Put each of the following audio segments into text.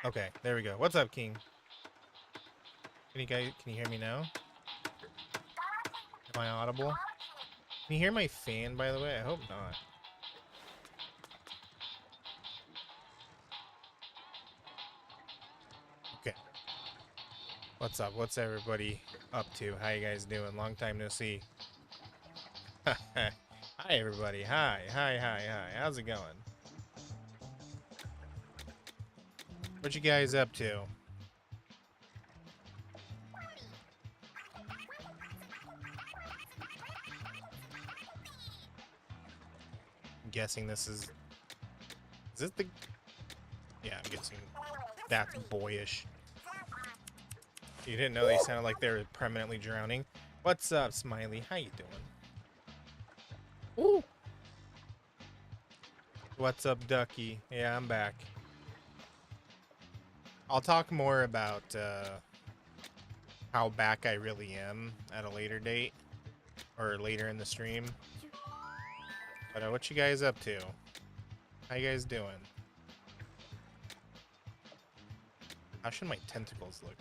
Okay, there we go. What's up, King? Can you hear me now? Am I audible? Can you hear my fan, by the way? I hope not. Okay. What's up? What's everybody up to? How you guys doing? Long time no see. Hi, everybody. Hi. How's it going? What you guys up to? I'm guessing this is this the... Yeah, I'm guessing that's boyish. You didn't know they sounded like they were permanently drowning. What's up, Smiley? How you doing? Ooh. What's up, Ducky? Yeah, I'm back. I'll talk more about how back I really am at a later date or later in the stream. But what you guys up to? How you guys doing? How should my tentacles look?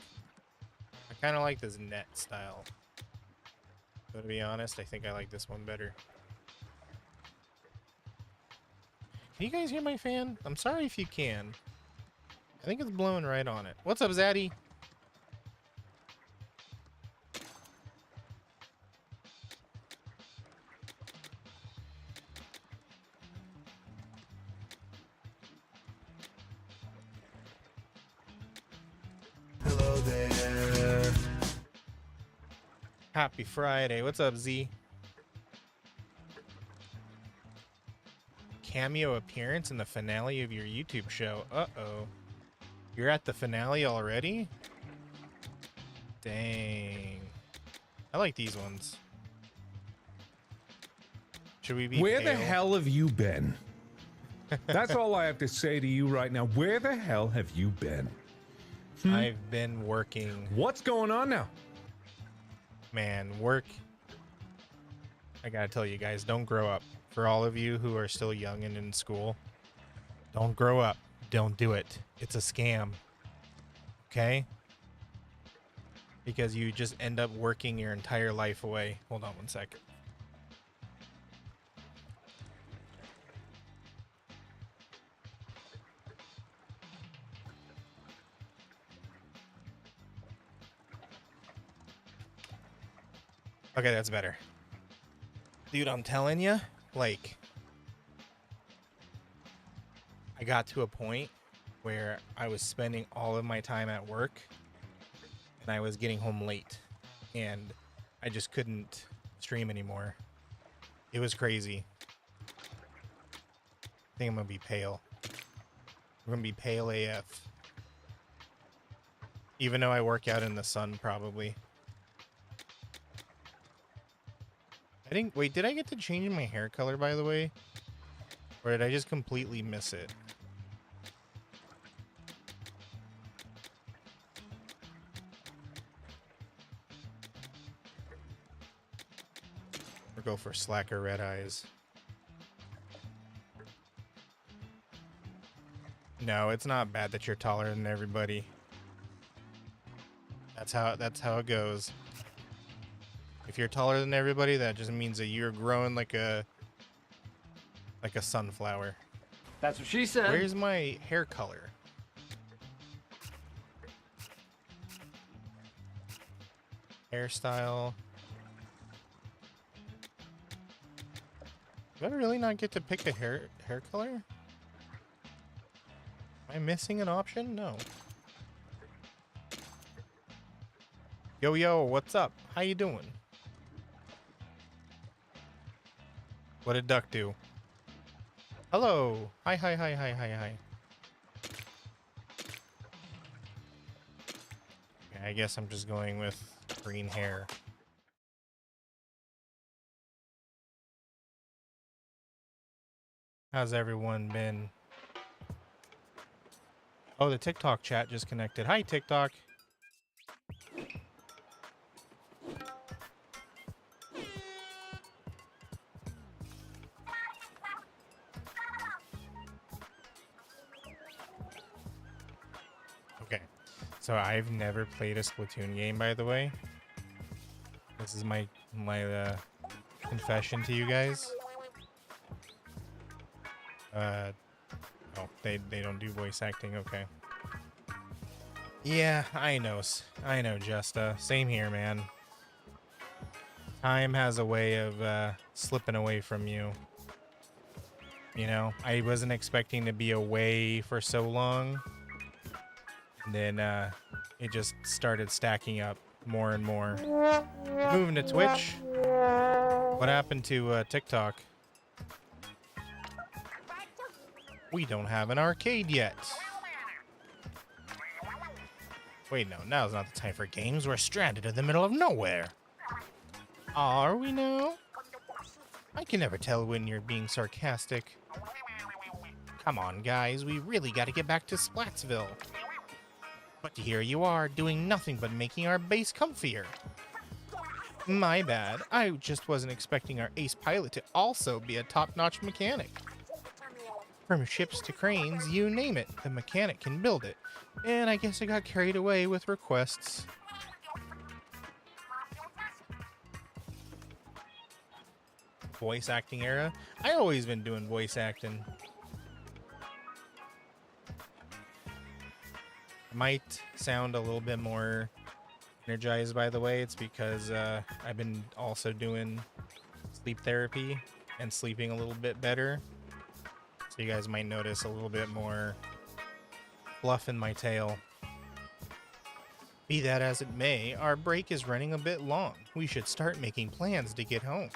I kind of like this net style. But to be honest, I think I like this one better. Can you guys hear my fan? I'm sorry if you can. I think it's blowing right on it. What's up, Zaddy? Hello there. Happy Friday. What's up, Z? Cameo appearance in the finale of your YouTube show. Uh-oh. You're at the finale already? Dang. I like these ones. Should we be Where pale? the hell have you been? That's all I have to say to you right now. Where the hell have you been? I've been working. What's going on now? Man, work. I gotta tell you guys, don't grow up. For all of you who are still young and in school, don't grow up. Don't do it. It's a scam. Okay? Because you just end up working your entire life away. Hold on one second. Okay, that's better. Dude, I'm telling you, like, I got to a point where I was spending all of my time at work and I was getting home late and I just couldn't stream anymore. It was crazy. I think I'm gonna be pale. I'm gonna be pale AF. Even though I work out in the sun, probably. I think, wait, did I get to change my hair color, by the way? Or did I just completely miss it? Or go for slacker red eyes. No, it's not bad that you're taller than everybody. That's how it goes. If you're taller than everybody, that just means that you're growing like a sunflower. That's what she said. Where's my hair color? Hairstyle. Do I really not get to pick a hair color? Am I missing an option? No. Yo, yo, what's up? How you doing? What did Duck do? Hello. Hi, hi, hi, hi, hi, hi. Yeah, I guess I'm just going with green hair. How's everyone been? Oh, the TikTok chat just connected. Hi, TikTok. Okay. So I've never played a Splatoon game, by the way. This is my confession to you guys. Oh, they don't do voice acting. Okay. Yeah, I know. I know, Justa. Same here, man. Time has a way of slipping away from you. You know, I wasn't expecting to be away for so long. And then it just started stacking up more and more. Moving to Twitch. What happened to TikTok? We don't have an arcade yet. Wait, no, now's not the time for games. We're stranded in the middle of nowhere. Are we now? I can never tell when you're being sarcastic. Come on, guys, we really gotta get back to Splatsville. But here you are, doing nothing but making our base comfier. My bad, I just wasn't expecting our ace pilot to also be a top-notch mechanic. From ships to cranes, you name it, the mechanic can build it. And I guess I got carried away with requests. Voice acting era? I always been doing voice acting. I might sound a little bit more energized, by the way. It's because I've been also doing sleep therapy and sleeping a little bit better. So you guys might notice a little bit more fluff in my tail. Be that as it may, our break is running a bit long. We should start making plans to get home.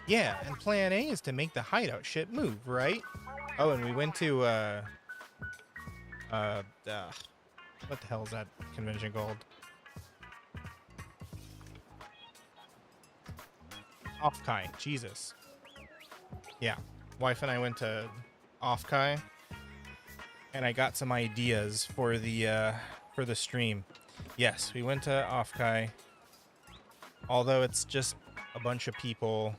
Yeah, and plan A is to make the hideout ship move, right? Oh, and we went to, what the hell is that convention called? Offkai, Jesus. Yeah, wife and I went to Offkai, and I got some ideas for the stream. Yes, we went to Offkai. Although it's just a bunch of people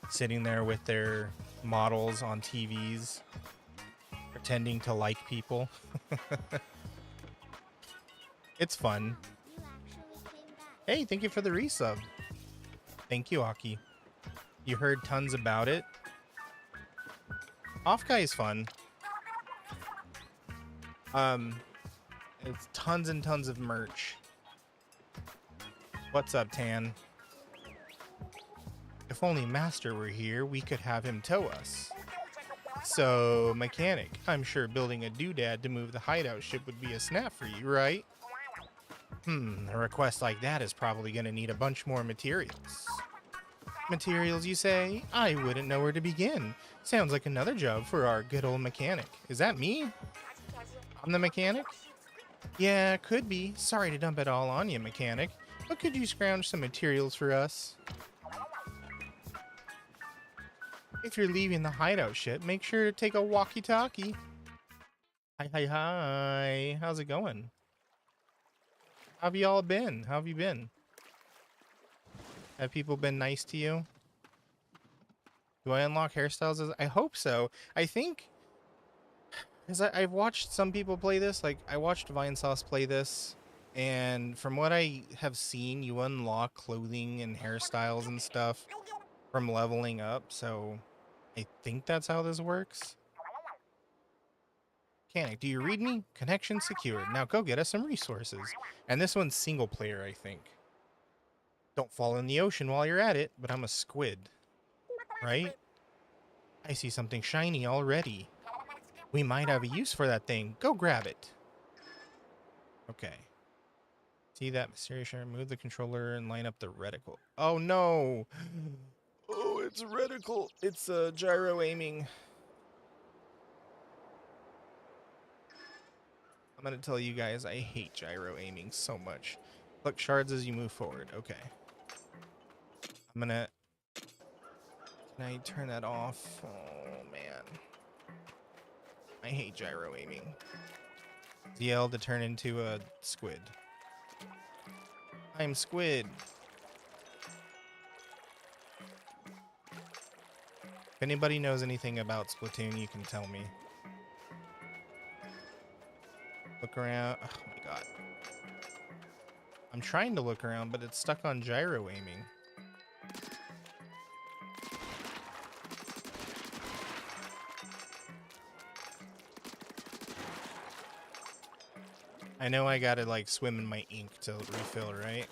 sitting there with their models on TVs, pretending to like people. It's fun. Hey, thank you for the resub. Thank you, Aki. You heard tons about it. Offkai is fun. It's tons and tons of merch. What's up, Tan? If only Master were here, we could have him tow us. So, mechanic, I'm sure building a doodad to move the hideout ship would be a snap for you, right? A request like that is probably gonna need a bunch more materials. Materials, you say? I wouldn't know where to begin. Sounds like another job for our good old mechanic. Is that me? I'm the mechanic? Yeah, could be. Sorry to dump it all on you, mechanic. But could you scrounge some materials for us? If you're leaving the hideout ship, make sure to take a walkie-talkie. Hi, hi, hi. How's it going? How have you all been? How have you been? Have people been nice to you? Do I unlock hairstyles? I hope so. I think... Because I've watched some people play this. Like, I watched Vinesauce play this. And from what I have seen, you unlock clothing and hairstyles and stuff from leveling up. So I think that's how this works. Mechanic, do you read me? Connection secured. Now go get us some resources. And this one's single player, I think. Don't fall in the ocean while you're at it, but I'm a squid, right? I see something shiny already. We might have a use for that thing. Go grab it. Okay. See that mysterious shard? Move the controller and line up the reticle. Oh no! Oh, it's reticle. It's gyro aiming. I'm gonna tell you guys, I hate gyro aiming so much. Collect shards as you move forward. Okay. I'm gonna... Can I turn that off? Oh, man. I hate gyro aiming. ZL to turn into a squid. I'm squid. If anybody knows anything about Splatoon, you can tell me. Look around. Oh my god. I'm trying to look around, but it's stuck on gyro aiming. I know I gotta like swim in my ink to refill, right?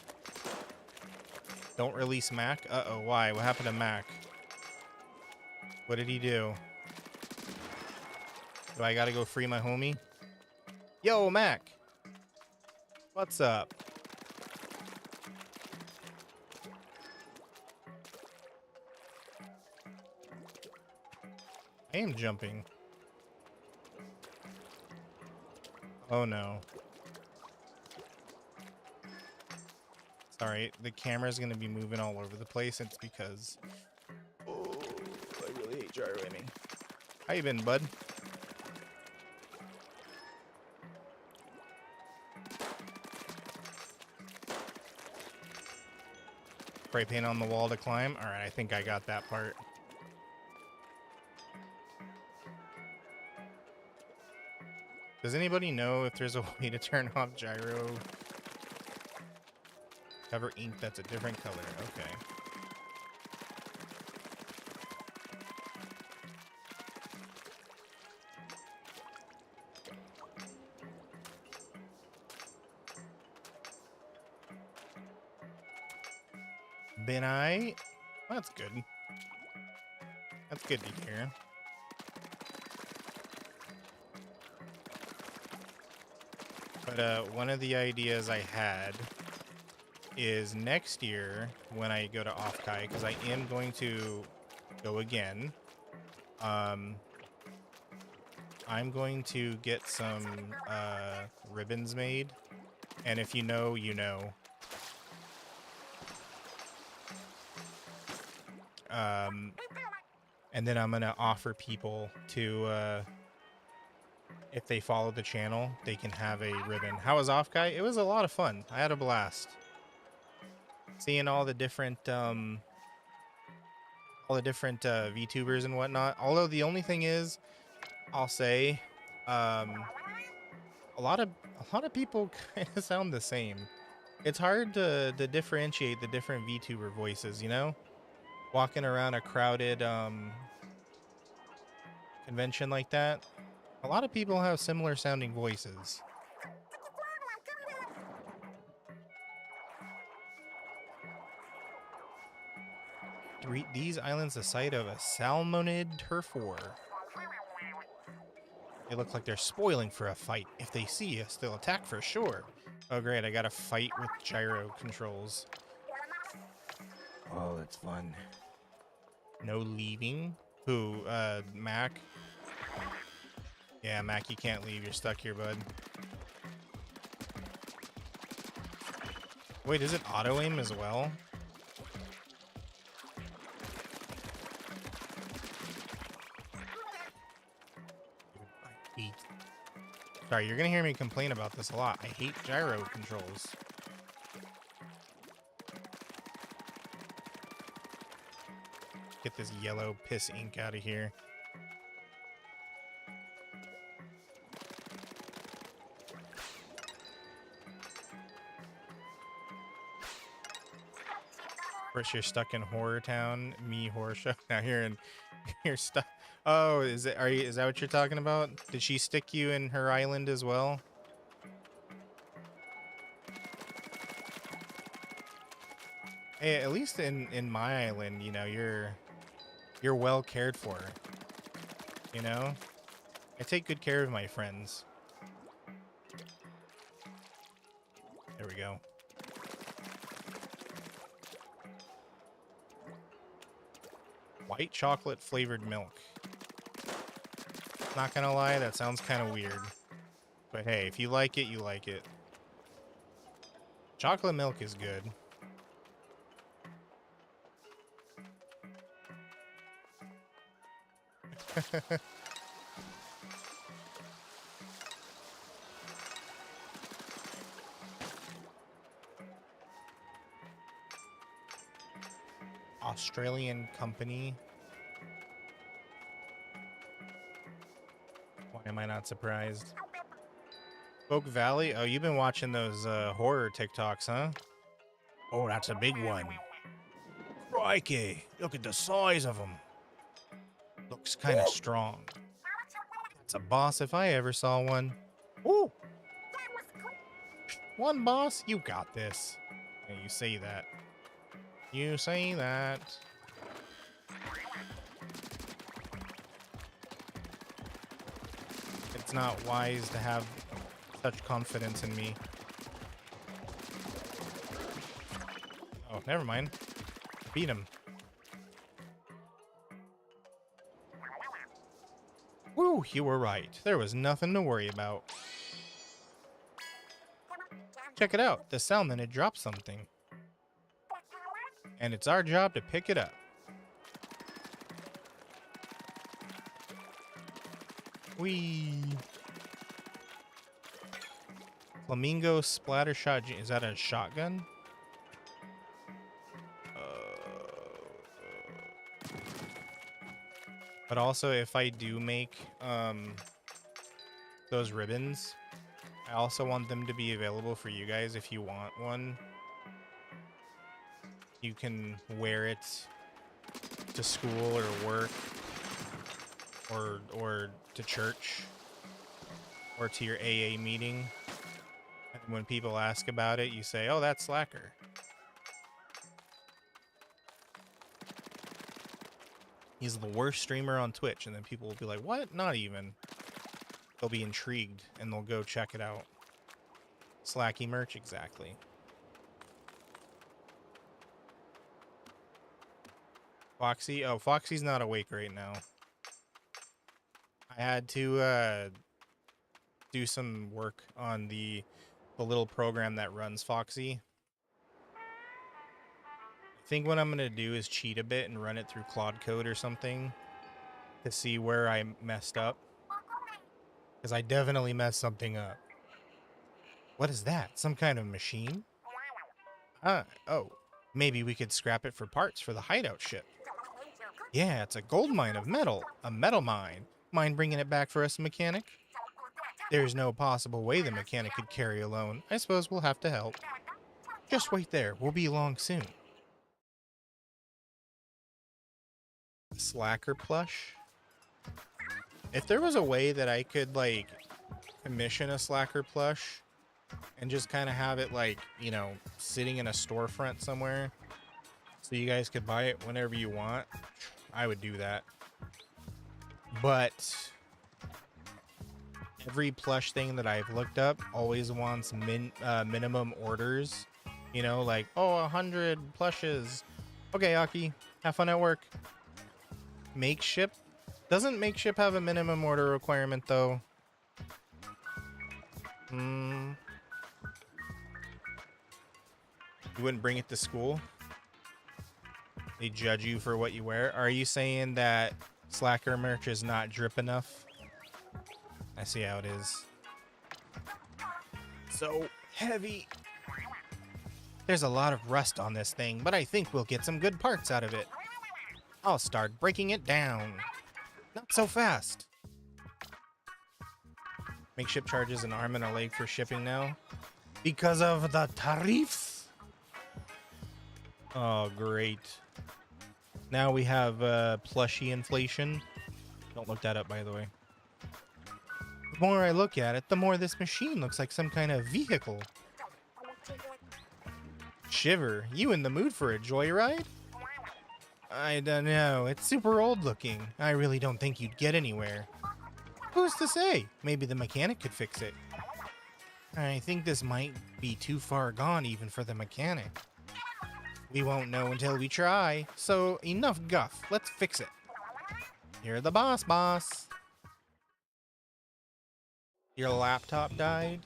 Don't release Mac? Uh-oh, why? What happened to Mac? What did he do? Do I gotta go free my homie? Yo, Mac! What's up? I am jumping. Oh no. Sorry, the camera's gonna be moving all over the place. It's because... Oh, I really hate gyro aiming. How you been, bud? Spray paint on the wall to climb? Alright, I think I got that part. Does anybody know if there's a way to turn off gyro? Cover ink that's a different color. Okay. Been I? That's good. That's good to hear. But one of the ideas I had is next year when I go to Offkai, because I am going to go again. I'm going to get some ribbons made, and if you know, you know. And then I'm gonna offer people to, if they follow the channel, they can have a ribbon. How was Offkai? It was a lot of fun. I had a blast. Seeing all the different VTubers and whatnot. Although the only thing is, I'll say, a lot of people kind of sound the same. It's hard to differentiate the different VTuber voices, you know? Walking around a crowded convention like that, a lot of people have similar sounding voices. These islands the site of a salmonid turf war. They look like they're spoiling for a fight. If they see us, they'll attack for sure. Oh great, I gotta fight with gyro controls. Oh, that's fun. No leaving? Who, Mac? Yeah, Mac, you can't leave. You're stuck here, bud. Wait, is it auto-aim as well? Sorry, you're gonna hear me complain about this a lot. I hate gyro controls. Get this yellow piss ink out of here. First, you're stuck in Horror Town. Me, Horror Show. Now you're stuck. Oh, is that what you're talking about? Did she stick you in her island as well? Hey, at least in my island, you know, you're well cared for. You know, I take good care of my friends. There we go. White chocolate flavored milk. Not gonna lie, that sounds kind of weird. But hey, if you like it, you like it. Chocolate milk is good. Australian company. Why am I not surprised? Oak Valley? Oh, you've been watching those horror TikToks, huh? Oh, that's a big one. Crikey, look at the size of him. Looks kind of strong. It's a boss if I ever saw one. Ooh. One boss? You got this. Yeah, you say that. You say that. It's not wise to have such confidence in me. Oh, never mind. Beat him. Woo, you were right. There was nothing to worry about. Check it out. The salmon had dropped something. And it's our job to pick it up. Whee! Flamingo splatter shot. Is that a shotgun? But also, if I do make those ribbons, I also want them to be available for you guys if you want one. You can wear it to school or work or to church or to your AA meeting. And when people ask about it, you say, "Oh, that's Slacker." He's the worst streamer on Twitch, and then people will be like, "What? Not even." They'll be intrigued and they'll go check it out. Slacky merch, exactly. Foxy? Oh, Foxy's not awake right now. I had to do some work on the little program that runs Foxy. I think what I'm going to do is cheat a bit and run it through Claude Code or something to see where I messed up. Because I definitely messed something up. What is that? Some kind of machine? Oh. Maybe we could scrap it for parts for the hideout ship. Yeah, it's a gold mine of metal. A metal mine. Mind bringing it back for us, mechanic? There's no possible way the mechanic could carry alone. I suppose we'll have to help. Just wait there. We'll be along soon. Slacker plush? If there was a way that I could, like, commission a Slacker plush and just kind of have it, like, you know, sitting in a storefront somewhere so you guys could buy it whenever you want, I would do that. But every plush thing that I've looked up always wants minimum orders. You know, like, oh, 100 plushes. Okay, Aki, have fun at work. Makeship? Doesn't Makeship have a minimum order requirement, though? You wouldn't bring it to school? They judge you for what you wear? Are you saying that Slacker merch is not drip enough? I see how it is. So heavy. There's a lot of rust on this thing, but I think we'll get some good parts out of it. I'll start breaking it down. Not so fast. Makeship charges an arm and a leg for shipping now. Because of the tariffs. Oh, great. Now we have plushie inflation. Don't look that up, by the way. The more I look at it, the more this machine looks like some kind of vehicle. Shiver, you in the mood for a joyride? I don't know, it's super old looking. I really don't think you'd get anywhere. Who's to say? Maybe the mechanic could fix it. I think this might be too far gone even for the mechanic. We won't know until we try, so enough guff, let's fix it. You're the boss. Your laptop died?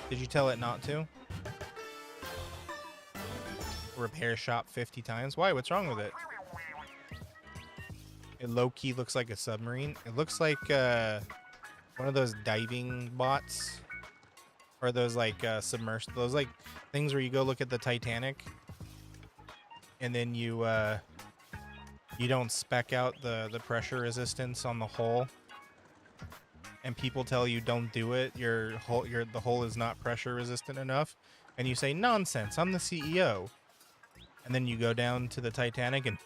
Did you tell it not to? Repair shop 50 times? Why? What's wrong with it? It low-key looks like a submarine. It looks like one of those diving bots. Or those like submerged, those like things where you go look at the Titanic and then you don't spec out the pressure resistance on the hull. And people tell you don't do it. The hull is not pressure resistant enough. And you say, nonsense, I'm the CEO. And then you go down to the Titanic and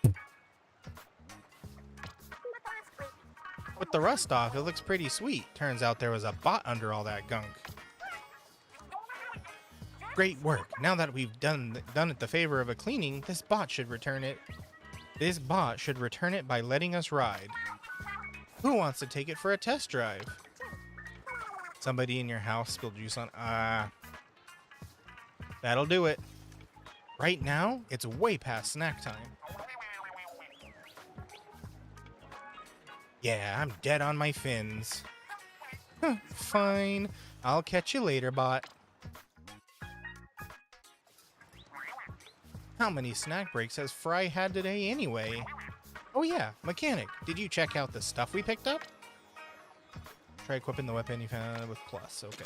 with the rust off, it looks pretty sweet. Turns out there was a bot under all that gunk. Great work. Now that we've done it the favor of a cleaning, this bot should return it. This bot should return it by letting us ride. Who wants to take it for a test drive? Somebody in your house spilled juice on. That'll do it. Right now, it's way past snack time. Yeah, I'm dead on my fins. Fine. I'll catch you later, bot. How many snack breaks has Fry had today anyway? Oh yeah, mechanic, did you check out the stuff we picked up? Try equipping the weapon you found with plus, okay.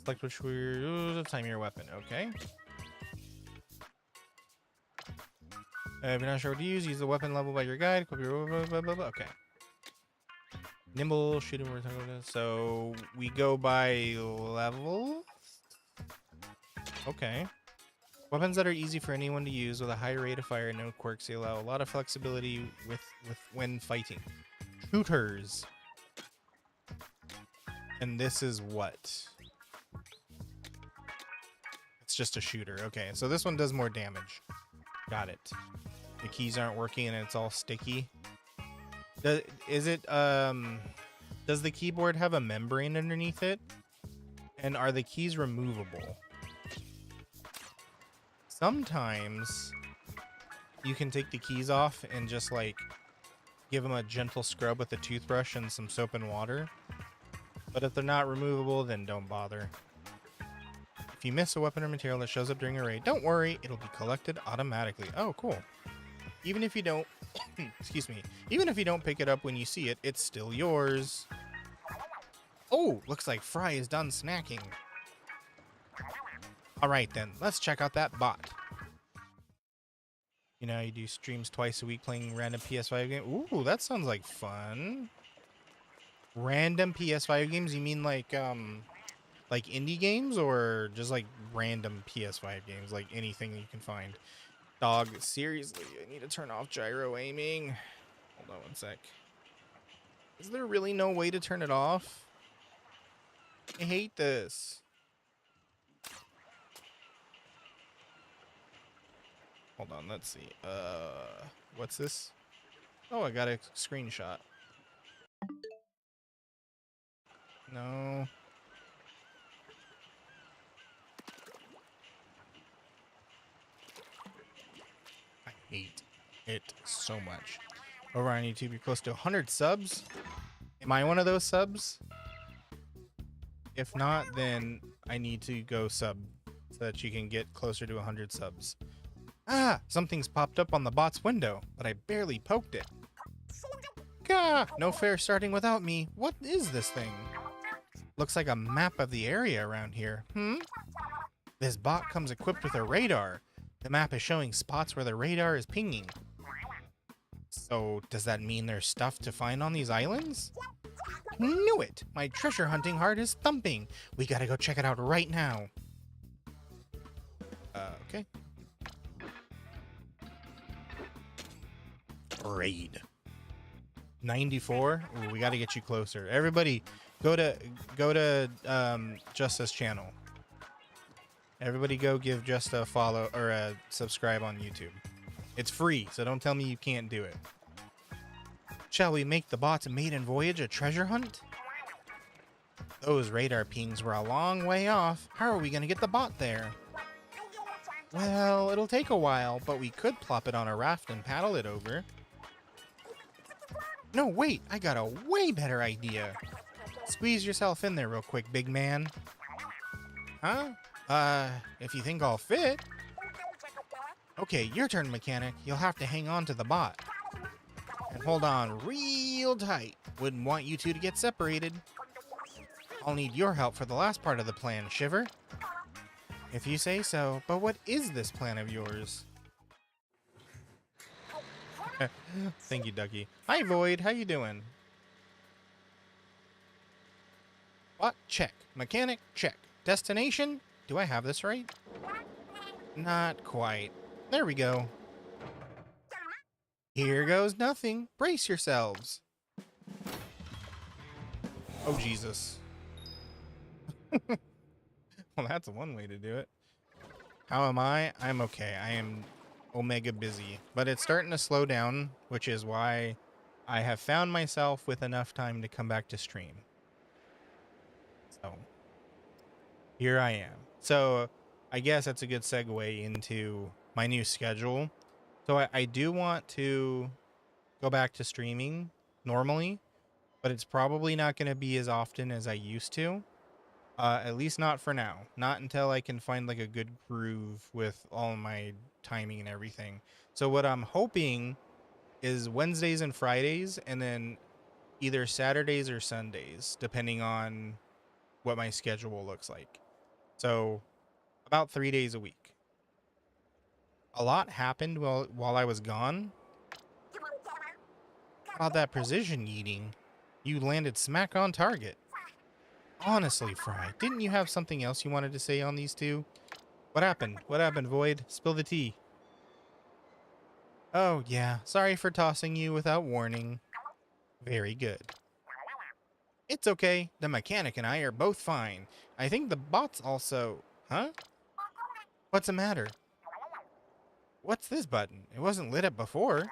Select which time your weapon, okay. If you're not sure what to use the weapon level by your guide. Equip your okay. Nimble, shoot him. So we go by level. Okay. Weapons that are easy for anyone to use with a high rate of fire and no quirks. They allow a lot of flexibility with when fighting. Shooters. And this is what? It's just a shooter. Okay, so this one does more damage. Got it. The keys aren't working and it's all sticky. Does the keyboard have a membrane underneath it? And are the keys removable? Sometimes you can take the keys off and just like give them a gentle scrub with a toothbrush and some soap and water. But if they're not removable, then don't bother. If you miss a weapon or material that shows up during a raid, don't worry, it'll be collected automatically. Oh, cool. Even if you don't, excuse me, even if you don't pick it up when you see it, it's still yours. Oh, looks like Fry is done snacking. All right, then, let's check out that bot. You know, you do streams twice a week playing random PS5 games. Ooh, that sounds like fun. Random PS5 games? You mean like indie games or just like random PS5 games, like anything you can find? Dog, seriously, I need to turn off gyro aiming. Hold on one sec. Is there really no way to turn it off? I hate this. Hold on, let's see. What's this? Oh, I got a screenshot. No. I hate it so much. Over on YouTube, you're close to 100 subs. Am I one of those subs? If not, then I need to go sub so that you can get closer to 100 subs. Ah, something's popped up on the bot's window, but I barely poked it. Gah, no fair starting without me. What is this thing? Looks like a map of the area around here. This bot comes equipped with a radar. The map is showing spots where the radar is pinging. So, does that mean there's stuff to find on these islands? Knew it! My treasure hunting heart is thumping. We gotta go check it out right now. Okay. Raid. 94? Ooh, we gotta get you closer. Everybody, go to Justice channel. Everybody go give just a follow or a subscribe on YouTube. It's free, so don't tell me you can't do it. Shall we make the bot's maiden voyage a treasure hunt? Those radar pings were a long way off. How are we going to get the bot there? Well, it'll take a while, but we could plop it on a raft and paddle it over. No, wait, I got a way better idea. Squeeze yourself in there real quick, big man. Huh? If you think I'll fit. Okay, your turn, mechanic. You'll have to hang on to the bot. And hold on real tight. Wouldn't want you two to get separated. I'll need your help for the last part of the plan, Shiver. If you say so, but what is this plan of yours? Thank you, Ducky. Hi, Void. How you doing? What? Check. Mechanic? Check. Destination? Do I have this right? Not quite. There we go. Here goes nothing. Brace yourselves. Oh, Jesus. Well, that's one way to do it. How am I? I'm okay. I am omega busy. But it's starting to slow down, which is why I have found myself with enough time to come back to stream. So, here I am. So, I guess that's a good segue into my new schedule. So, I do want to go back to streaming normally, but it's probably not going to be as often as I used to. At least not for now. Not until I can find like a good groove with all my timing and everything. So what I'm hoping is Wednesdays and Fridays, and then either Saturdays or Sundays, depending on what my schedule looks like. So about 3 days a week. A lot happened while I was gone. About that precision yeeting, you landed smack on target. Honestly, Fry, didn't you have something else you wanted to say on these two? What happened? What happened, Void? Spill the tea. Oh, yeah. Sorry for tossing you without warning. Very good. It's okay. The mechanic and I are both fine. I think the bot's also... Huh? What's the matter? What's this button? It wasn't lit up before.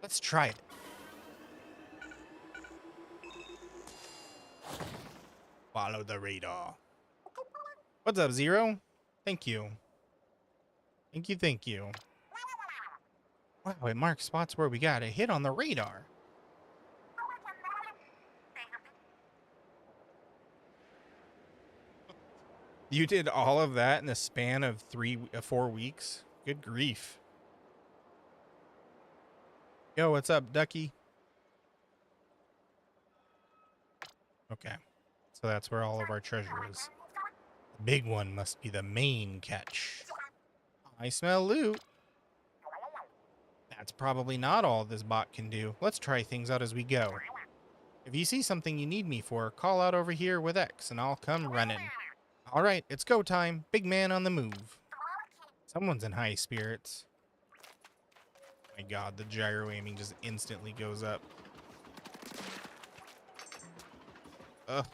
Let's try it. Follow the radar. What's up, Zero? Thank you. Thank you, thank you. Wow, it marks spots where we got a hit on the radar. You did all of that in the span of 4 weeks? Good grief. Yo, what's up, Ducky? Okay. So that's where all of our treasure is. The big one must be the main catch. I smell loot. That's probably not all this bot can do. Let's try things out as we go. If you see something you need me for, call out over here with X and I'll come running. All right, it's go time. Big man on the move. Someone's in high spirits. My God, the gyro aiming just instantly goes up. Ugh.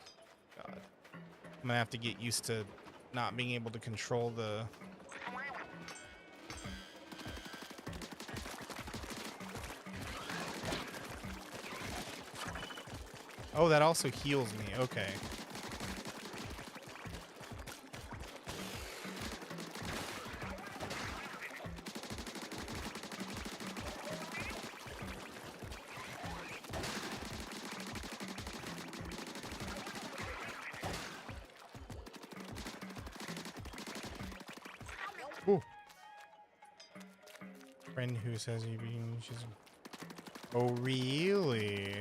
God. I'm gonna have to get used to not being able to control the... Oh, that also heals me. Okay. Ooh. Friend who says you being... Oh, really?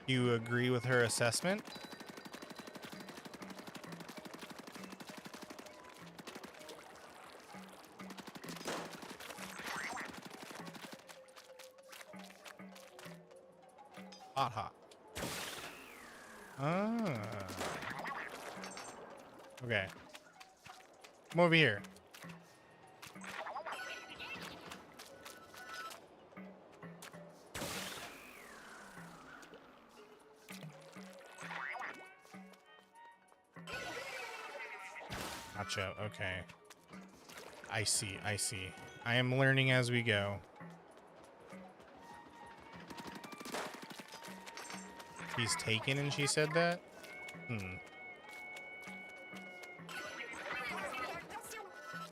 You agree with her assessment? Hot. Ah. Okay. Come over here. Gotcha. Okay. I see. I see. I am learning as we go. He's taken and she said that? Hmm.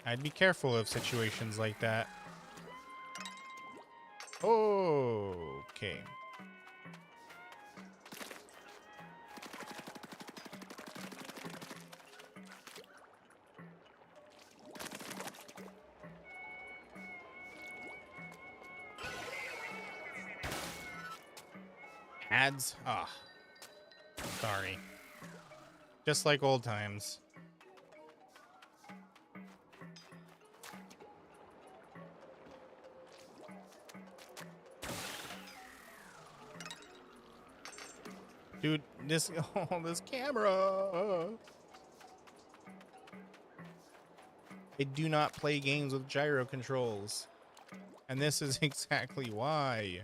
I'd be careful of situations like that. Okay. Ads? Ah. Sorry. Just like old times. Dude, this this camera. I do not play games with gyro controls. And this is exactly why.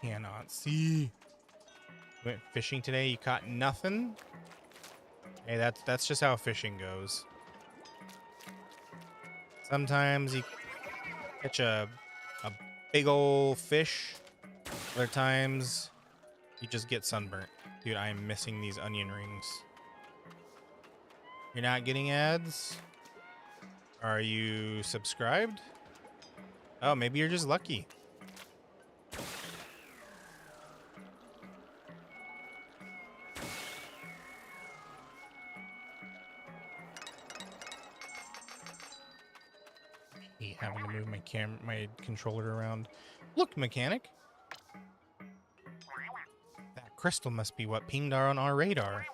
Cannot see. Went fishing today, you caught nothing? Hey, that's just how fishing goes. Sometimes you catch a big old fish. Other times you just get sunburnt. Dude, I am missing these onion rings. You're not getting ads? Are you subscribed? Oh, maybe you're just lucky. I hate having to move my controller around. Look, mechanic. That crystal must be what pinged on our radar.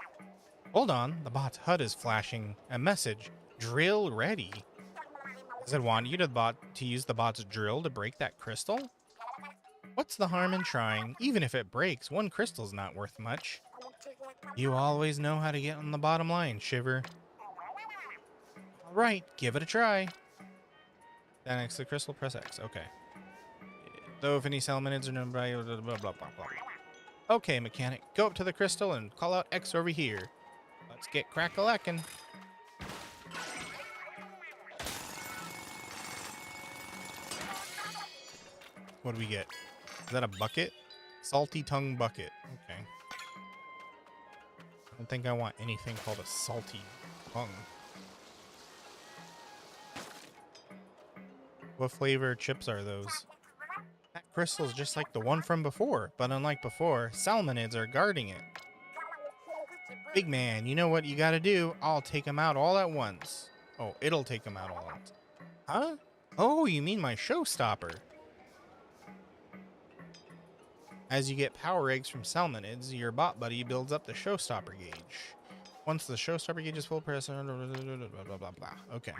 Hold on, the bot's HUD is flashing a message. Drill ready. Does it want you to use the bot's drill to break that crystal? What's the harm in trying? Even if it breaks, one crystal's not worth much. You always know how to get on the bottom line, Shiver. Alright, give it a try. Then next to the crystal, press X. Okay. Though if any salmonids are known by blah blah blah blah blah. Okay, mechanic, go up to the crystal and call out X over here. Let's get crack-a-lackin'. What do we get? Is that a bucket? Salty tongue bucket. Okay. I don't think I want anything called a salty tongue. What flavor chips are those? That crystal's just like the one from before, but unlike before, salmonids are guarding it. Big man, you know what you gotta do? I'll take them out all at once. Oh, it'll take them out all at once. Huh? Oh, you mean my showstopper. As you get power eggs from salmonids, your bot buddy builds up the showstopper gauge. Once the showstopper gauge is full, press blah, blah, blah, blah. Okay.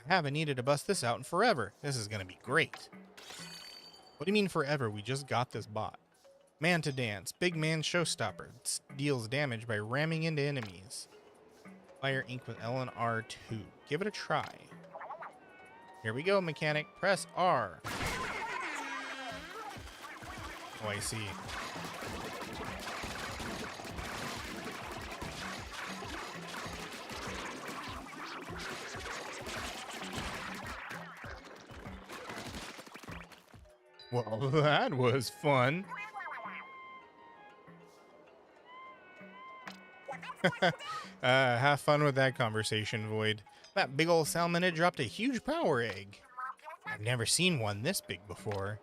I haven't needed to bust this out in forever. This is gonna be great. What do you mean forever? We just got this bot. Man to dance. Big man showstopper. Deals damage by ramming into enemies. Fire ink with L and R2. Give it a try. Here we go, mechanic. Press R. Oh, I see. Well, that was fun. Have fun with that conversation, Void. That big old salmonid dropped a huge power egg. I've never seen one this big before.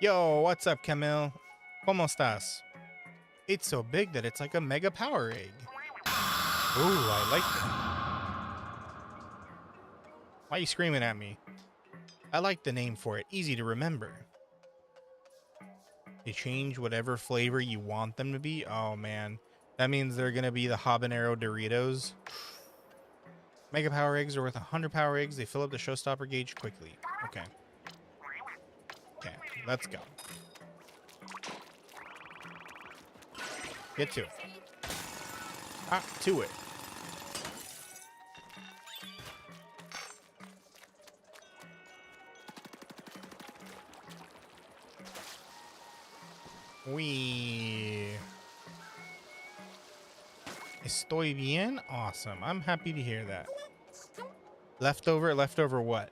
Yo, what's up, Camille? ¿Cómo estás? It's so big that it's like a mega power egg. Ooh, I like that. Why are you screaming at me? I like the name for it. Easy to remember. You change whatever flavor you want them to be. Oh, man. That means they're going to be the habanero Doritos. Mega power eggs are worth 100 power eggs. They fill up the showstopper gauge quickly. Okay. Okay, let's go. Get to it. Ah, to it. Wee. Estoy bien? Awesome. I'm happy to hear that. Leftover? Leftover what?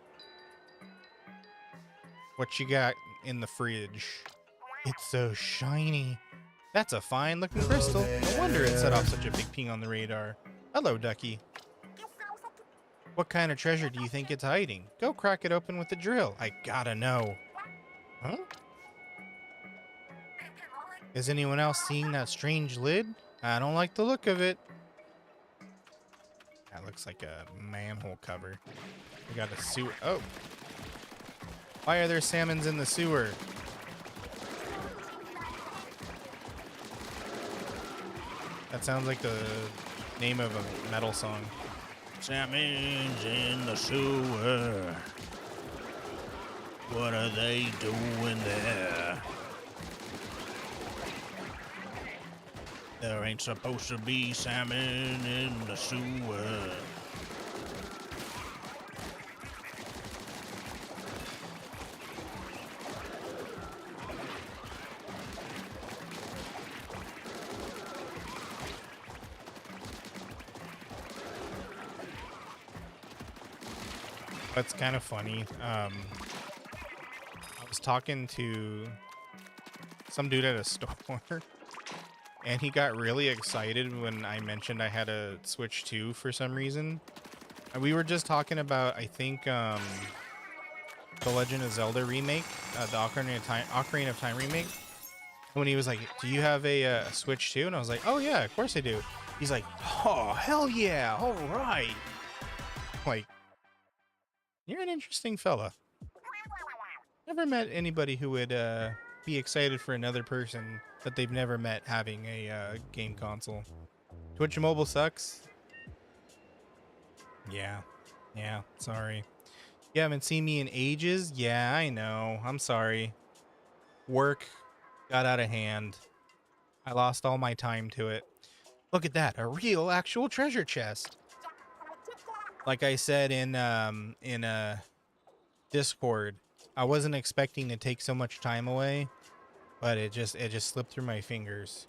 What you got in the fridge? It's so shiny. That's a fine looking crystal. No wonder it set off such a big ping on the radar. Hello, Ducky. What kind of treasure do you think it's hiding? Go crack it open with the drill. I gotta know. Huh? Is anyone else seeing that strange lid? I don't like the look of it. That looks like a manhole cover. We got a sewer. Oh. Why are there salmons in the sewer? That sounds like the name of a metal song. Salmons in the sewer. What are they doing there? There ain't supposed to be salmon in the sewer. That's kind of funny. I was talking to some dude at a store, and he got really excited when I mentioned I had a Switch 2 for some reason. And we were just talking about, I think, the Legend of Zelda remake, the Ocarina of Time remake. When he was like, "Do you have a Switch 2?" And I was like, "Oh yeah, of course I do." He's like, "Oh hell yeah, all right." Like, you're an interesting fella. Never met anybody who would be excited for another person that they've never met having a game console. Twitch Mobile sucks. Yeah, sorry. You haven't seen me in ages? Yeah, I know. I'm sorry. Work got out of hand. I lost all my time to it. Look at that, a real actual treasure chest. Like I said in Discord, I wasn't expecting to take so much time away, but it just slipped through my fingers.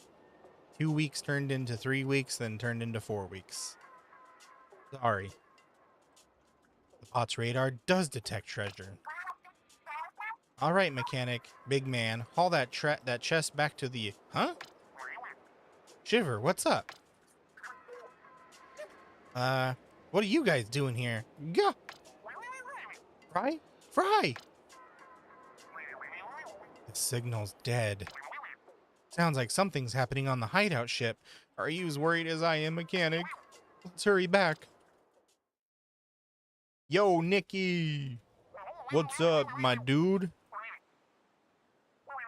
2 weeks turned into 3 weeks, then turned into 4 weeks. Sorry. The pot's radar does detect treasure. All right, mechanic, big man, haul that chest back to the... Huh? Shiver, what's up? What are you guys doing here? Gah! Fry! The signal's dead. Sounds like something's happening on the hideout ship. Are you as worried as I am, mechanic? Let's hurry back. Yo, Nikki! What's up, my dude?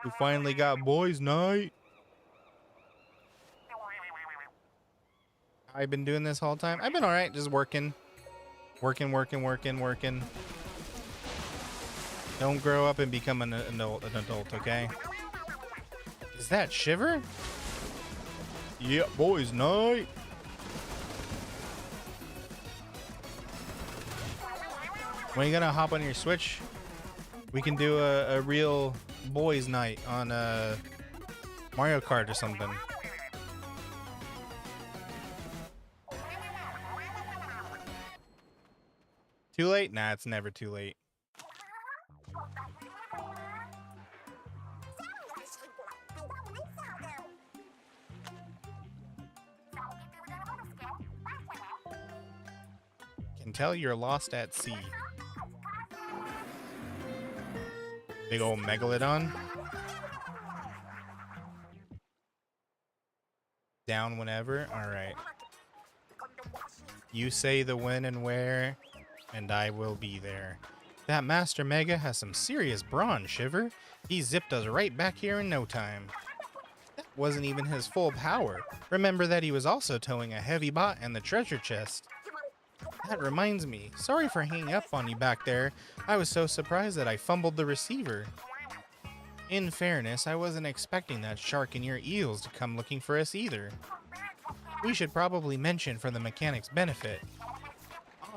We finally got boys' night. I've been doing this whole time. I've been alright, just working. Working. Don't grow up and become an adult, okay? Is that Shiver? Yeah, boys' night. When are you gonna hop on your Switch? We can do a real boys' night on Mario Kart or something. Too late? Nah, it's never too late. Can tell you're lost at sea. Big old megalodon. Down whenever? Alright. You say the when and where, and I will be there. That Master Mega has some serious brawn, Shiver. He zipped us right back here in no time. That wasn't even his full power. Remember that he was also towing a heavy bot and the treasure chest. That reminds me. Sorry for hanging up on you back there. I was so surprised that I fumbled the receiver. In fairness, I wasn't expecting that shark and your eels to come looking for us either. We should probably mention for the mechanic's benefit.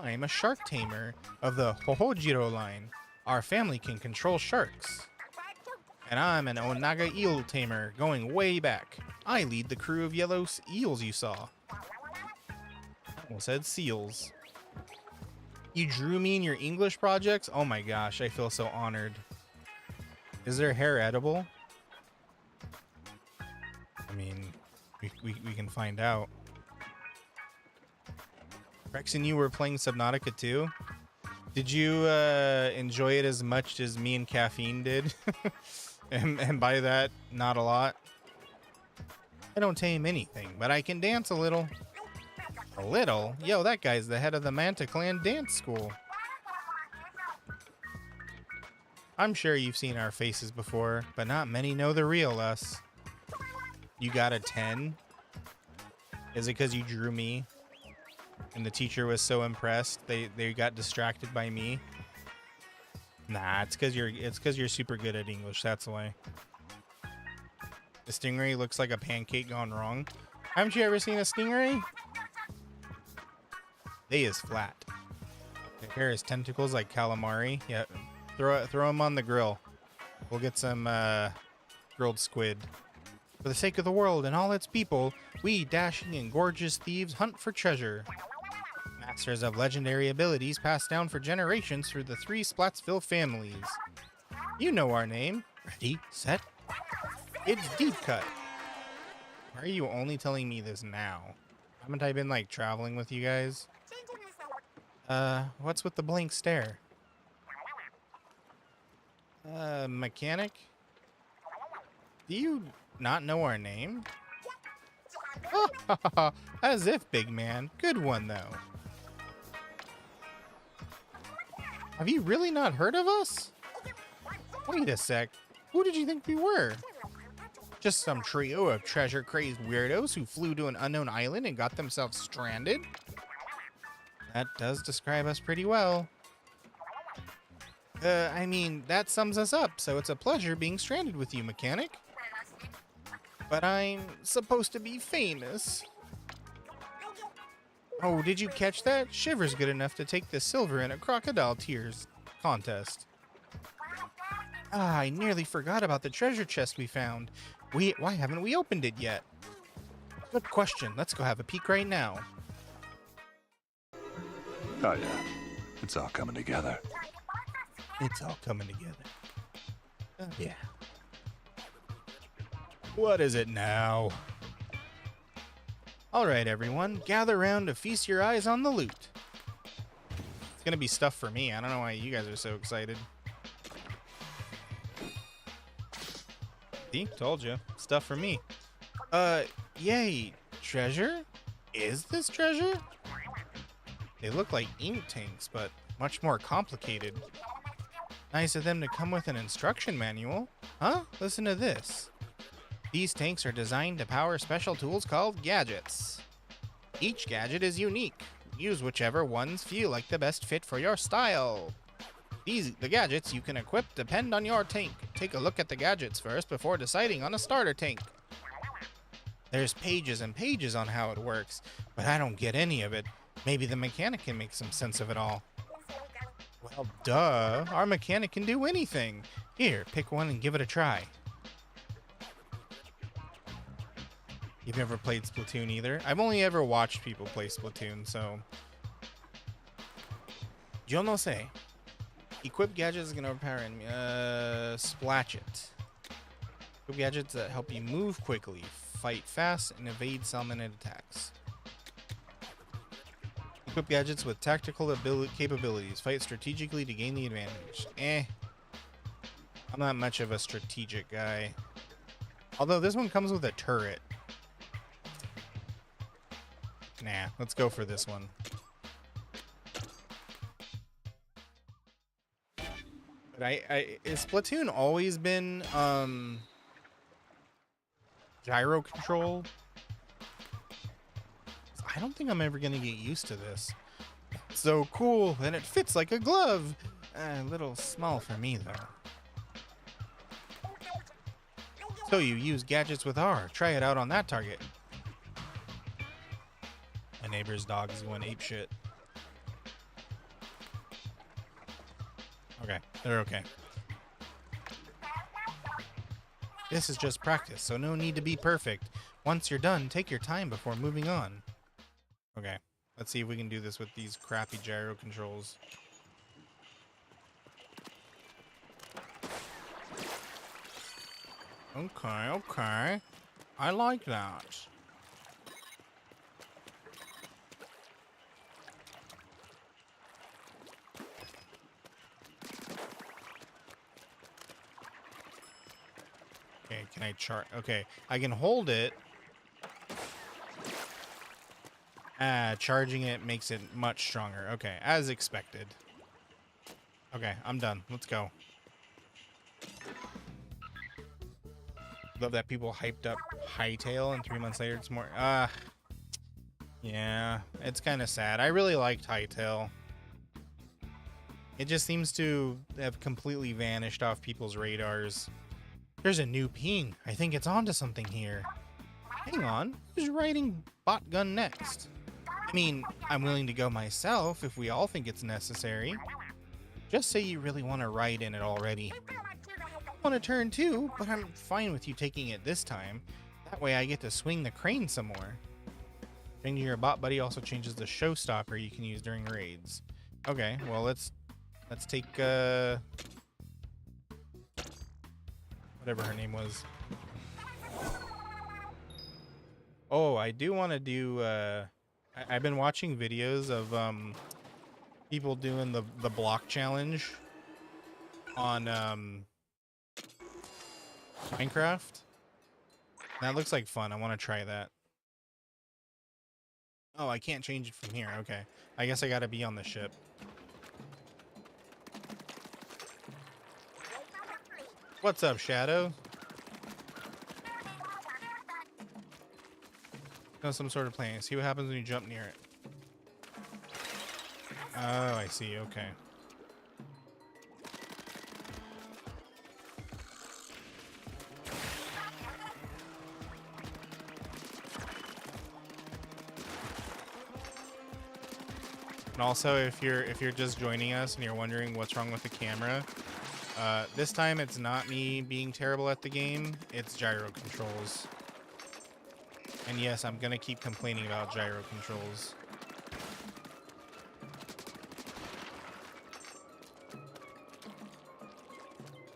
I'm a shark tamer of the Hohojiro line. Our family can control sharks. And I'm an Onaga eel tamer, going way back. I lead the crew of yellow eels you saw. I almost said seals. You drew me in your English projects? Oh my gosh, I feel so honored. Is their hair edible? I mean, we can find out. Rex and you were playing Subnautica too? Did you enjoy it as much as me and Caffeine did? and by that, not a lot. I don't tame anything, but I can dance a little. A little? Yo, that guy's the head of the Manta Clan dance school. I'm sure you've seen our faces before, but not many know the real us. You got a 10? Is it because you drew me? And the teacher was so impressed they got distracted by me? Nah, it's because you're super good at English, that's why. The stingray looks like a pancake gone wrong. Haven't you ever seen a stingray? They is flat. Their hair is tentacles like calamari. Yeah, throw them on the grill. We'll get some grilled squid. For the sake of the world and all its people, we dashing and gorgeous thieves hunt for treasure. Masters of legendary abilities passed down for generations through the 3 Splatsville families. You know our name. Ready, set. It's Deep Cut. Why are you only telling me this now? Haven't I been like traveling with you guys? What's with the blank stare? Mechanic? Do you not know our name? As if, big man. Good one, though. Have you really not heard of us? Wait a sec. Who did you think we were? Just some trio of treasure-crazed weirdos who flew to an unknown island and got themselves stranded? That does describe us pretty well. I mean, that sums us up, so it's a pleasure being stranded with you, Mechanic. But I'm supposed to be famous. Oh, did you catch that? Shiver's good enough to take the silver in a Crocodile Tears contest. Ah, I nearly forgot about the treasure chest we found. Why haven't we opened it yet? Good question. Let's go have a peek right now. Oh yeah, it's all coming together. It's all coming together. Yeah. What is it now? All right, everyone, gather round to feast your eyes on the loot. It's gonna be stuff for me. I don't know why you guys are so excited. See, told you, stuff for me. Yay, treasure? Is this treasure? They look like ink tanks, but much more complicated. Nice of them to come with an instruction manual. Huh? Listen to this. These tanks are designed to power special tools called gadgets. Each gadget is unique. Use whichever ones feel like the best fit for your style. The gadgets you can equip depend on your tank. Take a look at the gadgets first before deciding on a starter tank. There's pages and pages on how it works, but I don't get any of it. Maybe the mechanic can make some sense of it all. Well, duh. Our mechanic can do anything. Here, pick one and give it a try. You've never played Splatoon either? I've only ever watched people play Splatoon, so... Yo no sé. Equip gadgets can overpower enemy. Splatchet. Equip gadgets that help you move quickly, fight fast, and evade salmonid attacks. Equip gadgets with tactical capabilities. Fight strategically to gain the advantage. I'm not much of a strategic guy. Although this one comes with a turret. Nah, let's go for this one. But has Splatoon always been gyro control? I don't think I'm ever gonna get used to this. So cool, and it fits like a glove. A little small for me though. So you use gadgets with R. Try it out on that target. My neighbor's dog is going apeshit. Okay, they're okay. This is just practice, so no need to be perfect. Once you're done, take your time before moving on. Okay, let's see if we can do this with these crappy gyro controls. Okay, okay. I like that. Okay, can I chart? Okay, I can hold it. Charging it makes it much stronger. Okay, as expected. Okay, I'm done. Let's go. Love that people hyped up Hightail and 3 months later it's more... yeah, it's kind of sad. I really liked Hightail. It just seems to have completely vanished off people's radars. There's a new ping. I think it's onto something here. Hang on, who's riding Botgun next? I mean, I'm willing to go myself if we all think it's necessary. Just say you really want to ride in it already. I want to turn too, but I'm fine with you taking it this time. That way I get to swing the crane some more. Changing your bot buddy also changes the showstopper you can use during raids. Okay, well let's take whatever her name was. Oh, I do want to do I've been watching videos of people doing the block challenge on Minecraft. That looks like fun. I want to try that. Oh, I can't change it from here. Okay. I guess I gotta be on the ship. What's up, Shadow? No, some sort of plane. See what happens when you jump near it. Oh, I see. Okay. And also, if you're just joining us and you're wondering what's wrong with the camera, this time it's not me being terrible at the game, it's gyro controls. And yes, I'm gonna keep complaining about gyro controls.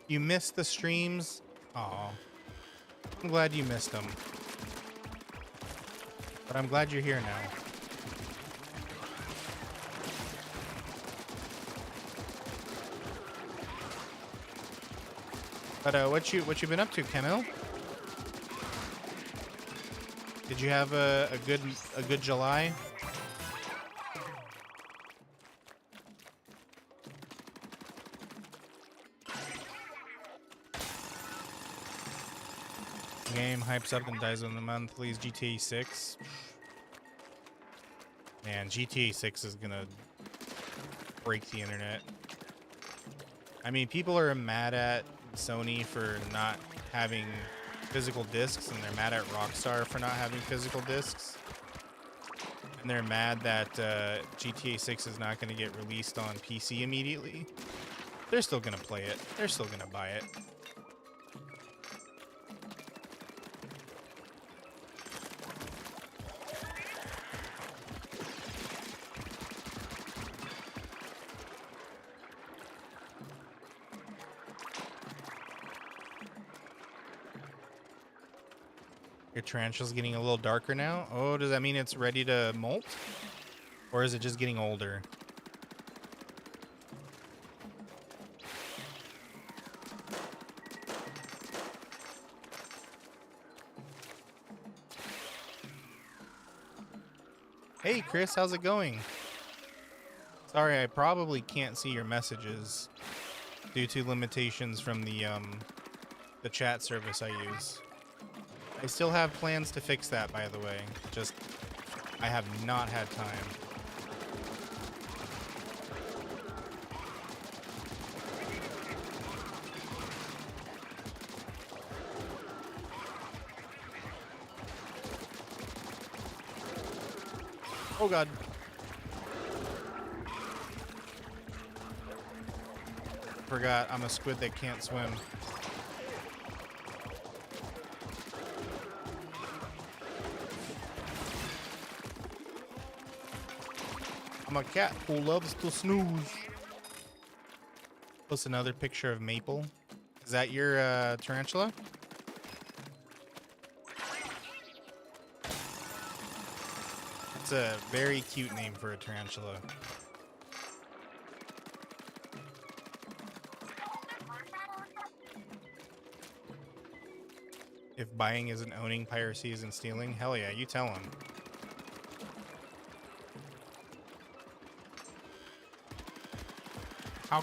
You missed the streams? Aw. I'm glad you missed them. But I'm glad you're here now. But what you been up to, Camille? Did you have a good July? Game hypes up and dies within the monthlies. GTA 6. Man, GTA 6 is gonna break the internet. I mean, people are mad at Sony for not having physical discs, and they're mad at Rockstar for not having physical discs. And they're mad that GTA 6 is not going to get released on PC immediately. They're still going to play it. They're still going to buy it. Your tarantula's getting a little darker now. Oh, does that mean it's ready to molt? Or is it just getting older? Hey Chris, how's it going? Sorry, I probably can't see your messages due to limitations from the chat service I use. I still have plans to fix that, by the way. Just, I have not had time. Oh god. Forgot, I'm a squid that can't swim. I'm a cat who loves to snooze. Post another picture of Maple. Is that your tarantula? It's a very cute name for a tarantula. If buying isn't owning, piracy isn't stealing, hell yeah, you tell him. How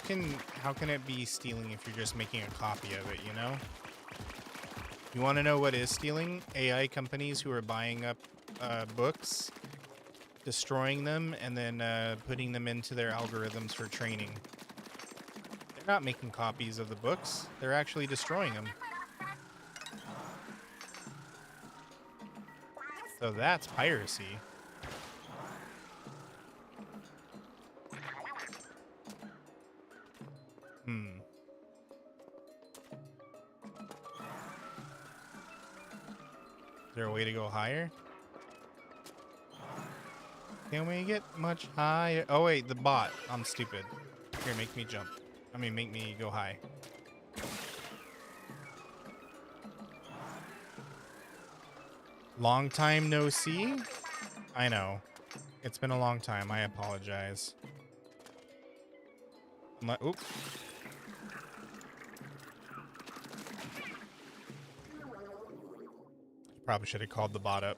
can it be stealing if you're just making a copy of it, you know? You want to know what is stealing? AI companies who are buying up books, destroying them, and then putting them into their algorithms for training. They're not making copies of the books. They're actually destroying them. So that's piracy. Is there a way to go higher? Can we get much higher? Oh wait, the bot. I'm stupid. Here, make me jump. I mean, make me go high. Long time no see? I know. It's been a long time. I apologize. Oop. Probably should have called the bot up.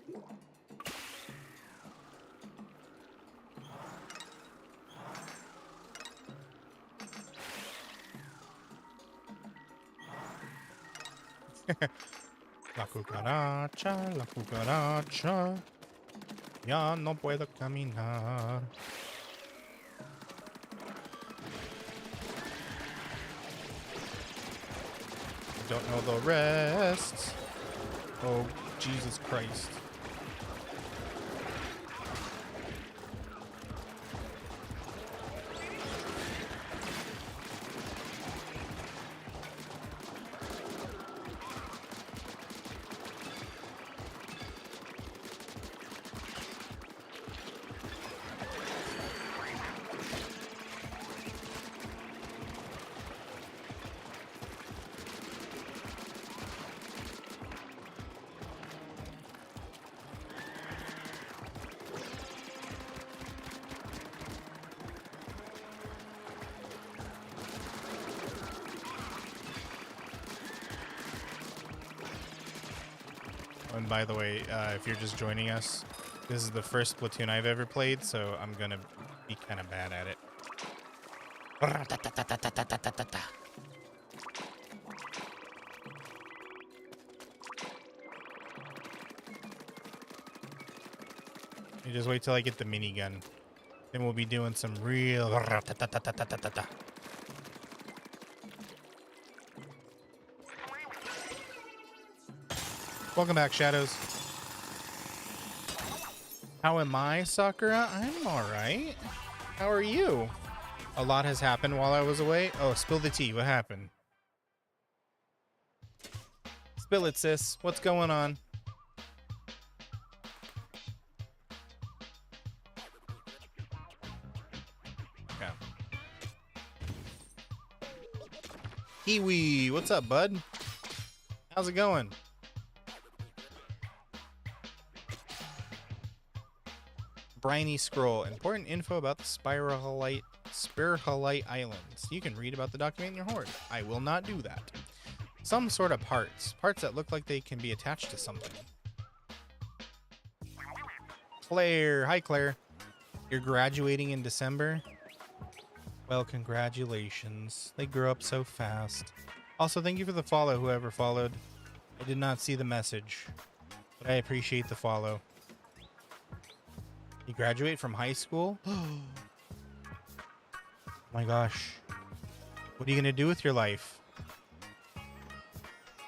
La cucaracha, ya no puedo caminar. Don't know the rest. Oh, Jesus Christ. And by the way, if you're just joining us, this is the first Splatoon I've ever played, so I'm gonna be kind of bad at it. You just wait till I get the minigun. Then we'll be doing some real... Welcome back, Shadows. How am I, Sakura? I'm alright. How are you? A lot has happened while I was away. Oh, spill the tea. What happened? Spill it, sis. What's going on? Yeah. Kiwi, what's up, bud? How's it going? Briny Scroll. Important info about the Spiralite Islands. You can read about the document in your hoard. I will not do that. Some sort of parts. Parts that look like they can be attached to something. Claire. Hi, Claire. You're graduating in December? Well, congratulations. They grow up so fast. Also, thank you for the follow, whoever followed. I did not see the message, but I appreciate the follow. You graduate from high school? Oh my gosh. What are you gonna do with your life?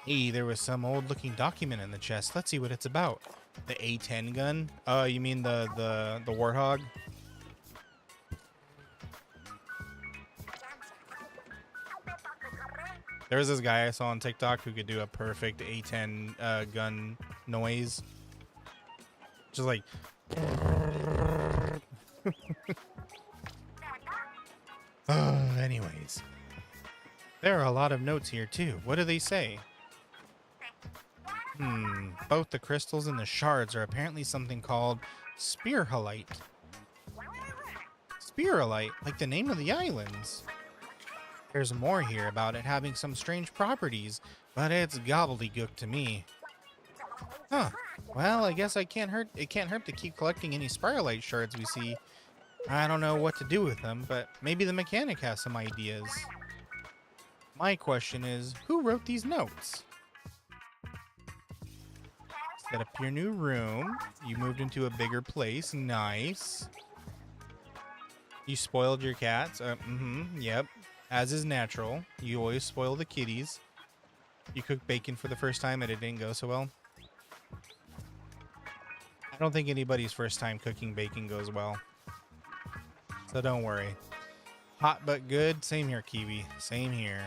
Hey, there was some old looking document in the chest. Let's see what it's about. The A10 gun? Oh, you mean the Warthog? There was this guy I saw on TikTok who could do a perfect A10 gun noise. Just like... Anyways. There are a lot of notes here, too. What do they say? Both the crystals and the shards are apparently something called spirhalite. Spirhalite, like the name of the islands. There's more here about it having some strange properties, but it's gobbledygook to me. Huh. Well, I guess it can't hurt to keep collecting any spiralite shards we see. I don't know what to do with them, but maybe the mechanic has some ideas. My question is, who wrote these notes? Set up your new room. You moved into a bigger place. Nice. You spoiled your cats. Yep. As is natural. You always spoil the kitties. You cooked bacon for the first time and it didn't go so well. I don't think anybody's first time cooking bacon goes well. So don't worry. Hot but good. Same here, Kiwi. Same here.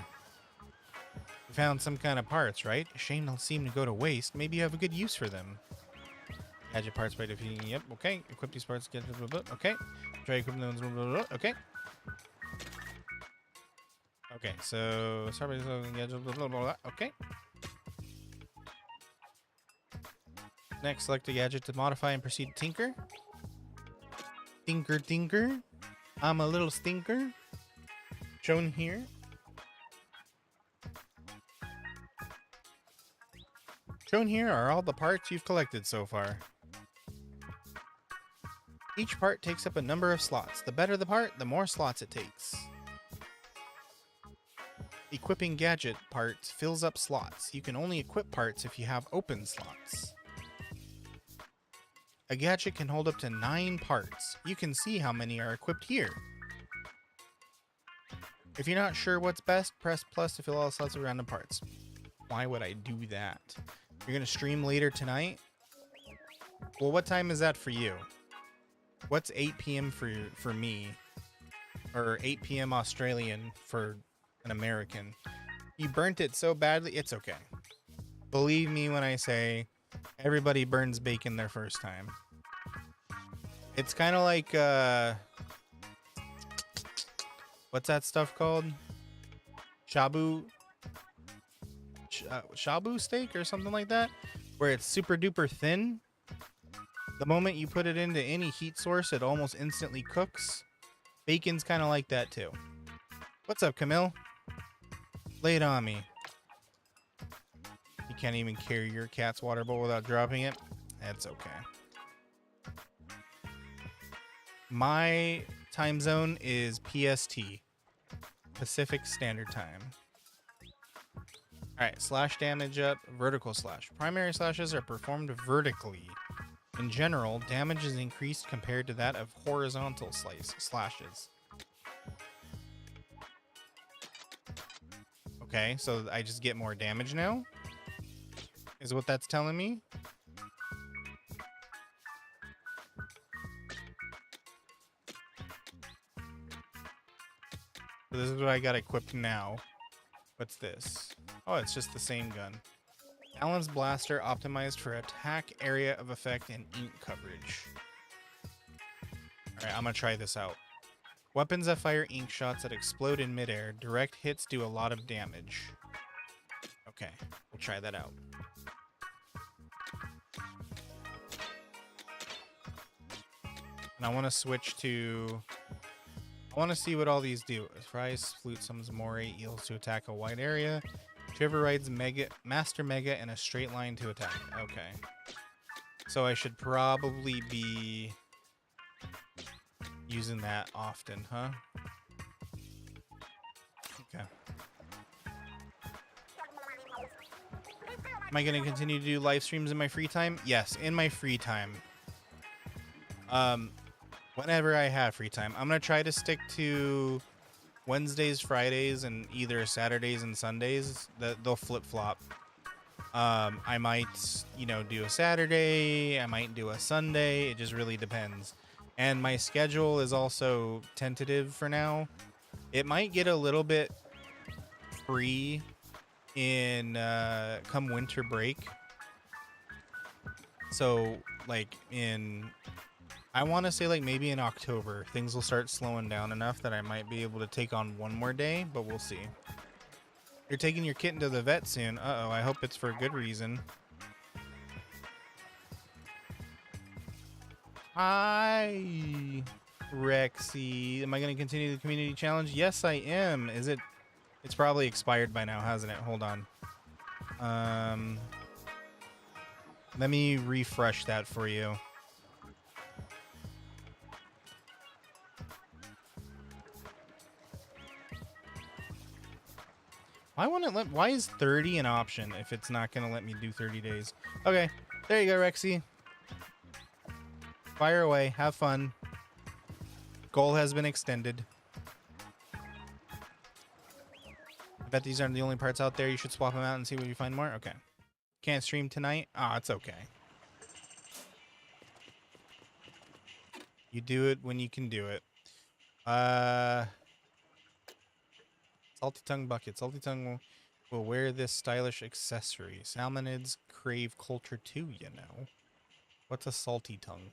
You found some kind of parts, right? Shame they'll seem to go to waste. Maybe you have a good use for them. Gadget parts by defeating. Yep, okay. Equip these parts. Okay. Try equipping those. Okay. Okay, so okay. Next, select a gadget to modify and proceed to tinker. Tinker, tinker. I'm a little stinker. Shown here. Shown here are all the parts you've collected so far. Each part takes up a number of slots. The better the part, the more slots it takes. Equipping gadget parts fills up slots. You can only equip parts if you have open slots. A gadget can hold up to 9 parts. You can see how many are equipped here. If you're not sure what's best, press plus to fill all slots with random parts. Why would I do that? You're gonna stream later tonight? Well, what time is that for you? What's 8 p.m. for me? Or 8 p.m. Australian for an American? You burnt it so badly, it's okay. Believe me when I say everybody burns bacon their first time. It's kind of like, what's that stuff called? Shabu steak or something like that, where it's super duper thin. The moment you put it into any heat source, it almost instantly cooks. Bacon's kind of like that too. What's up, Camille? Lay it on me. You can't even carry your cat's water bowl without dropping it. That's okay. My time zone is PST, Pacific Standard Time. Alright, slash damage up, vertical slash. Primary slashes are performed vertically. In general, damage is increased compared to that of horizontal slashes. Okay, so I just get more damage now? Is what that's telling me? So this is what I got equipped now. What's this? Oh, it's just the same gun. Alan's blaster optimized for attack area of effect and ink coverage. Alright, I'm gonna try this out. Weapons that fire ink shots that explode in midair. Direct hits do a lot of damage. Okay, we'll try that out. And I want to switch to... I want to see what all these do. Fries, flute, summons moray, eels to attack a wide area. Whichever rides Master Mega in a straight line to attack. Okay. So I should probably be using that often, huh? Okay. Am I going to continue to do live streams in my free time? Yes, in my free time. Whenever I have free time. I'm going to try to stick to Wednesdays, Fridays, and either Saturdays and Sundays. They'll flip-flop. I might, do a Saturday. I might do a Sunday. It just really depends. And my schedule is also tentative for now. It might get a little bit free in come winter break. So, like in... I want to say like maybe in October, things will start slowing down enough that I might be able to take on one more day, but we'll see. You're taking your kitten to the vet soon. Uh-oh, I hope it's for a good reason. Hi, Rexy. Am I going to continue the community challenge? Yes, I am. Is it? It's probably expired by now, hasn't it? Hold on. Let me refresh that for you. Why is 30 an option if it's not going to let me do 30 days? Okay, there you go, Rexy. Fire away. Have fun. Goal has been extended. I bet these aren't the only parts out there. You should swap them out and see what you find more. Okay. Can't stream tonight? Ah, it's okay. You do it when you can do it. Salty Tongue Bucket. Salty Tongue will wear this stylish accessory. Salmonids crave culture too, you know. What's a Salty Tongue?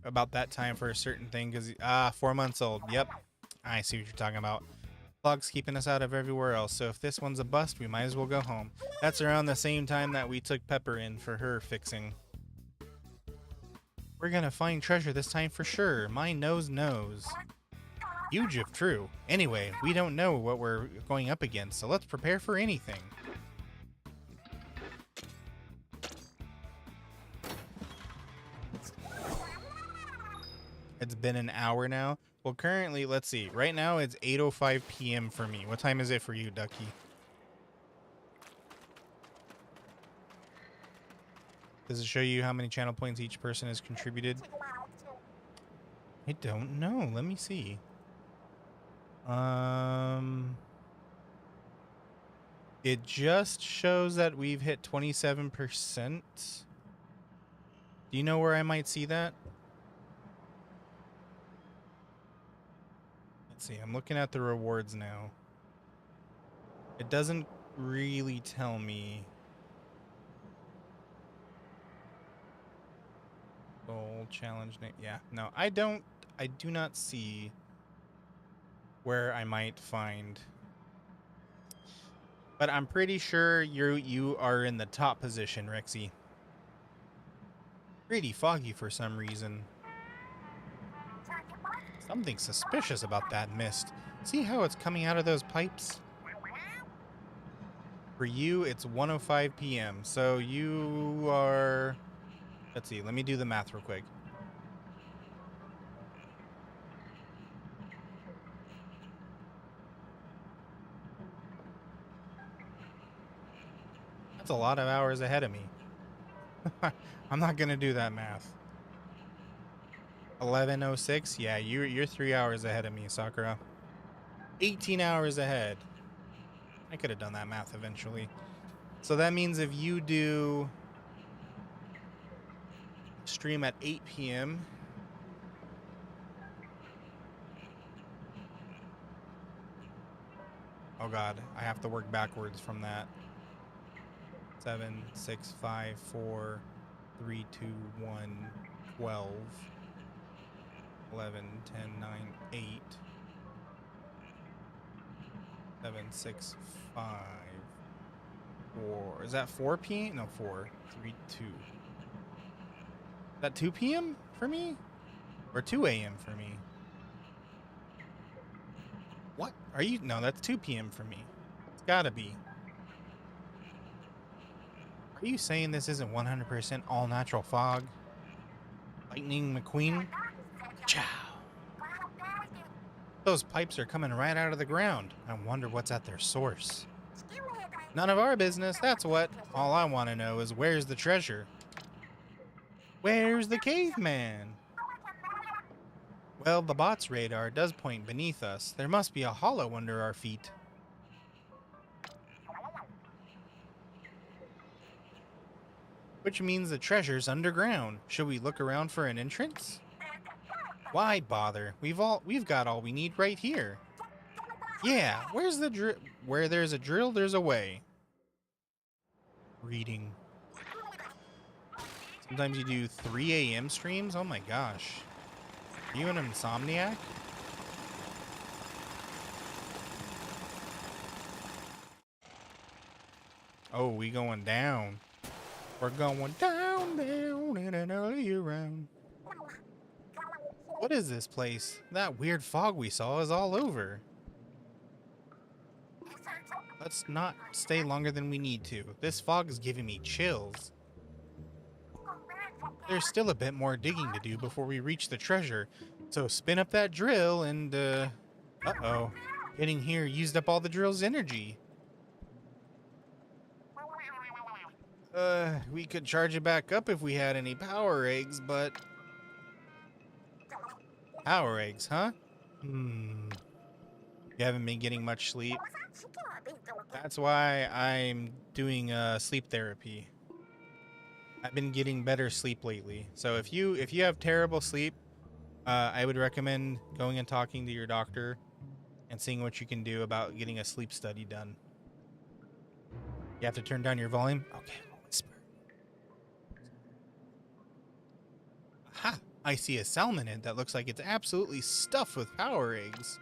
About that time for a certain thing, because 4 months old. Yep, I see what you're talking about. Fog's keeping us out of everywhere else, so if this one's a bust, we might as well go home. That's around the same time that we took Pepper in for her fixing. We're gonna find treasure this time for sure. My nose knows. Huge if true. Anyway, we don't know what we're going up against, so let's prepare for anything. It's been an hour now. Well, currently, let's see. Right now, it's 8:05 p.m. for me. What time is it for you, Ducky? Does it show you how many channel points each person has contributed? I don't know. Let me see. It just shows that we've hit 27%. Do you know where I might see that? Let's see. I'm looking at the rewards now. It doesn't really tell me. Goal challenge name. Yeah. No, I do not see where I might find. But I'm pretty sure you are in the top position, Rexy. Pretty foggy for some reason. Something suspicious about that mist. See how it's coming out of those pipes? For you, it's 1:05 p.m. So you are... Let's see. Let me do the math real quick. That's a lot of hours ahead of me. I'm not going to do that math. 11:06? Yeah, you're 3 hours ahead of me, Sakura. 18 hours ahead. I could have done that math eventually. So that means if you do stream at 8 p.m. Oh god, I have to work backwards from that. 7, 6, 5, 4, 3, 2, 1, 12, 11, 10, 9, 8, 7, 6, 5, 4. Is that 4 p.m.? No, 4, 3, 2. Is that 2 p.m. for me? Or 2 a.m. for me? What? Are you? No, that's 2 p.m. for me. It's gotta be. Are you saying this isn't 100% all natural fog? Lightning McQueen? Chow. Those pipes are coming right out of the ground. I wonder what's at their source. None of our business, that's what. All I want to know is where's the treasure? Where's the caveman? Well, the bot's radar does point beneath us. There must be a hollow under our feet. Which means the treasure's underground. Should we look around for an entrance? Why bother? We've got all we need right here. Yeah, where's the drill? Where there's a drill, there's a way. Reading. Sometimes you do 3 a.m. streams? Oh my gosh. Are you an insomniac? Oh, we going down. We're going down in an early round. What is this place? That weird fog we saw is all over. Let's not stay longer than we need to. This fog is giving me chills. There's still a bit more digging to do before we reach the treasure. So spin up that drill and, uh-oh. Getting here used up all the drill's energy. We could charge it back up if we had any power eggs, but... Power eggs, huh? You haven't been getting much sleep. That's why I'm doing sleep therapy. I've been getting better sleep lately. So if you have terrible sleep, I would recommend going and talking to your doctor and seeing what you can do about getting a sleep study done. You have to turn down your volume? Okay, I'll whisper. Aha! I see a salmonid that looks like it's absolutely stuffed with power eggs.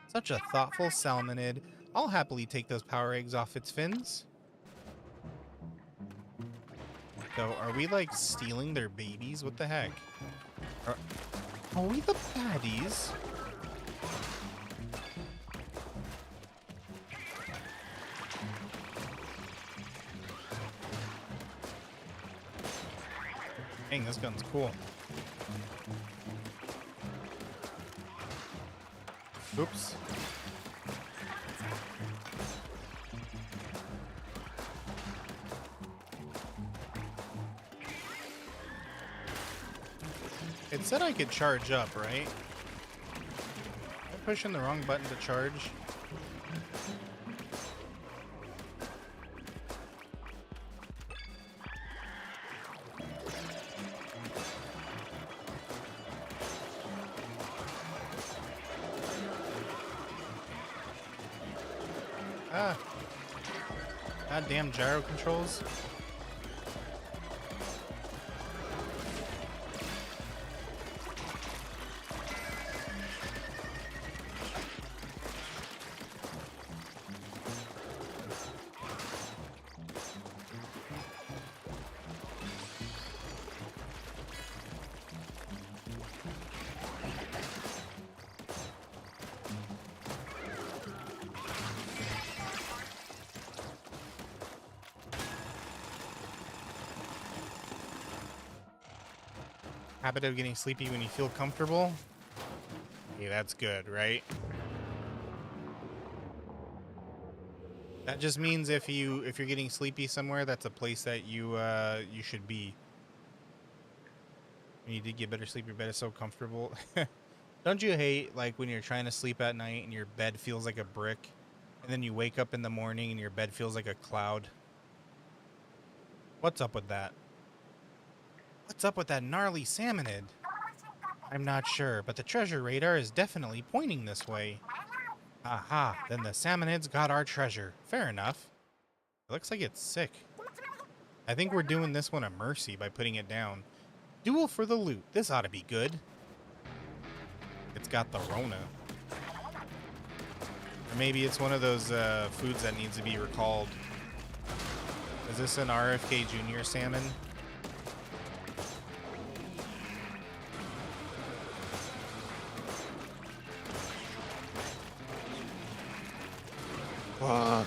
Such a thoughtful salmonid. I'll happily take those power eggs off its fins. So, are we like stealing their babies? What the heck? Are we the baddies? Dang, this gun's cool. Oops. It said I could charge up, right? Am I pushing the wrong button to charge? Ah. Goddamn gyro controls. Habit of getting sleepy when you feel comfortable. Hey, that's good, right? That just means if you're getting sleepy somewhere, that's a place that you should be. When you did get better sleep, your bed is so comfortable. Don't you hate like when you're trying to sleep at night and your bed feels like a brick, and then you wake up in the morning and your bed feels like a cloud? What's up with that? What's up with that gnarly salmonid? I'm not sure, but the treasure radar is definitely pointing this way. Aha, then the salmonid's got our treasure. Fair enough. It looks like it's sick. I think we're doing this one a mercy by putting it down. Duel for the loot. This ought to be good. It's got the Rona. Or maybe it's one of those foods that needs to be recalled. Is this an RFK Jr. salmon? I'm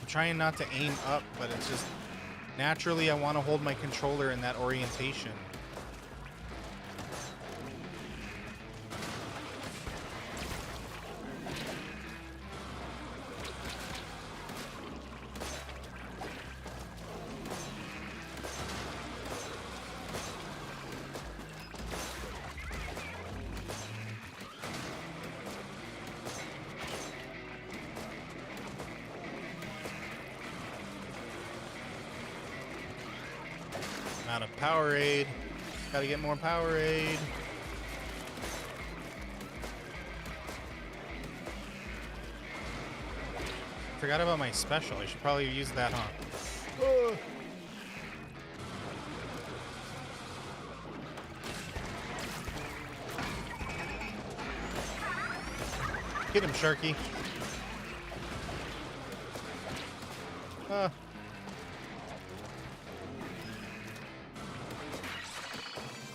trying not to aim up, but it's just naturally I want to hold my controller in that orientation. Out of Powerade. Gotta get more Powerade. forgot about my special. I should probably use that, huh? Get him, Sharky.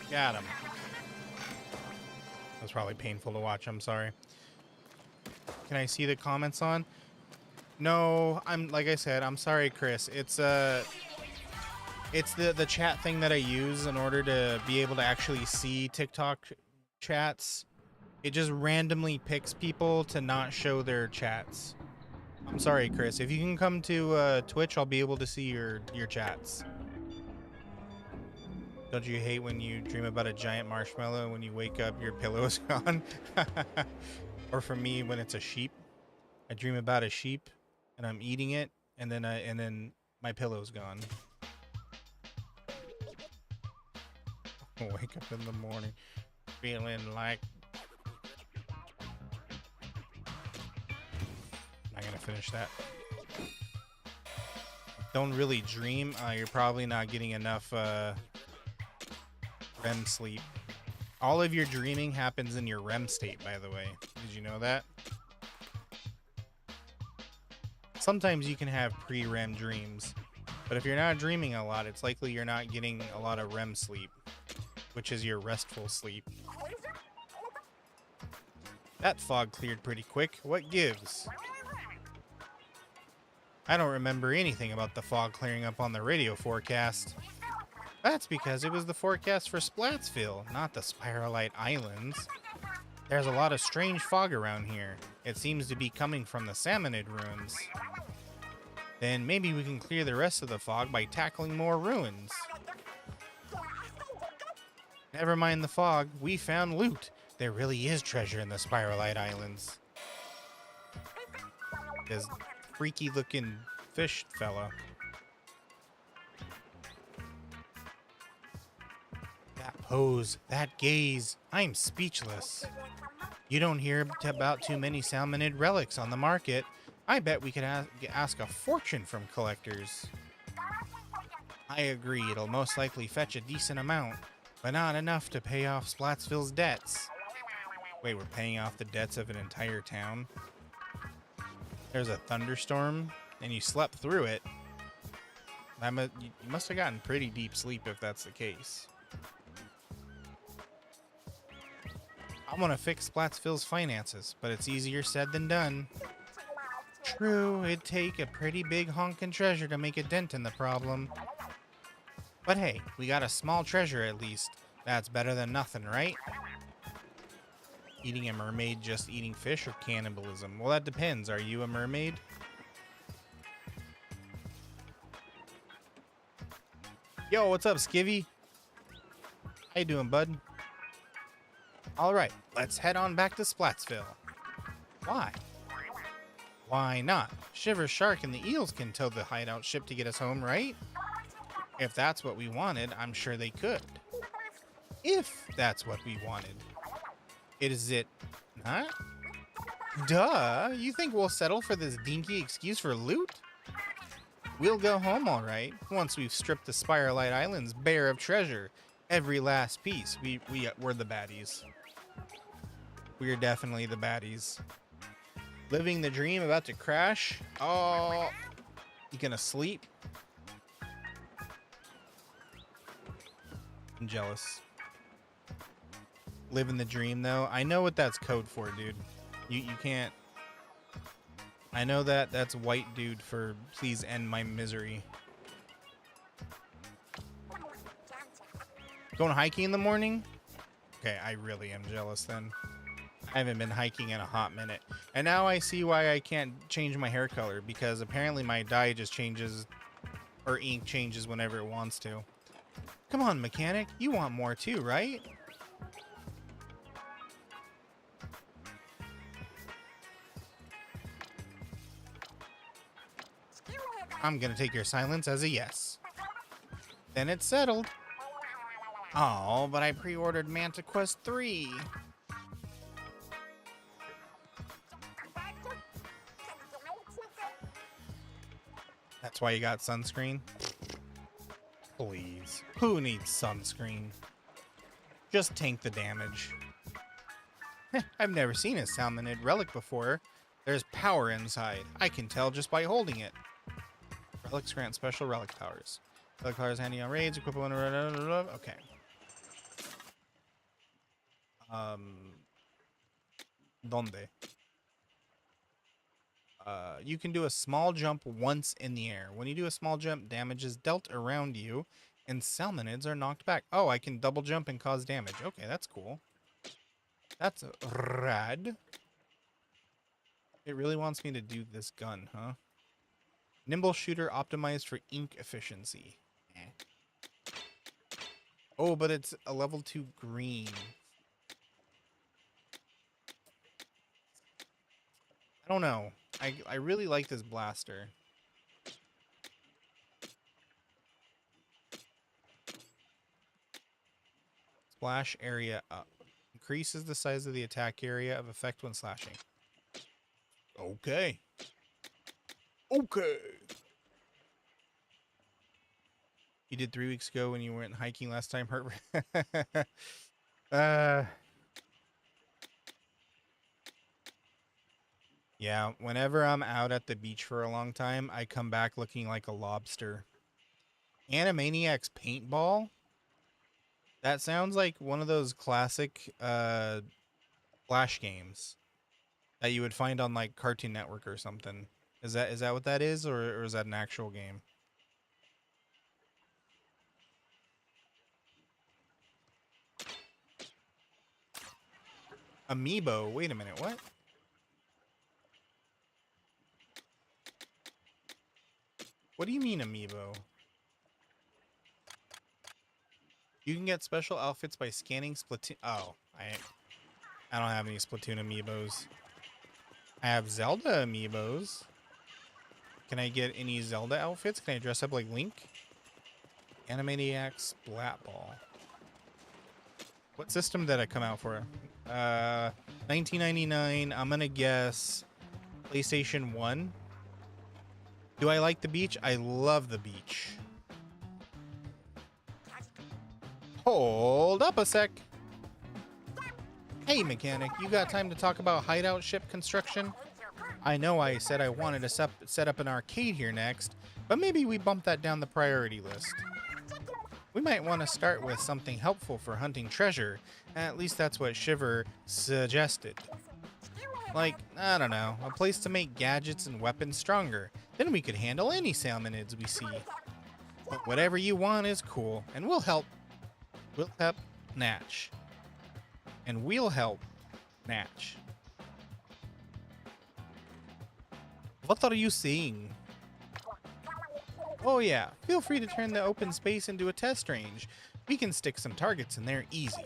Got him. That was probably painful to watch. I'm sorry. Can I see the comments on? No, like I said, I'm sorry, Chris. It's the chat thing that I use in order to be able to actually see TikTok chats. It just randomly picks people to not show their chats. I'm sorry, Chris. If you can come to Twitch, I'll be able to see your chats. Don't you hate when you dream about a giant marshmallow and when you wake up your pillow is gone? Or for me, when it's a sheep. I dream about a sheep and I'm eating it and then my pillow's gone. I'll wake up in the morning feeling like I'm not gonna finish that. Don't really dream. You're probably not getting enough REM sleep. All of your dreaming happens in your REM state, by the way. Did you know that? Sometimes you can have pre-REM dreams, but if you're not dreaming a lot, it's likely you're not getting a lot of REM sleep, which is your restful sleep. That fog cleared pretty quick. What gives? I don't remember anything about the fog clearing up on the radio forecast. That's because it was the forecast for Splatsville, not the Spiralite Islands. There's a lot of strange fog around here. It seems to be coming from the Salmonid ruins. Then maybe we can clear the rest of the fog by tackling more ruins. Never mind the fog, we found loot. There really is treasure in the Spiralite Islands. This freaky looking fish fella. That pose, that gaze, I'm speechless. You don't hear about too many salmonid relics on the market. I bet we could ask a fortune from collectors. I agree, it'll most likely fetch a decent amount, but not enough to pay off Splatsville's debts. Wait, we're paying off the debts of an entire town? There's a thunderstorm, and you slept through it. You must have gotten pretty deep sleep if that's the case. I want to fix Splatsville's finances, but it's easier said than done. True, it'd take a pretty big honkin' treasure to make a dent in the problem. But hey, we got a small treasure at least. That's better than nothing, right? Eating a mermaid just eating fish or cannibalism? Well, that depends. Are you a mermaid? Yo, what's up, Skivvy? How you doing, bud? Alright, let's head on back to Splatsville. Why? Why not? Shiver Shark and the Eels can tow the hideout ship to get us home, right? If that's what we wanted, I'm sure they could. If that's what we wanted. Is it not? Duh! You think we'll settle for this dinky excuse for loot? We'll go home alright, once we've stripped the Spiralite Islands bare of treasure. Every last piece. We're the baddies. We're definitely the baddies. Living the dream, about to crash. Oh, you gonna sleep? I'm jealous. Living the dream, though. I know what that's code for, dude. You can't. I know that's white dude for please end my misery. Going hiking in the morning? Okay, I really am jealous then. I haven't been hiking in a hot minute. And now I see why I can't change my hair color, because apparently my dye just changes, or ink changes whenever it wants to. Come on, mechanic. You want more too, right? I'm gonna take your silence as a yes. Then it's settled. Oh, but I pre-ordered Manta Quest 3. That's why you got sunscreen? Please. Who needs sunscreen? Just tank the damage. I've never seen a salmonid relic before. There's power inside. I can tell just by holding it. Relics grant special relic powers. Relic powers handy on raids, equip one. Okay. Donde? You can do a small jump once in the air. When you do a small jump, damage is dealt around you, and salmonids are knocked back. Oh, I can double jump and cause damage. Okay, that's cool. That's rad. It really wants me to do this gun, huh? Nimble shooter optimized for ink efficiency. Eh. Oh, but it's a level 2 green. I don't know. I really like this blaster. Splash area up. Increases the size of the attack area of effect when slashing. Okay. Okay. You did 3 weeks ago when you went hiking last time. Hurt. Yeah, whenever I'm out at the beach for a long time, I come back looking like a lobster. Animaniacs paintball? That sounds like one of those classic Flash games that you would find on like Cartoon Network or something. Is that what that is, or is that an actual game? Amiibo? Wait a minute, what? What do you mean amiibo? You can get special outfits by scanning Splatoon. Oh, I don't have any Splatoon amiibos. I have Zelda amiibos. Can I get any Zelda outfits? Can I dress up like Link? Animaniacs Splat Ball. What system did I come out for? 1999. I'm gonna guess PlayStation 1. Do I like the beach? I love the beach. Hold up a sec. Hey, mechanic, you got time to talk about hideout ship construction? I know I said I wanted to set up an arcade here next, but maybe we bump that down the priority list. We might want to start with something helpful for hunting treasure. At least that's what Shiver suggested. Like, I don't know, a place to make gadgets and weapons stronger. Then we could handle any salmonids we see. But whatever you want is cool, and we'll help. We'll help Natch. And we'll help Natch. What are you seeing? Oh yeah, feel free to turn the open space into a test range. We can stick some targets in there easy.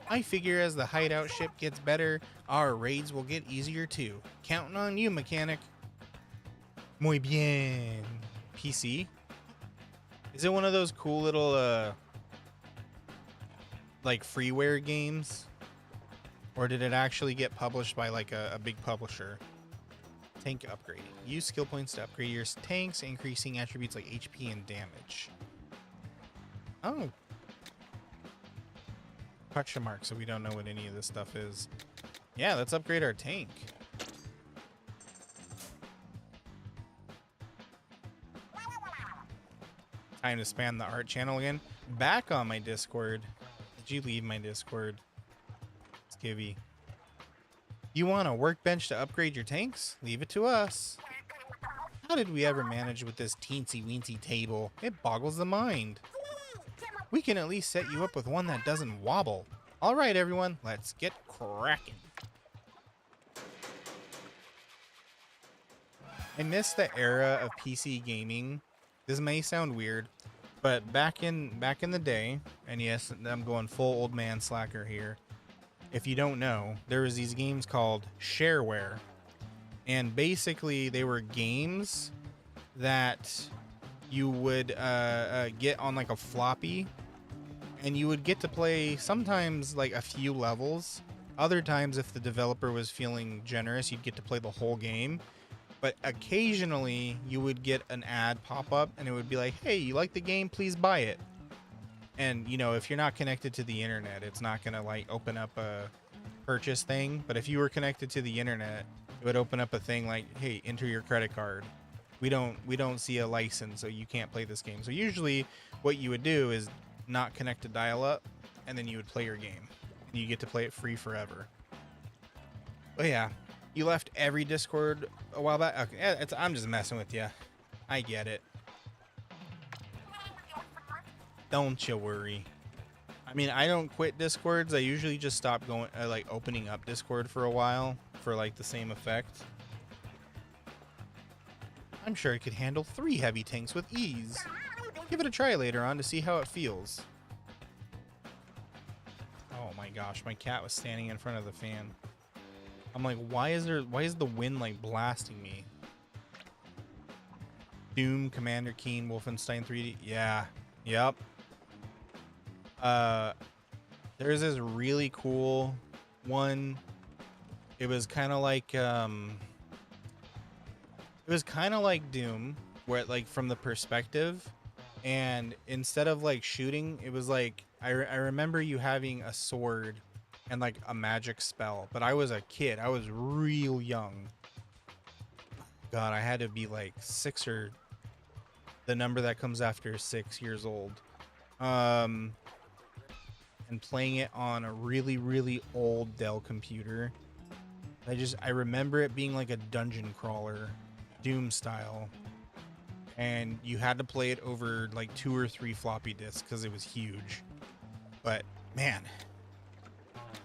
I figure as the hideout ship gets better, our raids will get easier too. Counting on you, mechanic. Muy bien. PC? Is it one of those cool little, like freeware games? Or did it actually get published by like a big publisher? Tank upgrading. Use skill points to upgrade your tanks, increasing attributes like HP and damage. Oh. Question mark, so we don't know what any of this stuff is. Yeah, let's upgrade our tank. Time to spam the art channel again. Back on my Discord. Did you leave my Discord? Skivvy. You want a workbench to upgrade your tanks? Leave it to us. How did we ever manage with this teensy-weensy table? It boggles the mind. We can at least set you up with one that doesn't wobble. All right, everyone, let's get cracking. I miss the era of PC gaming. This may sound weird, but back in the day, and yes, I'm going full old man slacker here. If you don't know, there was these games called shareware, and basically they were games that you would get on like a floppy, and you would get to play sometimes like a few levels. Other times, if the developer was feeling generous, you'd get to play the whole game. But occasionally you would get an ad pop up and it would be like, hey, you like the game? Please buy it. And, you know, if you're not connected to the internet, it's not going to like open up a purchase thing. But if you were connected to the internet, it would open up a thing like, hey, enter your credit card. We don't see a license, so you can't play this game. So usually what you would do is not connect to dial-up, and then you would play your game. And you get to play it free forever. But yeah, you left every Discord a while back. Okay, I'm just messing with you. I get it. Don't you worry. I mean, I don't quit Discords. I usually just stop going, like opening up Discord for a while for like the same effect. I'm sure it could handle 3 heavy tanks with ease. Give it a try later on to see how it feels. Oh my gosh, my cat was standing in front of the fan. I'm like, why is the wind like blasting me? Doom, Commander Keen, Wolfenstein 3D. Yeah. Yep. There's this really cool one. It was kind of like Doom, where like from the perspective, and instead of like shooting, it was like I remember you having a sword and like a magic spell, but I was a kid. I was real young. God, I had to be like 6 or the number that comes after 6 years old. And playing it on a really, really old Dell computer. I remember it being like a dungeon crawler, Doom style. And you had to play it over like 2 or 3 floppy disks because it was huge. But man,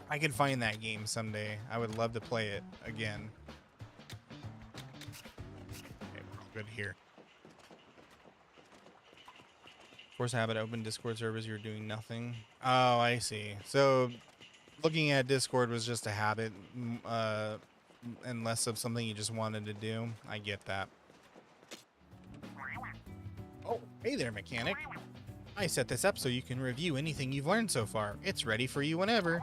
I could find that game someday. I would love to play it again. Okay, we're all good here. Force habit, open Discord service, you're doing nothing. Oh, I see. So looking at Discord was just a habit, and less of something you just wanted to do. I get that. Oh, hey there, mechanic. I set this up so you can review anything you've learned so far. It's ready for you whenever.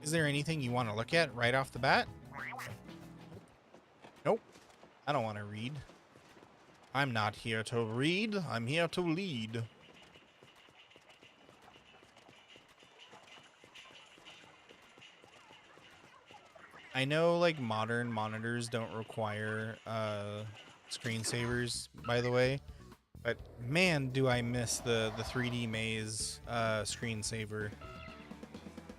Is there anything you want to look at right off the bat? Nope. I don't want to read. I'm not here to read. I'm here to lead. I know like modern monitors don't require screensavers, by the way, but man, do I miss the 3D maze screensaver.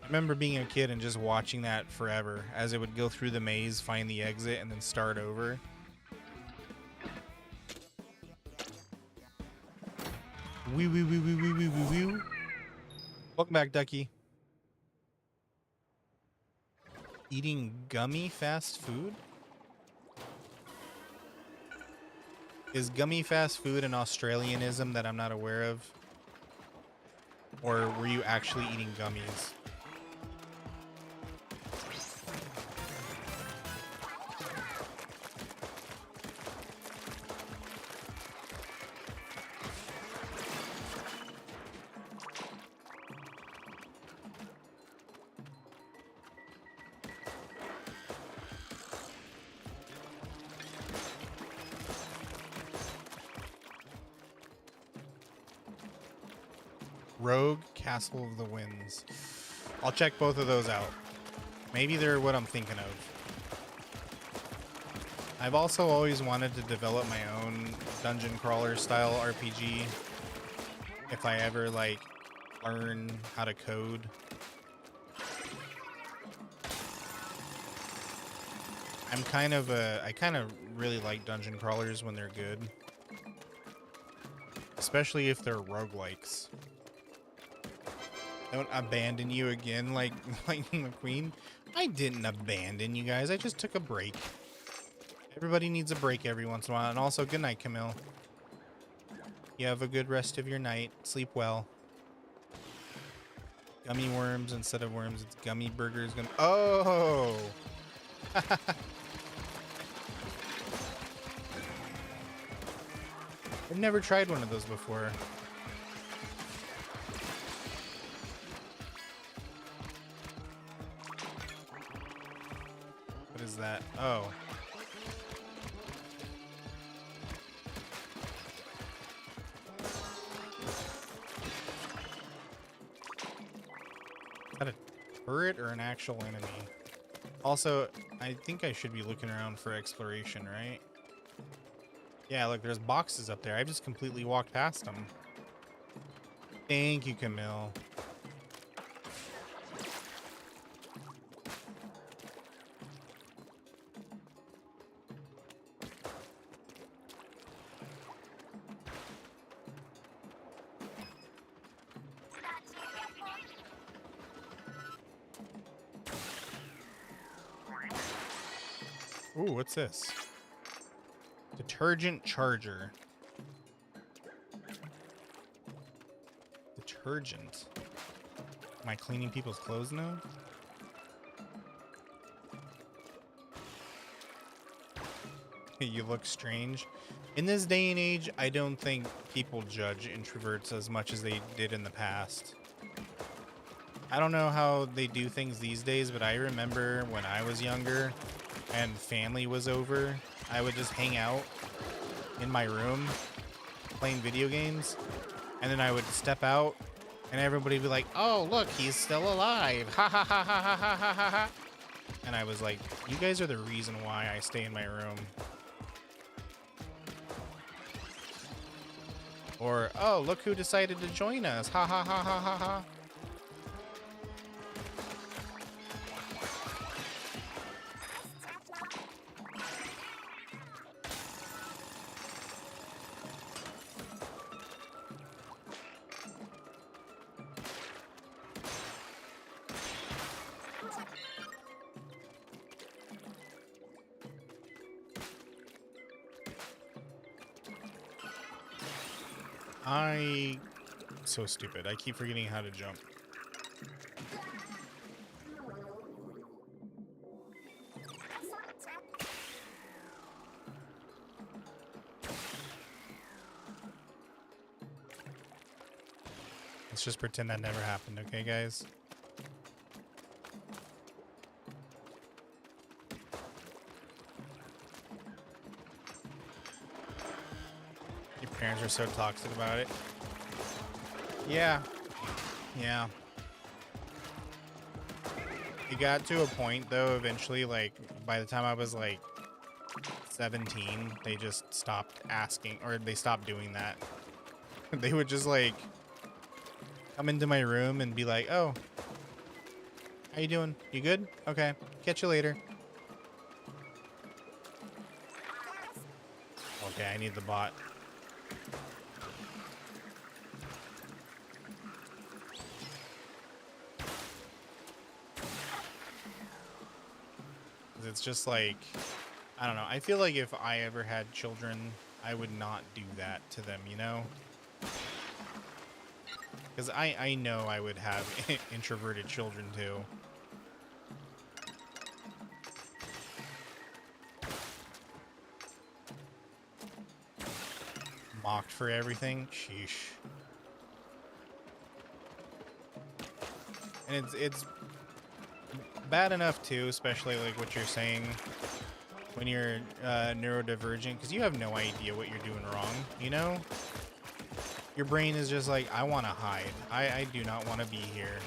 I remember being a kid and just watching that forever as it would go through the maze, find the exit, and then start over. Wee wee wee wee wee wee wee wee. Welcome back, Ducky. Eating gummy fast food? Is gummy fast food an Australianism that I'm not aware of? Or were you actually eating gummies? Rogue, Castle of the Winds. I'll check both of those out. Maybe they're what I'm thinking of. I've also always wanted to develop my own dungeon crawler style RPG. If I ever like learn how to code. I kind of really like dungeon crawlers when they're good. Especially if they're roguelikes. Don't abandon you again like Lightning McQueen. I didn't abandon you guys. I just took a break. Everybody needs a break every once in a while. And also, good night, Camille. You have a good rest of your night. Sleep well. Gummy worms instead of worms. It's gummy burgers. Oh! I've never tried one of those before. What is that? Oh. turret or an actual enemy? Also, I think I should be looking around for exploration, right? Yeah, look, there's boxes up there. I just completely walked past them. Thank you, Camille. Ooh, what's this? Detergent charger. Detergent. Am I cleaning people's clothes now? You look strange. In this day and age, I don't think people judge introverts as much as they did in the past. I don't know how they do things these days, but I remember when I was younger and family was over, I would just hang out in my room playing video games, and then I would step out and everybody would be like, oh, look, he's still alive. Ha ha ha ha ha ha ha ha ha. And I was like, you guys are the reason why I stay in my room. Or, oh, look who decided to join us. Ha ha ha ha ha ha. So stupid. I keep forgetting how to jump. Let's just pretend that never happened, okay, guys? Your parents are so toxic about it. Yeah. Yeah. It got to a point, though, eventually, like, by the time I was, like, 17, they just stopped asking, or they stopped doing that. They would just, like, come into my room and be like, oh, how you doing? You good? Okay. Catch you later. Okay, I need the bot. It's just like, I don't know. I feel like if I ever had children, I would not do that to them, you know? Because I know I would have introverted children too. Mocked for everything? Sheesh. And it's bad enough too, especially like what you're saying when you're neurodivergent, because you have no idea what you're doing wrong, you know? Your brain is just like, I want to hide. I do not want to be here.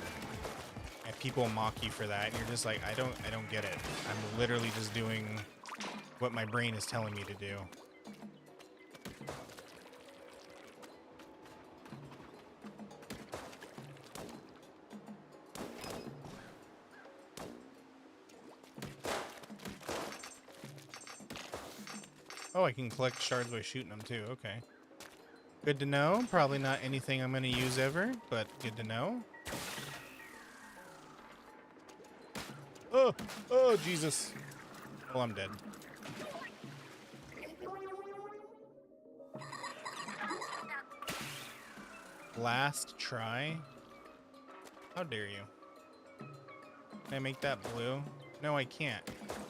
And people mock you for that, and you're just like, I don't get it. I'm literally just doing what my brain is telling me to do. Oh, I can collect shards by shooting them too. Okay. Good to know. Probably not anything I'm going to use ever, but good to know. Oh, oh, Jesus. Well, I'm dead. Last try? How dare you? Can I make that blue? No, I can't.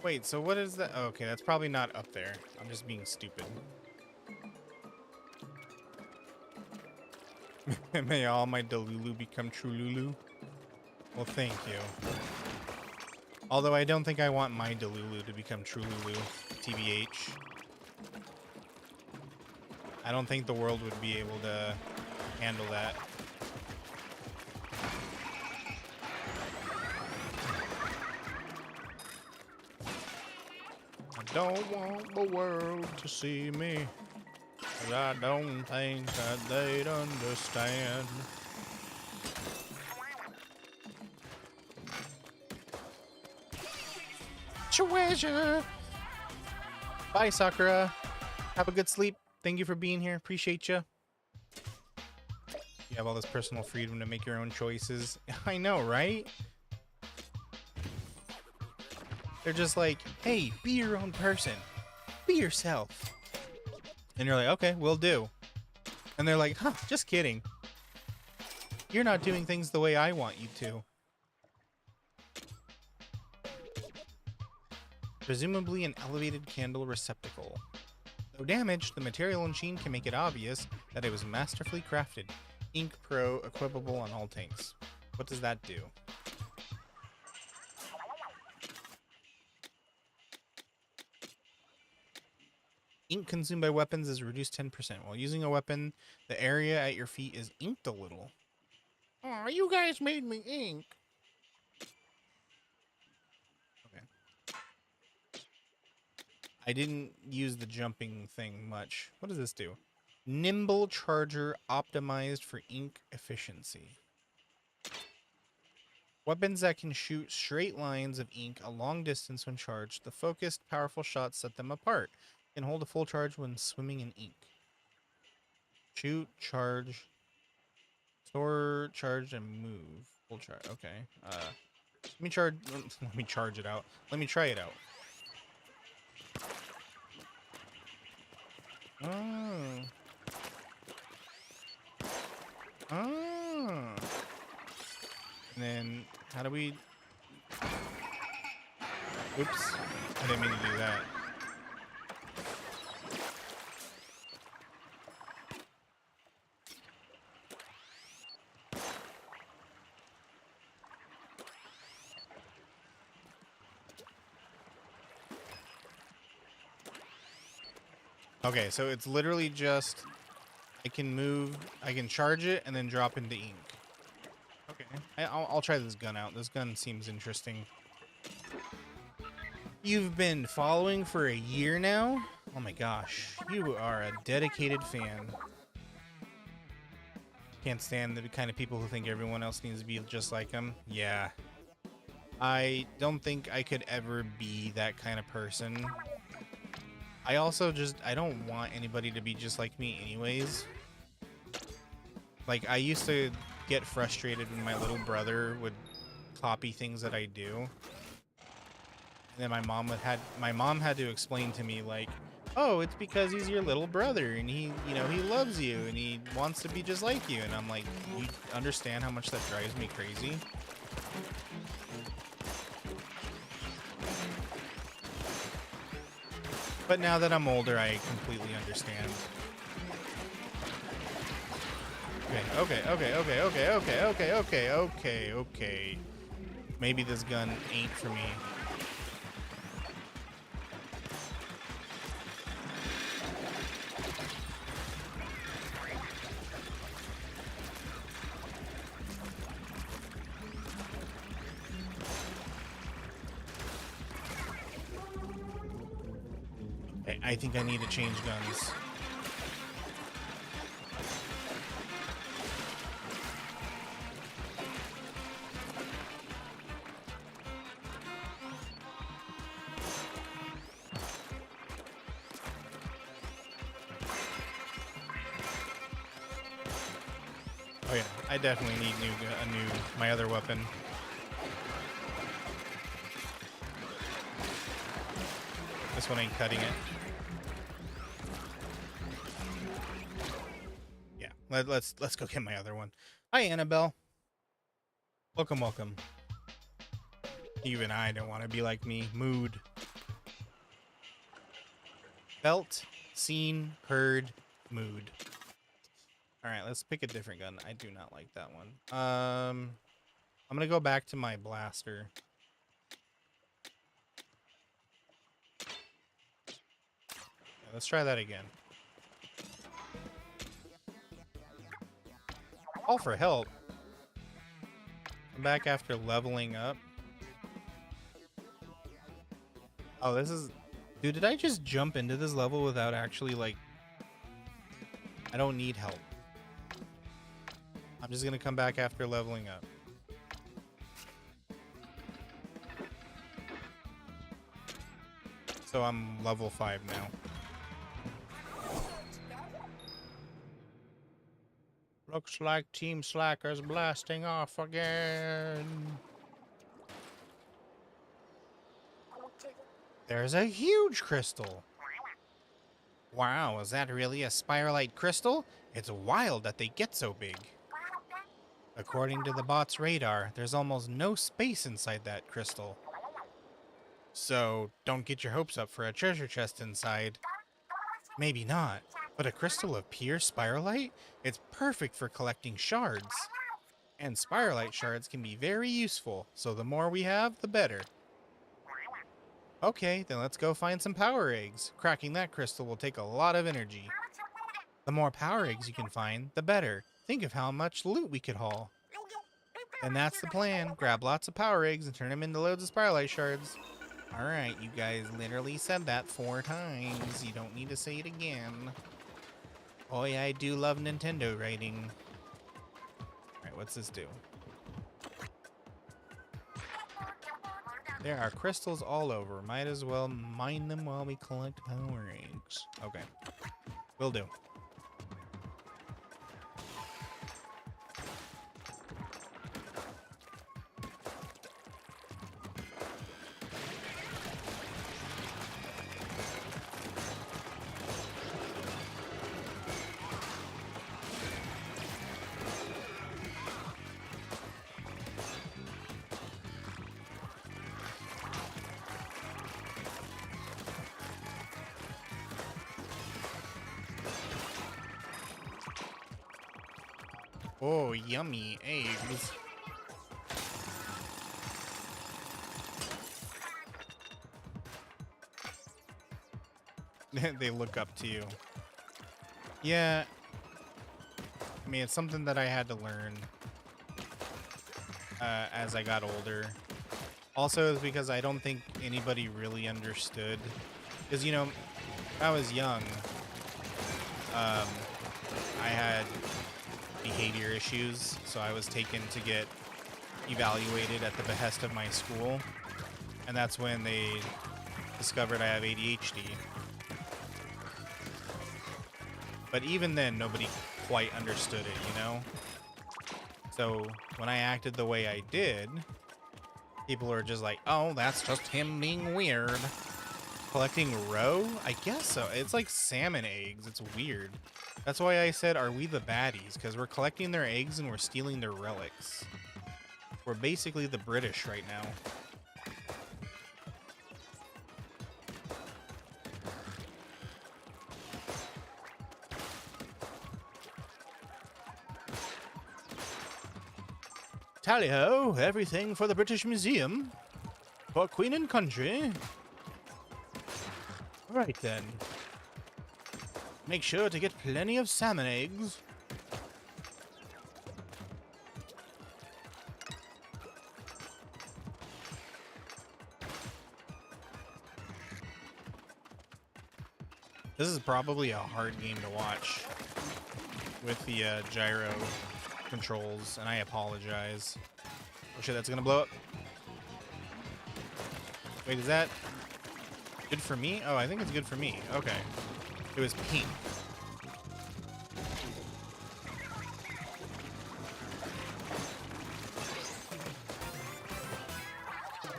Wait, so what is that? Oh, okay, that's probably not up there. I'm just being stupid. May all my Delulu become true Lulu. Well, thank you. Although I don't think I want my Delulu to become true Lulu. TBH. I don't think the world would be able to handle that. don't want the world to see me, 'cause I don't think that they'd understand. Treasure. Bye, Sakura. Have a good sleep. Thank you for being here. Appreciate you. You have all this personal freedom to make your own choices. I know, right? They're just like, hey, be your own person. Be yourself. And you're like, okay, will do. And they're like, huh, just kidding. You're not doing things the way I want you to. Presumably an elevated candle receptacle. Though damaged, the material and sheen can make it obvious that it was masterfully crafted. Ink Pro, equipable on all tanks. What does that do? Ink consumed by weapons is reduced 10%. While using a weapon, the area at your feet is inked a little. Aw, you guys made me ink. Okay. I didn't use the jumping thing much. What does this do? Nimble charger optimized for ink efficiency. Weapons that can shoot straight lines of ink a long distance when charged. The focused, powerful shots set them apart. Can hold a full charge when swimming in ink. Shoot, charge, store, charge, and move. Full charge. Okay. Let me charge. Let me charge it out. Let me try it out. Oh. Oh. And then, how do we... Oops. I didn't mean to do that. Okay, so it's literally just... I can move, I can charge it, and then drop into ink. Okay, I'll try this gun out. This gun seems interesting. You've been following for a year now? Oh my gosh, you are a dedicated fan. Can't stand the kind of people who think everyone else needs to be just like them. Yeah. I don't think I could ever be that kind of person. I also just, I don't want anybody to be just like me anyways. Like, I used to get frustrated when my little brother would copy things that I do. And then my mom had to explain to me, like, oh, it's because he's your little brother and he, you know, he loves you and he wants to be just like you. And I'm like, you understand how much that drives me crazy? But now that I'm older, I completely understand. Okay. Maybe this gun ain't for me. I think I need to change guns. Oh yeah, I definitely need my other weapon. This one ain't cutting it. Yeah, let's go get my other one. Hi, Annabelle. Welcome. Even I don't want to be like me. Mood. Felt, seen, heard, mood. All right, let's pick a different gun. I do not like that one. I'm gonna go back to my blaster. Yeah, let's try that again. Call for help. I'm back after leveling up. Oh, this is Dude, did I just jump into this level without actually, like... I don't need help. I'm just gonna come back after leveling up. So I'm level 5 now. Looks like Team Slacker's blasting off again. There's a huge crystal. Wow, is that really a spiralite crystal? It's wild that they get so big. According to the bot's radar, there's almost no space inside that crystal. So, don't get your hopes up for a treasure chest inside. Maybe not, but a crystal of pure spiralite? It's perfect for collecting shards. And spiralite shards can be very useful, so the more we have, the better. Okay, then let's go find some power eggs. Cracking that crystal will take a lot of energy. The more power eggs you can find, the better. Think of how much loot we could haul. And that's the plan. Grab lots of power eggs and turn them into loads of spiralite shards. Alright, you guys literally said that 4 times. You don't need to say it again. Boy, I do love Nintendo writing. Alright, what's this do? There are crystals all over. Might as well mine them while we collect power eggs. Okay. Will do. Oh, yummy eggs. They look up to you. Yeah. I mean, it's something that I had to learn as I got older. Also, it's because I don't think anybody really understood. Because, you know, when I was young, I had behavior issues, so I was taken to get evaluated at the behest of my school, and that's when they discovered I have ADHD. But even then, nobody quite understood it, you know? So when I acted the way I did, people were just like, oh, that's just him being weird. Collecting roe? I guess so. It's like salmon eggs. It's weird. That's why I said, are we the baddies? Because we're collecting their eggs and we're stealing their relics. We're basically the British right now. Tally-ho, everything for the British Museum. For Queen and Country. Right then. Make sure to get plenty of salmon eggs. This is probably a hard game to watch with the gyro controls, and I apologize. Oh shit, that's gonna blow up. Wait, is that good for me? Oh, I think it's good for me. Okay. It was pink.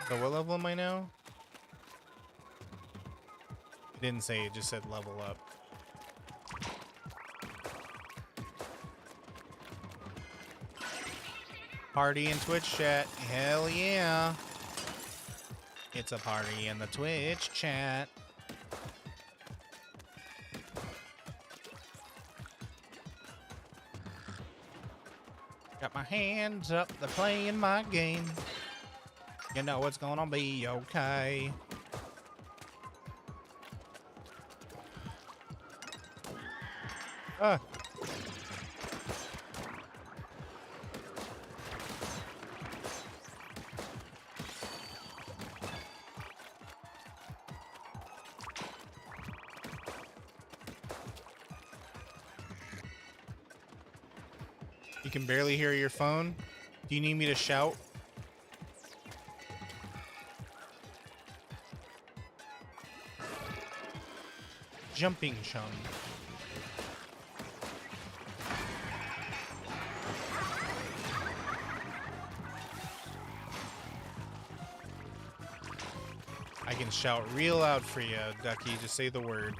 So what level am I now? It didn't say, it just said level up. Party in Twitch chat. Hell yeah. It's a party in the Twitch chat. Got my hands up, they're playing my game. You know it's gonna be okay. Ah. You can barely hear your phone? Do you need me to shout? Jumping chum. I can shout real loud for you, Ducky. Just say the word.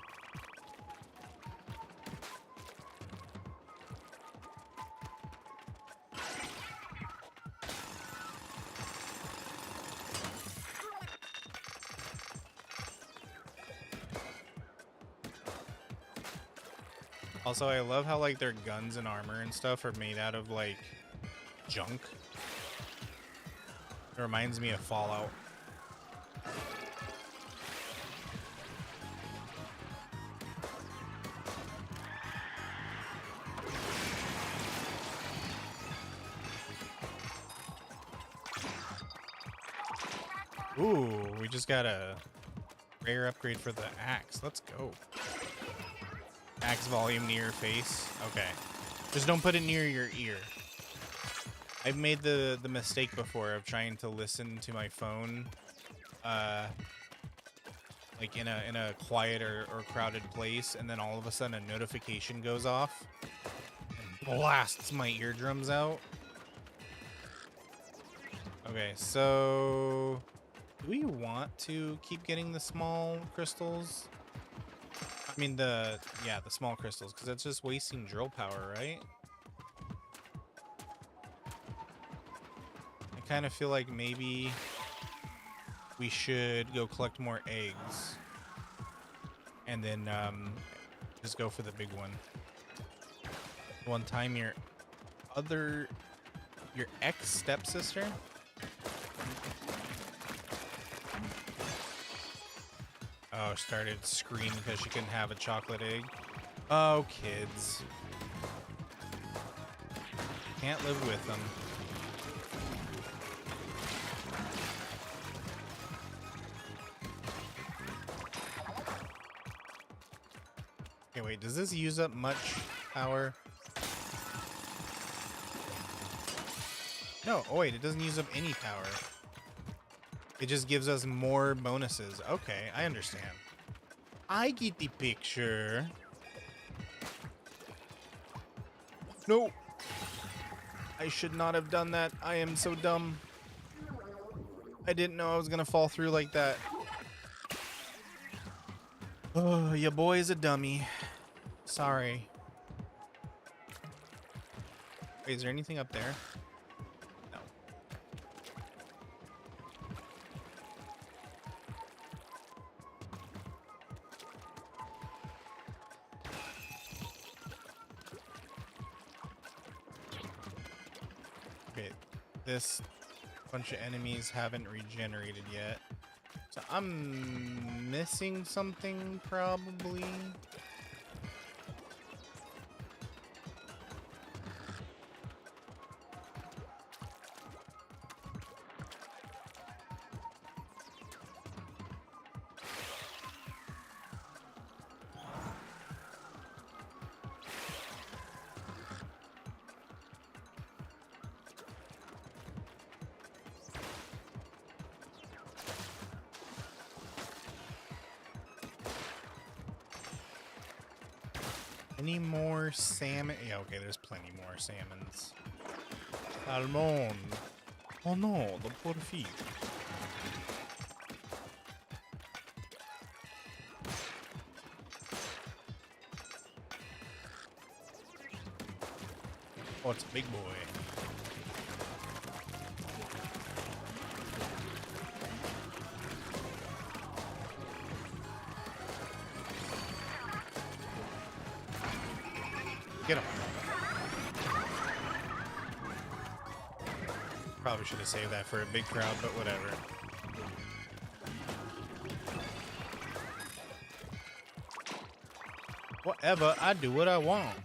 Also, I love how like their guns and armor and stuff are made out of like junk. It reminds me of Fallout. Ooh, we just got a rare upgrade for the axe. Let's go. Axe volume near your face. Okay. Just don't put it near your ear. I've made the mistake before of trying to listen to my phone like in a quiet or crowded place, and then all of a sudden a notification goes off and blasts my eardrums out. Okay, so do we want to keep getting the small crystals? I mean the small crystals, because that's just wasting drill power, right? I kind of feel like maybe we should go collect more eggs and then just go for the big one. One time your ex-stepsister started screaming because she couldn't have a chocolate egg. Oh, kids. Can't live with them. Okay, wait, does this use up much power? No, oh wait, it doesn't use up any power. It just gives us more bonuses. Okay, I understand. I get the picture. No. I should not have done that. I am so dumb. I didn't know I was gonna fall through like that. Oh, your boy is a dummy. Sorry. Wait, is there anything up there? No. Okay, this bunch of enemies haven't regenerated yet. So I'm missing something, probably. Any more salmon? Yeah, okay, there's plenty more salmons. Salmon. Oh no, the poor feet. Oh, it's a big boy. Get him. Probably should have saved that for a big crowd, but whatever. Whatever, I do what I want.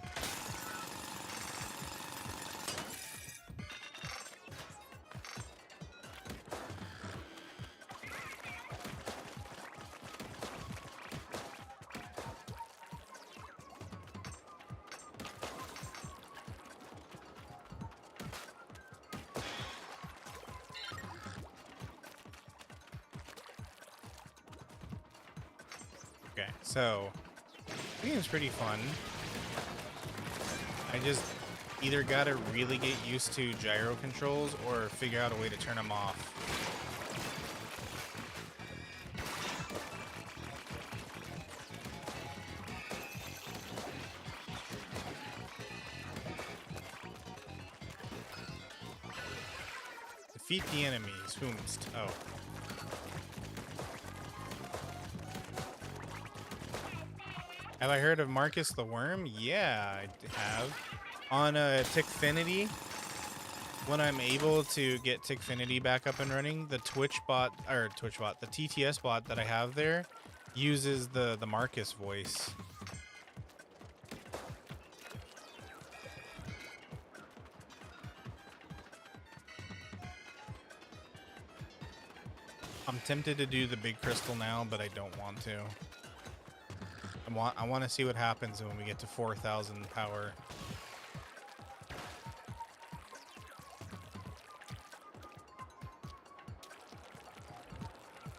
Okay, so this game's pretty fun. I just either gotta really get used to gyro controls or figure out a way to turn them off. Defeat the enemies. Whomst. Oh. Have I heard of Marcus the Worm? Yeah, I have. On Tickfinity, when I'm able to get Tickfinity back up and running, the the TTS bot that I have there uses the Marcus voice. I'm tempted to do the big crystal now, but I don't want to. I want to see what happens when we get to 4,000 power.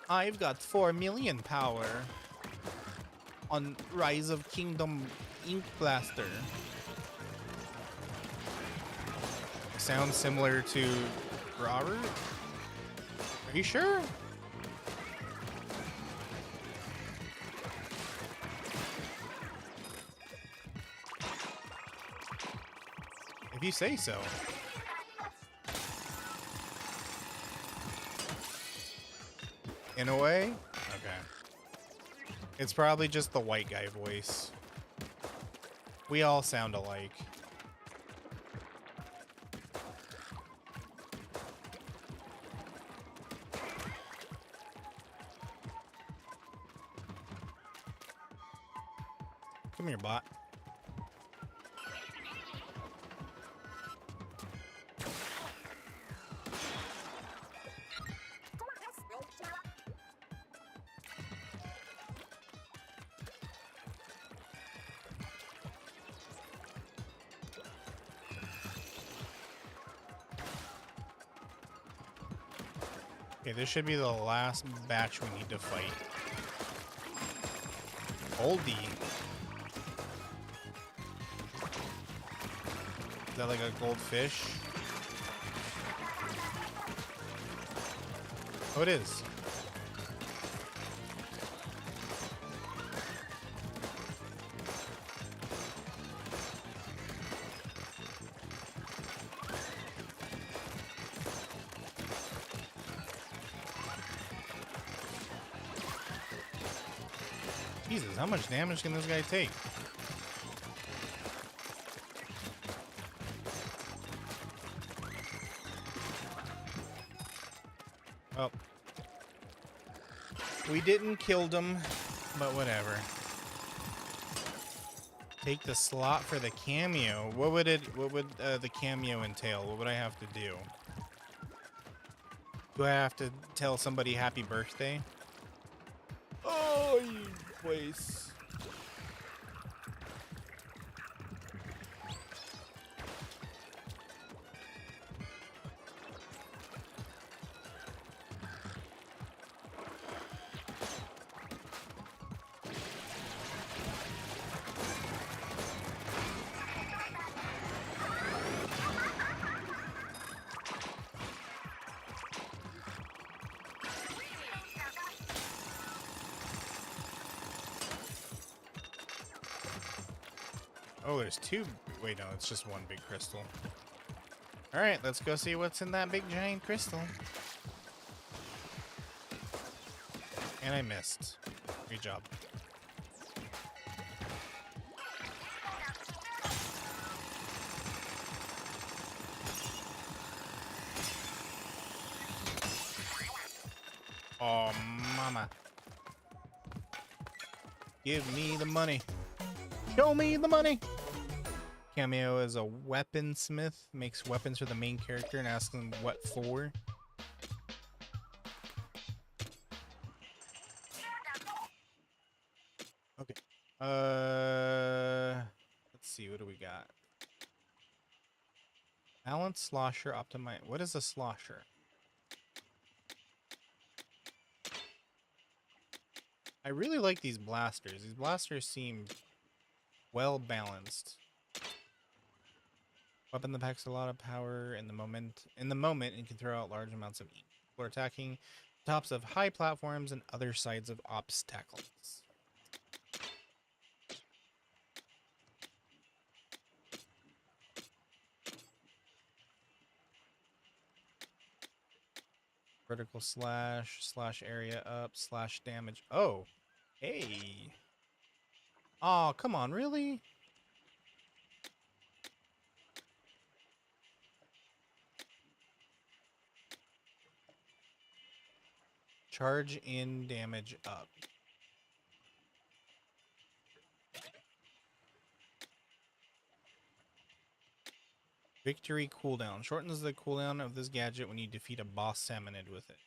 I've got 4 million power on Rise of Kingdom Ink Blaster. Sounds similar to Robert? Are you sure? If you say so. In a way? Okay. It's probably just the white guy voice. We all sound alike. Come here, bot. Okay, this should be the last batch we need to fight. Oldie. Is that like a goldfish? Oh, it is. Jesus, how much damage can this guy take? Oh. We didn't kill them, but whatever. Take the slot for the cameo. What would the cameo entail? What would I have to do? Do I have to tell somebody happy birthday? Oh, you place. Oh, there's two. Wait, no, it's just one big crystal. All right, let's go see what's in that big giant crystal. And I missed. Good job. Oh, mama. Give me the money. Show me the money. Cameo is a weaponsmith, makes weapons for the main character and asks them what for. Okay. Let's see, what do we got? Balance, slosher, optimize. What is a slosher? I really like these blasters. These blasters seem well balanced. Weapon that packs a lot of power in the moment and can throw out large amounts of heat. For attacking tops of high platforms and other sides of obstacles. Vertical slash area up, slash damage. Oh, hey. Oh, come on, really? Charge in, damage up. Victory cooldown. Shortens the cooldown of this gadget when you defeat a boss salmonid with it.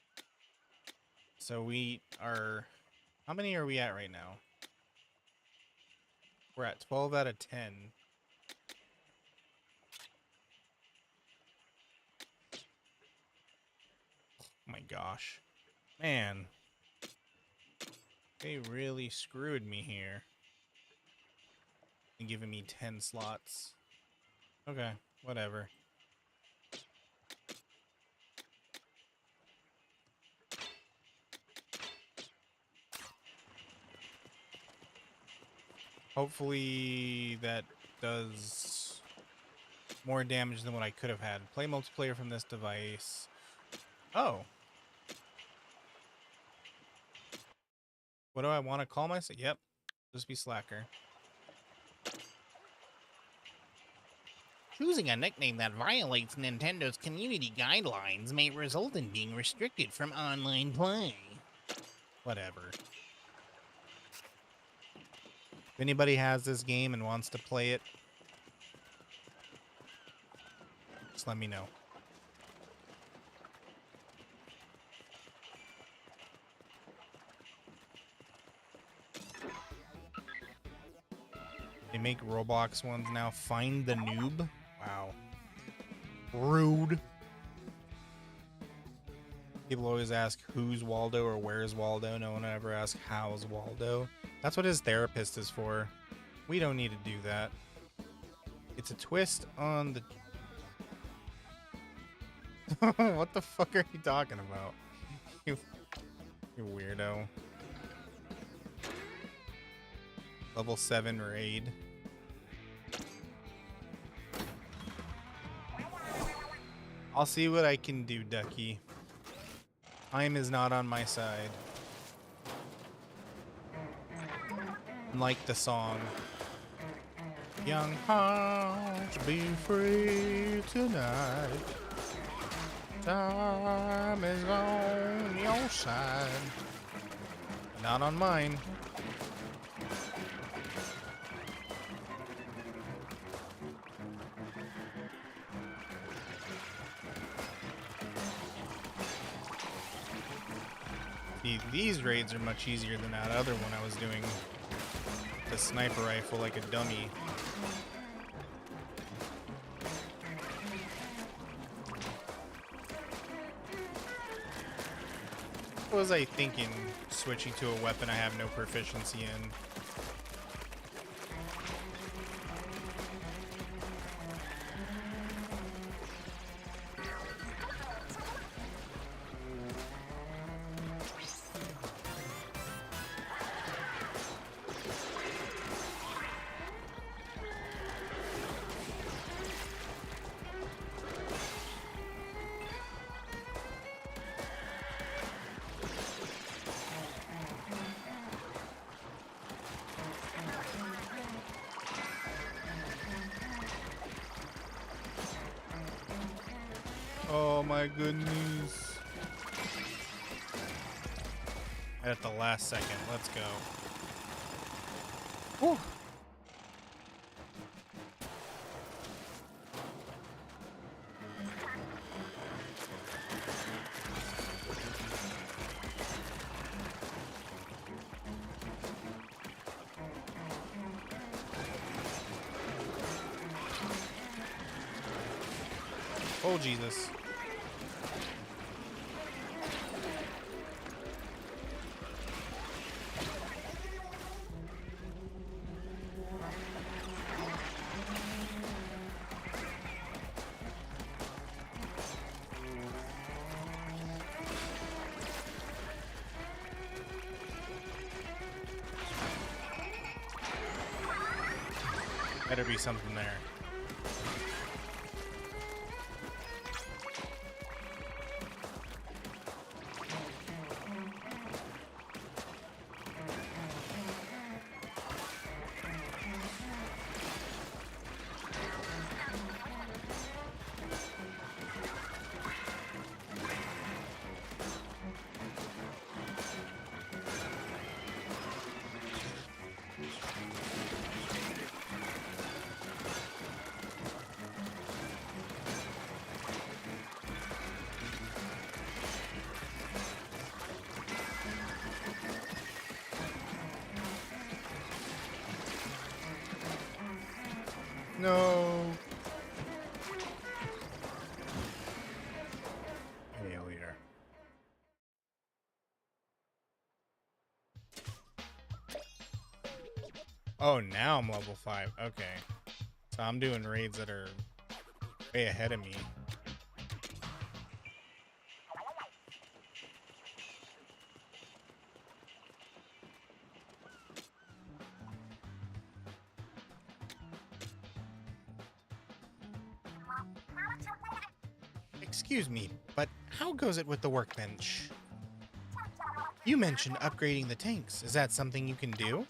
So we are... How many are we at right now? We're at 12 out of 10. Oh my gosh. Man. They really screwed me here. And giving me 10 slots. Okay, whatever. Hopefully that does more damage than what I could have had. Play multiplayer from this device. Oh. What do I want to call myself? Yep. Just be Slacker. Choosing a nickname that violates Nintendo's community guidelines may result in being restricted from online play. Whatever. If anybody has this game and wants to play it, just let me know. They make Roblox ones now. Find the noob? Wow. Rude. People always ask who's Waldo or where's Waldo. No one ever asks how's Waldo. That's what his therapist is for. We don't need to do that. It's a twist on the... What the fuck are you talking about? You weirdo. Level 7 raid. I'll see what I can do, Ducky. Time is not on my side. Like the song. Young hearts be free tonight. Time is on your side. Not on mine. These raids are much easier than that other one I was doing. The sniper rifle like a dummy. What was I thinking switching to a weapon I have no proficiency in? Oh my goodness. At the last second, let's go. Whew. Oh Jesus. Better be something there. No. Failure. Oh, now I'm level 5. Okay. So I'm doing raids that are way ahead of me. Excuse me, but how goes it with the workbench? You mentioned upgrading the tanks. Is that something you can do?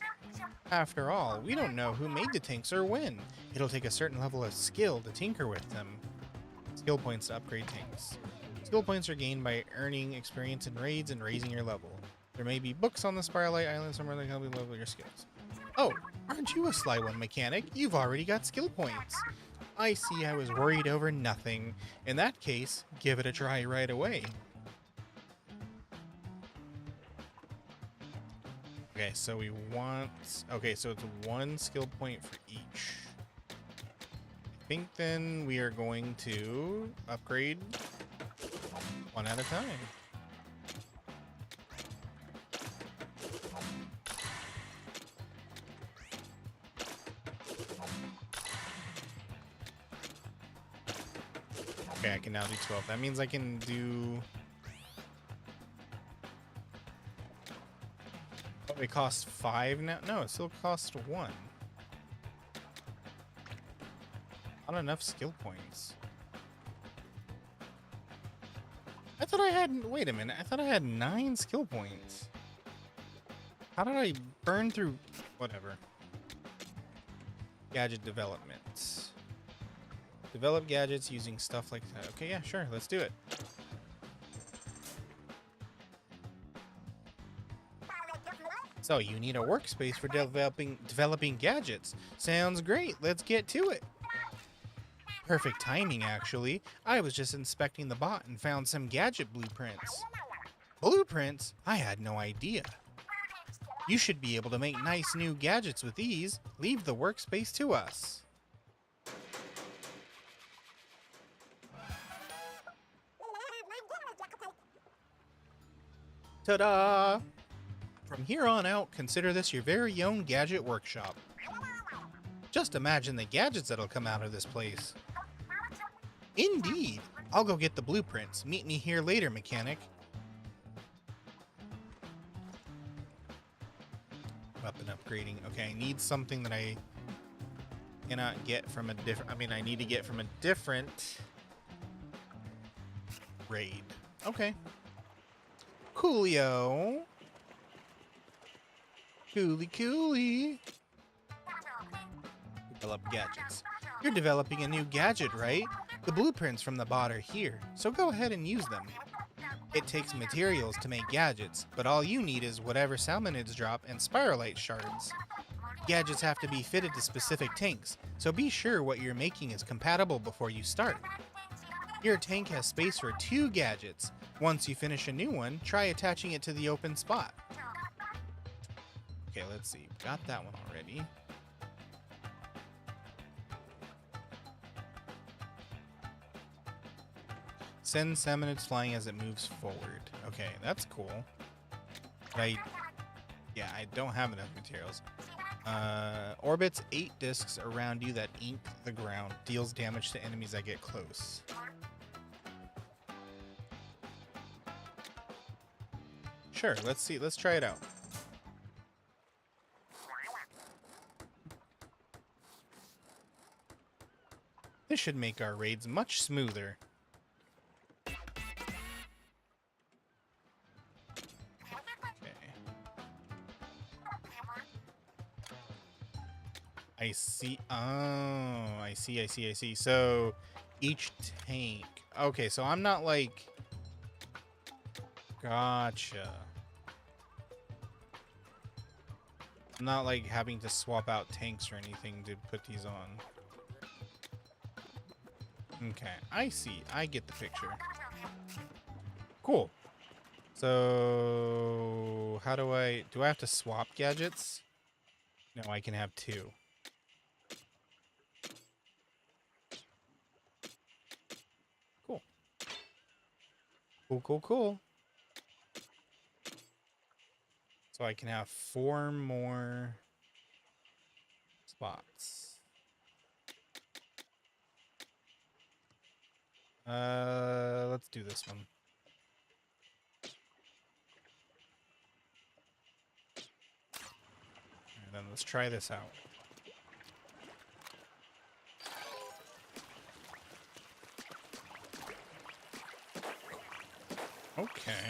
After all, we don't know who made the tanks or when. It'll take a certain level of skill to tinker with them. Skill points to upgrade tanks. Skill points are gained by earning experience in raids and raising your level. There may be books on the Spiralight Island somewhere that can help you level your skills. Oh, aren't you a sly one, mechanic? You've already got skill points. I see. I was worried over nothing. In that case, give it a try right away. Okay, so we want... Okay, so it's 1 skill point for each. I think then we are going to upgrade one at a time. Okay, I can now do 12. That means I can do... Oh, it costs 5 now? No, it still costs 1. Not enough skill points. I thought I had... Wait a minute. I thought I had 9 skill points. How did I burn through... Whatever. Gadget development. Develop gadgets using stuff like that. Okay, yeah, sure. Let's do it. So you need a workspace for developing gadgets. Sounds great. Let's get to it. Perfect timing, actually. I was just inspecting the bot and found some gadget blueprints. Blueprints? I had no idea. You should be able to make nice new gadgets with these. Leave the workspace to us. Ta-da! From here on out, consider this your very own gadget workshop. Just imagine the gadgets that'll come out of this place. Indeed! I'll go get the blueprints. Meet me here later, mechanic. Weapon upgrading. Okay, I need something that I cannot get from a different... I mean, I need to get from a different raid. Okay. Coolio. Coolie. Develop gadgets. You're developing a new gadget, right? The blueprints from the bot are here, so go ahead and use them. It takes materials to make gadgets, but all you need is whatever salmonids drop and spiralite shards. Gadgets have to be fitted to specific tanks, so be sure what you're making is compatible before you start. Your tank has space for 2 gadgets. Once you finish a new one, try attaching it to the open spot. Okay, let's see. Got that one already. Send salmonids flying as it moves forward. Okay, that's cool. But I don't have enough materials. Orbits 8 discs around you that ink the ground. Deals damage to enemies that get close. Sure, let's see. Let's try it out. This should make our raids much smoother. I see. Oh, I see. So each tank. Okay, so I'm not like. Gotcha. I'm not like having to swap out tanks or anything to put these on. Okay, I see. I get the picture. Cool. So how do I have to swap gadgets? No, I can have two. Cool. Cool. So I can have 4 more spots. Let's do this one. And then let's try this out.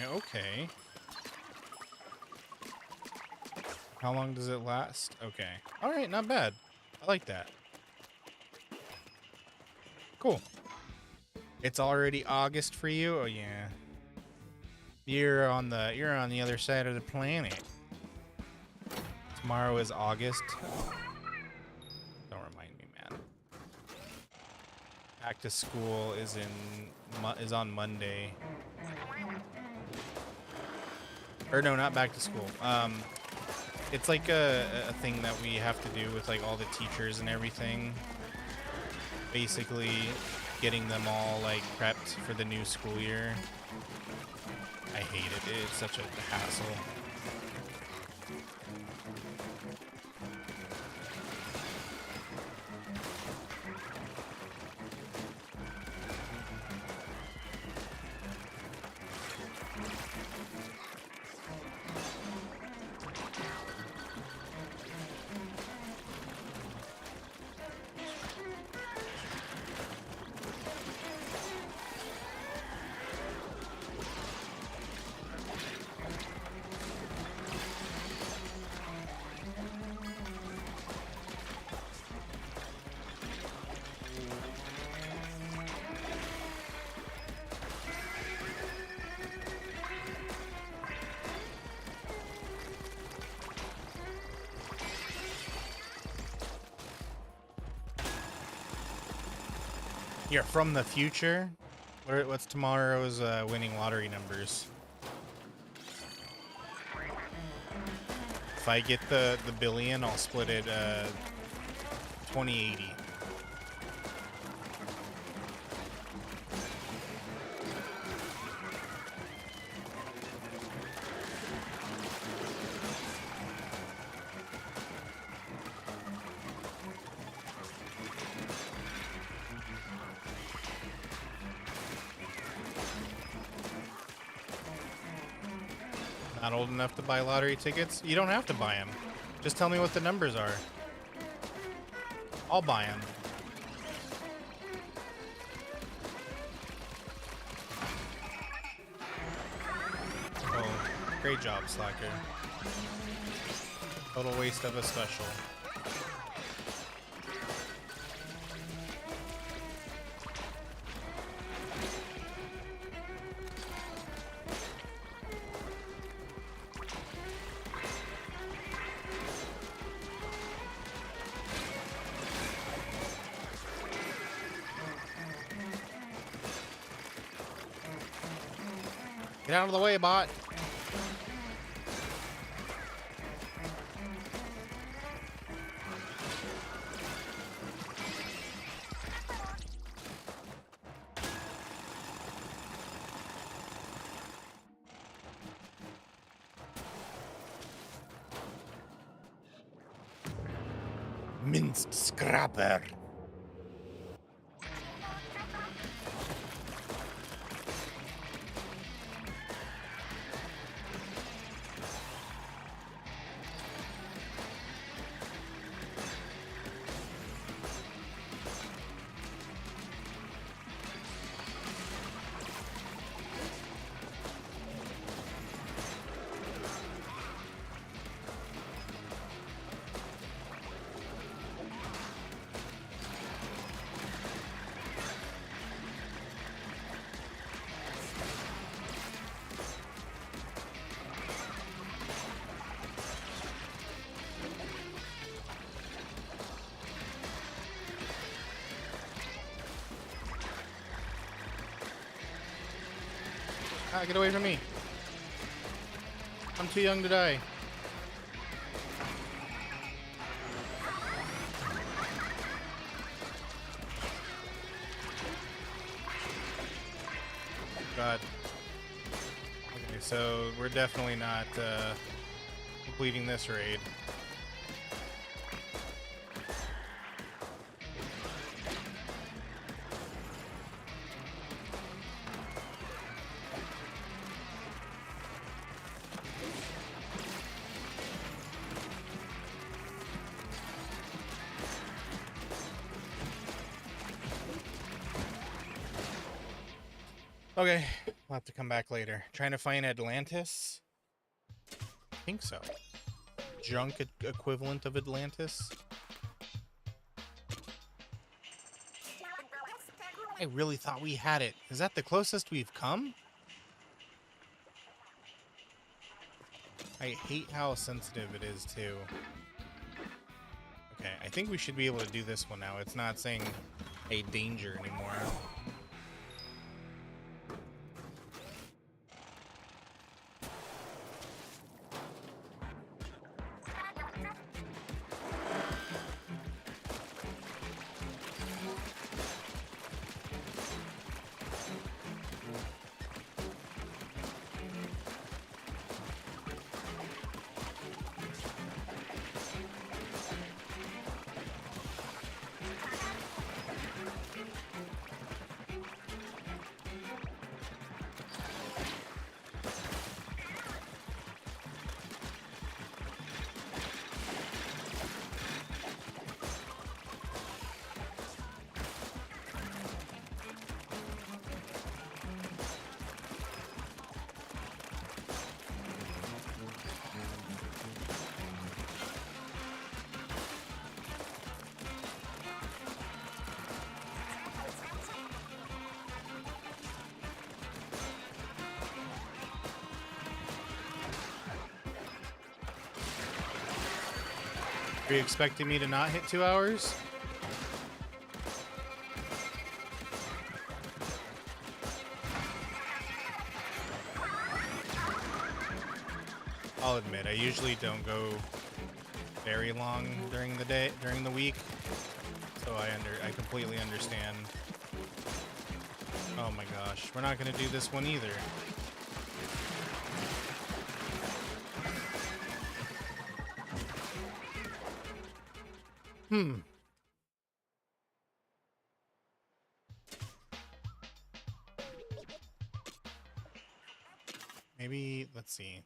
Okay. How long does it last? Okay. All right, not bad. I like that. Cool. It's already August for you? Oh yeah. You're on the other side of the planet. Tomorrow is August. Don't remind me, man. Back to school is on Monday. Or no, not back to school. It's like a thing that we have to do with like all the teachers and everything. Basically getting them all like prepped for the new school year. I hate it. It's such a hassle. You're from the future? What's tomorrow's winning lottery numbers? If I get the billion, I'll split it 20/80. Not old enough to buy lottery tickets? You don't have to buy them. Just tell me what the numbers are. I'll buy them. Oh, great job, Slacker. Total waste of a special. Get out of the way, bot. Minced scrapper. Ah, get away from me. I'm too young to die. God. Okay, so we're definitely not completing this raid. Okay, we'll have to come back later. Trying to find Atlantis? I think so. Junk equivalent of Atlantis? I really thought we had it. Is that the closest we've come? I hate how sensitive it is, too. Okay, I think we should be able to do this one now. It's not saying a danger anymore. Are you expecting me to not hit 2 hours? I'll admit, I usually don't go very long during the day, during the week, so I completely understand. Oh my gosh, we're not gonna do this one either. Maybe, let's see.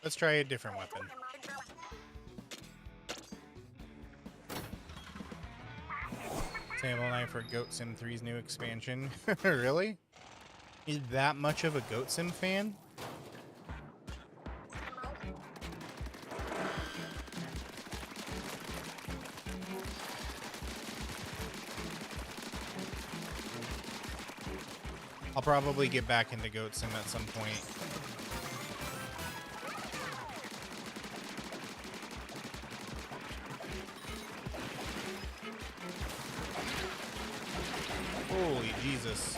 Let's try a different weapon. Sample knife for Goat Sim 3's new expansion. Really? Is that much of a Goat Sim fan? I'll probably get back into Goat Sim at some point. Holy Jesus.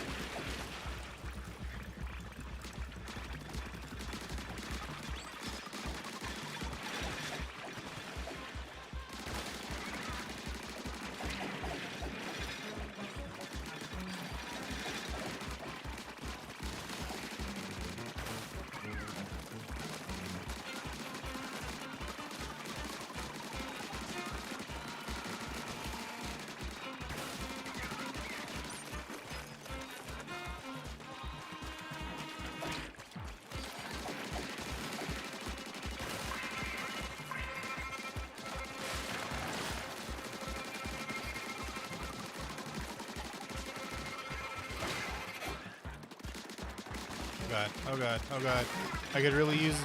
Oh god, oh god, oh god. I could really use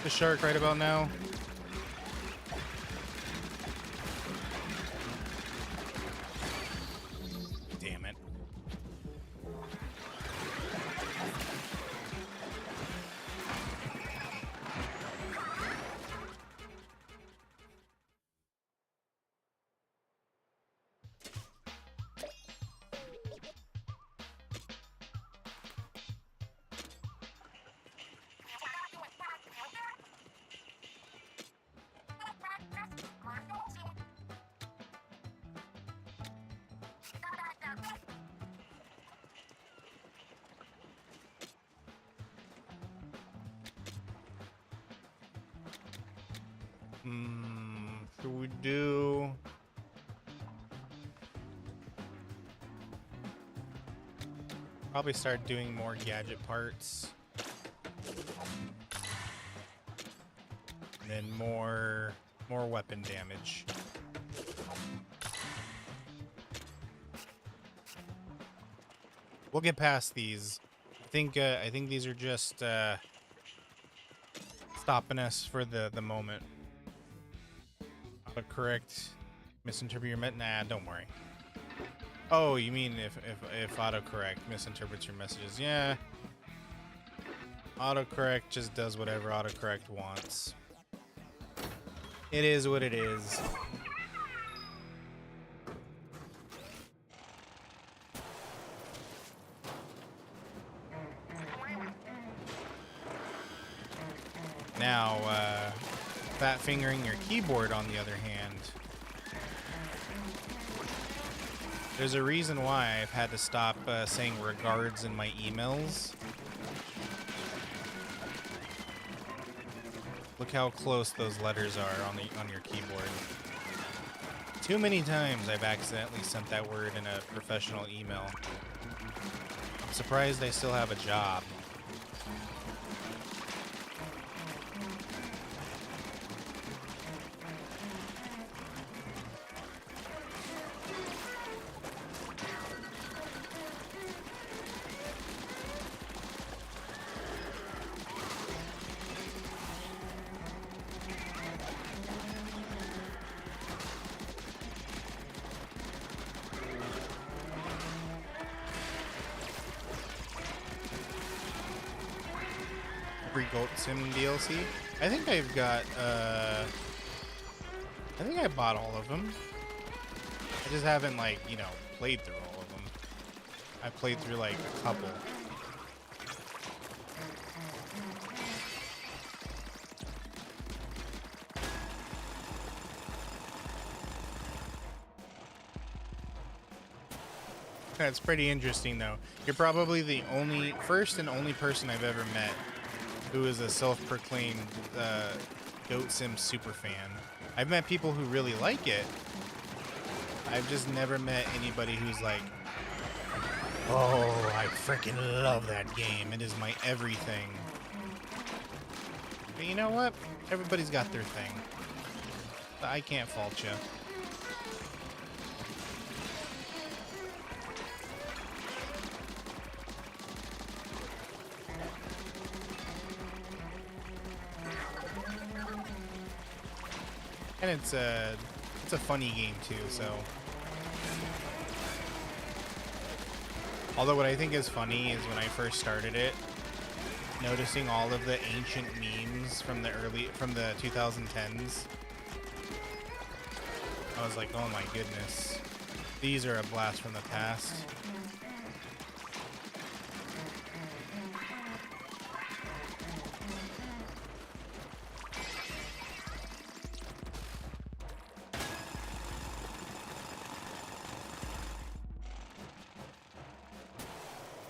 the shark right about now. Damn it. Should we do? Probably start doing more gadget parts. And then more weapon damage. We'll get past these. I think these are just stopping us for the moment. Autocorrect, misinterpret your Nah, don't worry. Oh, you mean if autocorrect misinterprets your messages? Yeah. Autocorrect just does whatever autocorrect wants. It is what it is. Now, fat fingering your keyboard, on the other hand, there's a reason why I've had to stop saying regards in my emails. Look how close those letters are on your keyboard. Too many times I've accidentally sent that word in a professional email. I'm surprised I still have a job. Free Goat Sim DLC. I think I've got, I think I bought all of them. I just haven't, like, you know, played through all of them. I played through, like, a couple. That's pretty interesting, though. You're probably the first and only person I've ever met who is a self-proclaimed Goat Sim superfan. I've met people who really like it. I've just never met anybody who's like, oh, I freaking love that game. It is my everything. But you know what? Everybody's got their thing. I can't fault you. And it's a funny game too, so. Although what I think is funny is when I first started it, noticing all of the ancient memes from the 2010s. I was like, oh my goodness. These are a blast from the past.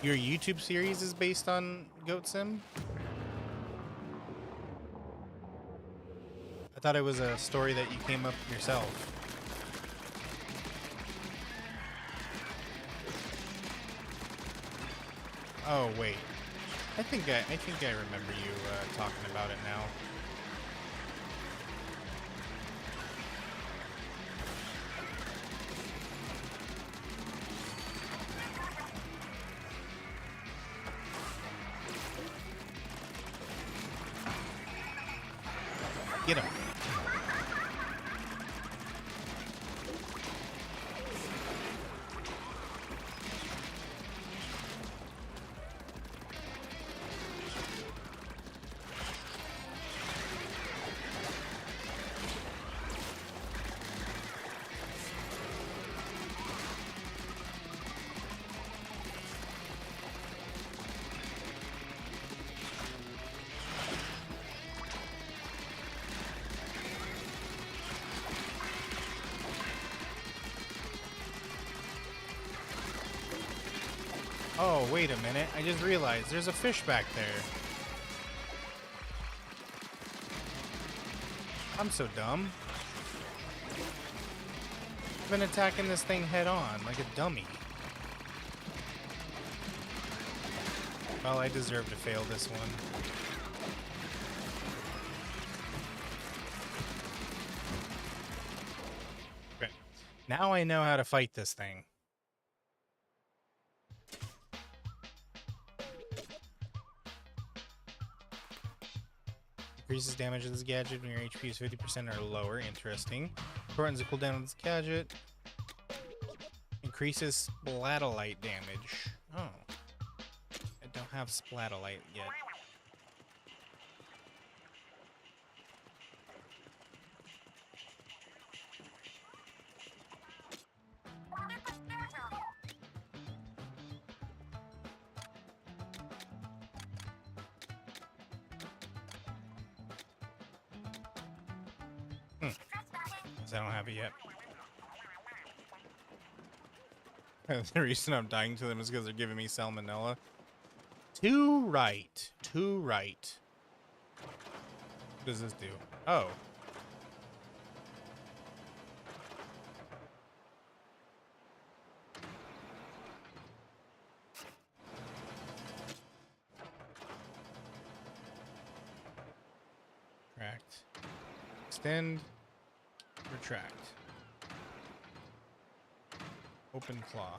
Your YouTube series is based on Goat Sim? I thought it was a story that you came up with yourself. Oh wait, I think I remember you talking about it now. Get him. Oh, wait a minute. I just realized there's a fish back there. I'm so dumb. I've been attacking this thing head on like a dummy. Well, I deserve to fail this one. Okay. Now I know how to fight this thing. Increases damage of this gadget when your HP is 50% or lower. Interesting. Shortens the cooldown of this gadget. Increases splatolite damage. Oh. I don't have splatolite yet. I don't have it yet. The reason I'm dying to them is because they're giving me salmonella. Too right. Too right. What does this do? Oh. Retract. Extend. Retract. Open claw.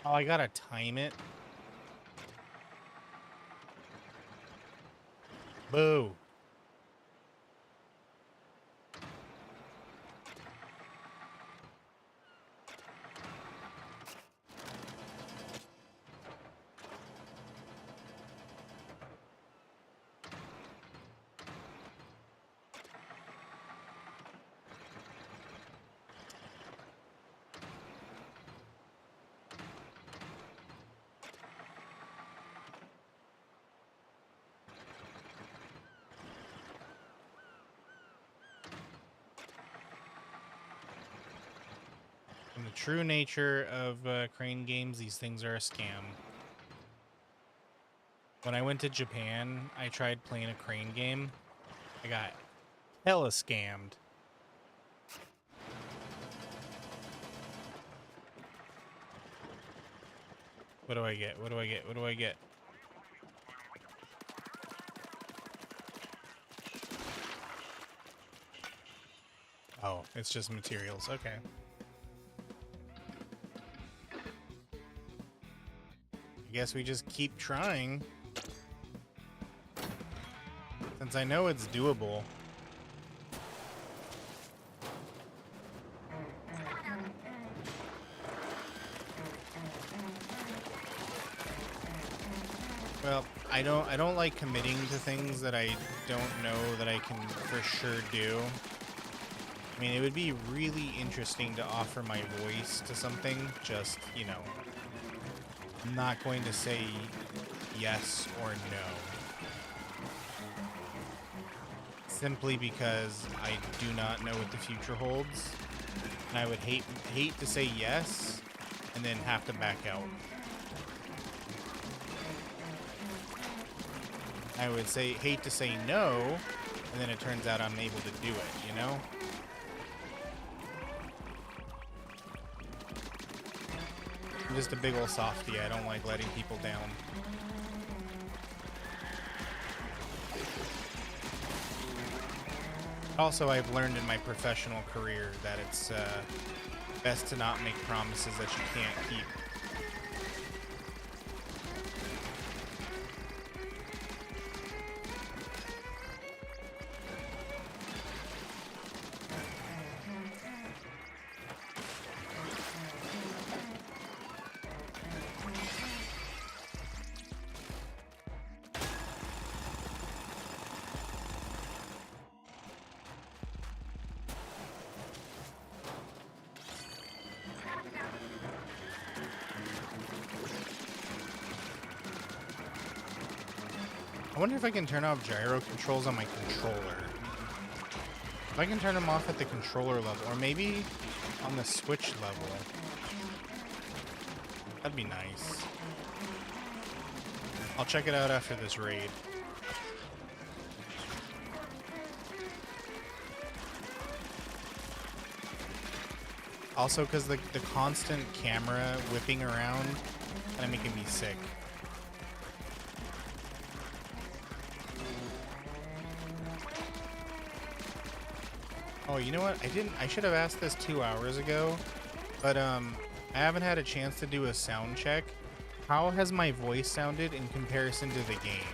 Oh, I gotta time it. Boo. In the true nature of crane games, these things are a scam. When I went to Japan, I tried playing a crane game. I got hella scammed. What do I get? What do I get? What do I get? Oh, it's just materials. Okay. I guess we just keep trying. Since I know it's doable. Well, I don't like committing to things that I don't know that I can for sure do. I mean, it would be really interesting to offer my voice to something, just, you know, I'm not going to say yes or no. Simply because I do not know what the future holds. And I would hate to say yes and then have to back out. I would hate to say no, and then it turns out I'm able to do it, you know? I'm just a big ol' softie. I don't like letting people down. Also, I've learned in my professional career that it's best to not make promises that you can't keep. I wonder if I can turn off gyro controls on my controller. If I can turn them off at the controller level, or maybe on the Switch level. That'd be nice. I'll check it out after this raid. Also, because the constant camera whipping around kind of making me sick. Oh, you know what? I should have asked this 2 hours ago, but I haven't had a chance to do a sound check. How has my voice sounded in comparison to the game?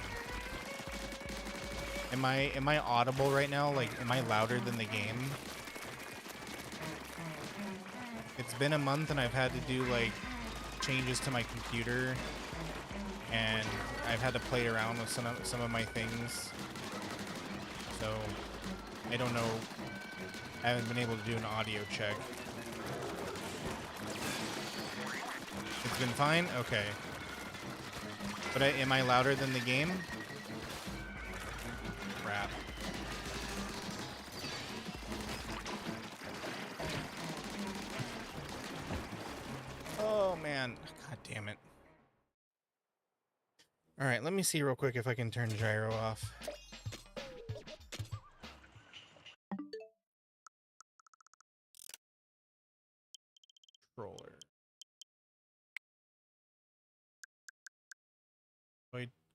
Am I audible right now? Like, am I louder than the game? It's been a month and I've had to do like changes to my computer, and I've had to play around with some of my things. So I don't know. I haven't been able to do an audio check. It's been fine? Okay. But am I louder than the game? Crap. Oh, man. God damn it. All right, let me see real quick if I can turn gyro off. Controller.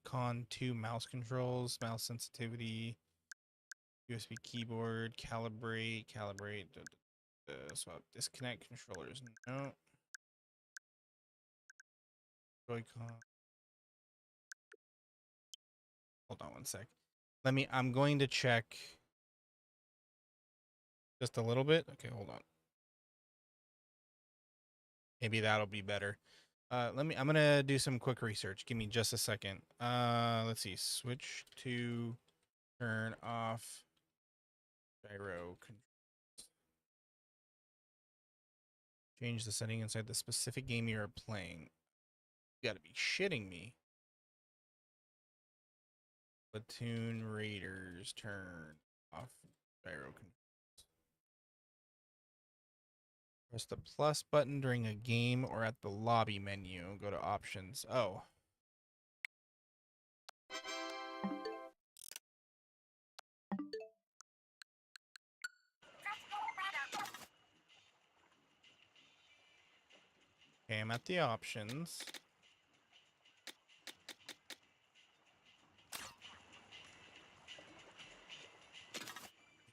Con 2 mouse controls, mouse sensitivity, USB keyboard, calibrate, swap, disconnect controllers. No. Joy-Con. Hold on one sec. I'm going to check just a little bit. Okay, hold on. Maybe that'll be better. I'm gonna do some quick research. Give me just a second. Let's see. Switch to turn off gyro. Change the setting inside the specific game you are playing. You gotta be shitting me. Platoon Raiders, turn off gyro controls. Press the plus button during a game or at the lobby menu. Go to options. Oh. Okay, I'm at the options.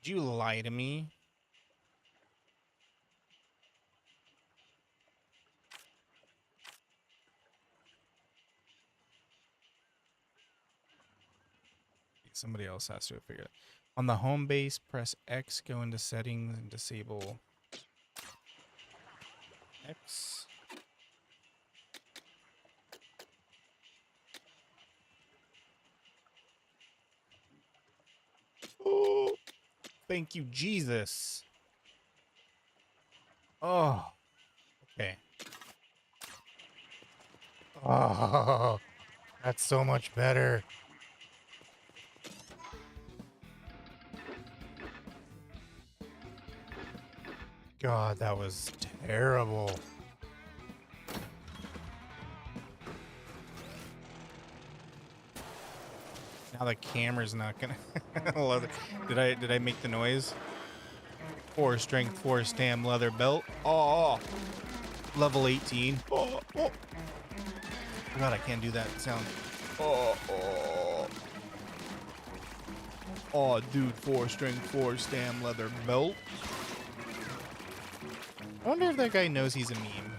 Did you lie to me? Somebody else has to figure it out. On the home base, press X, go into settings, and disable X. Oh, thank you, Jesus. Oh, okay. Oh, that's so much better. God, that was terrible. Now the camera's not gonna love it. Did I make the noise? 4 strength, 4 stam leather belt. Oh, level 18. Oh, oh. God, I can't do that sound. Oh, oh. Oh, dude, 4 strength, 4 stam leather belt. I wonder if that guy knows he's a meme.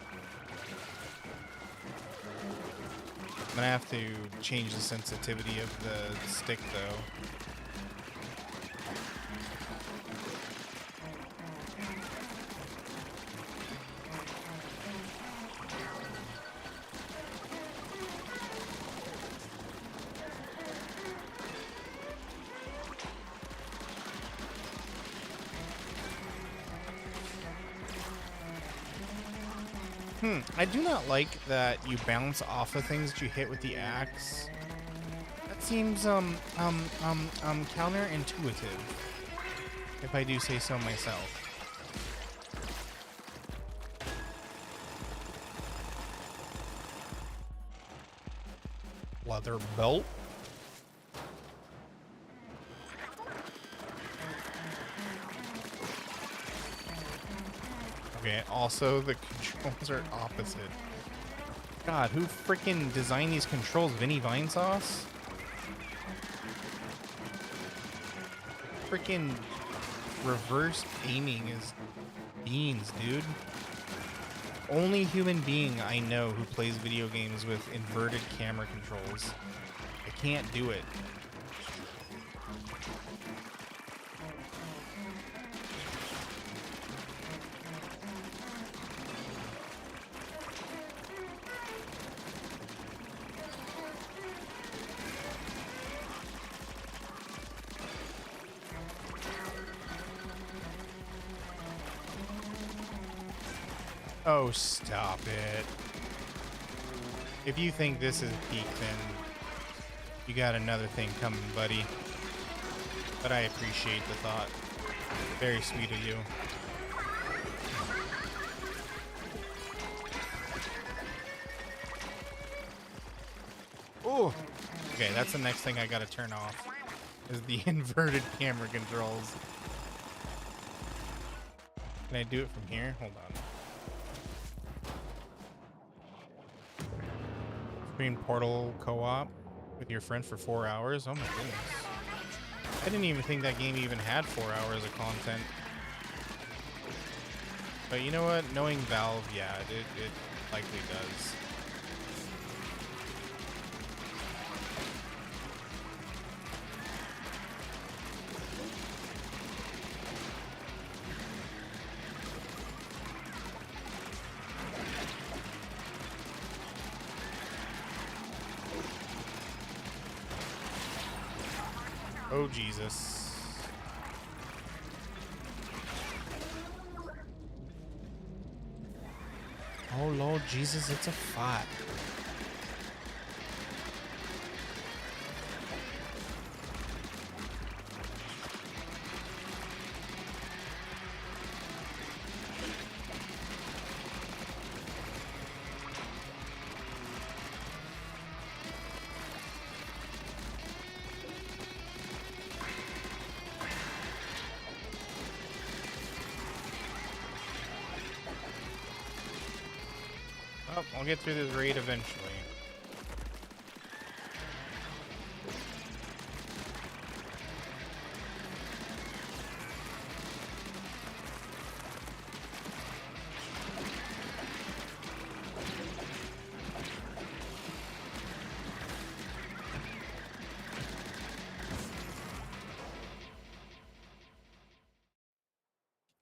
I'm gonna have to change the sensitivity of the stick, though. I do not like that you bounce off of things that you hit with the axe. That seems counterintuitive, if I do say so myself. Leather belt. Okay, also the controls are opposite. God, who freaking designed these controls? Vinny Vine Sauce? Freaking reverse aiming is beans, dude. Only human being I know who plays video games with inverted camera controls. I can't do it. Oh, stop it. If you think this is peak, then you got another thing coming, buddy. But I appreciate the thought. Very sweet of you. Oh, okay, that's the next thing I gotta turn off, is the inverted camera controls. Can I do it from here? Hold on. Screen Portal co-op with your friend for 4 hours? Oh my goodness. I didn't even think that game even had 4 hours of content. But you know what? Knowing Valve, yeah, it likely does. Oh, Jesus. Oh, Lord Jesus, it's a fight. Oh, I'll get through this raid eventually.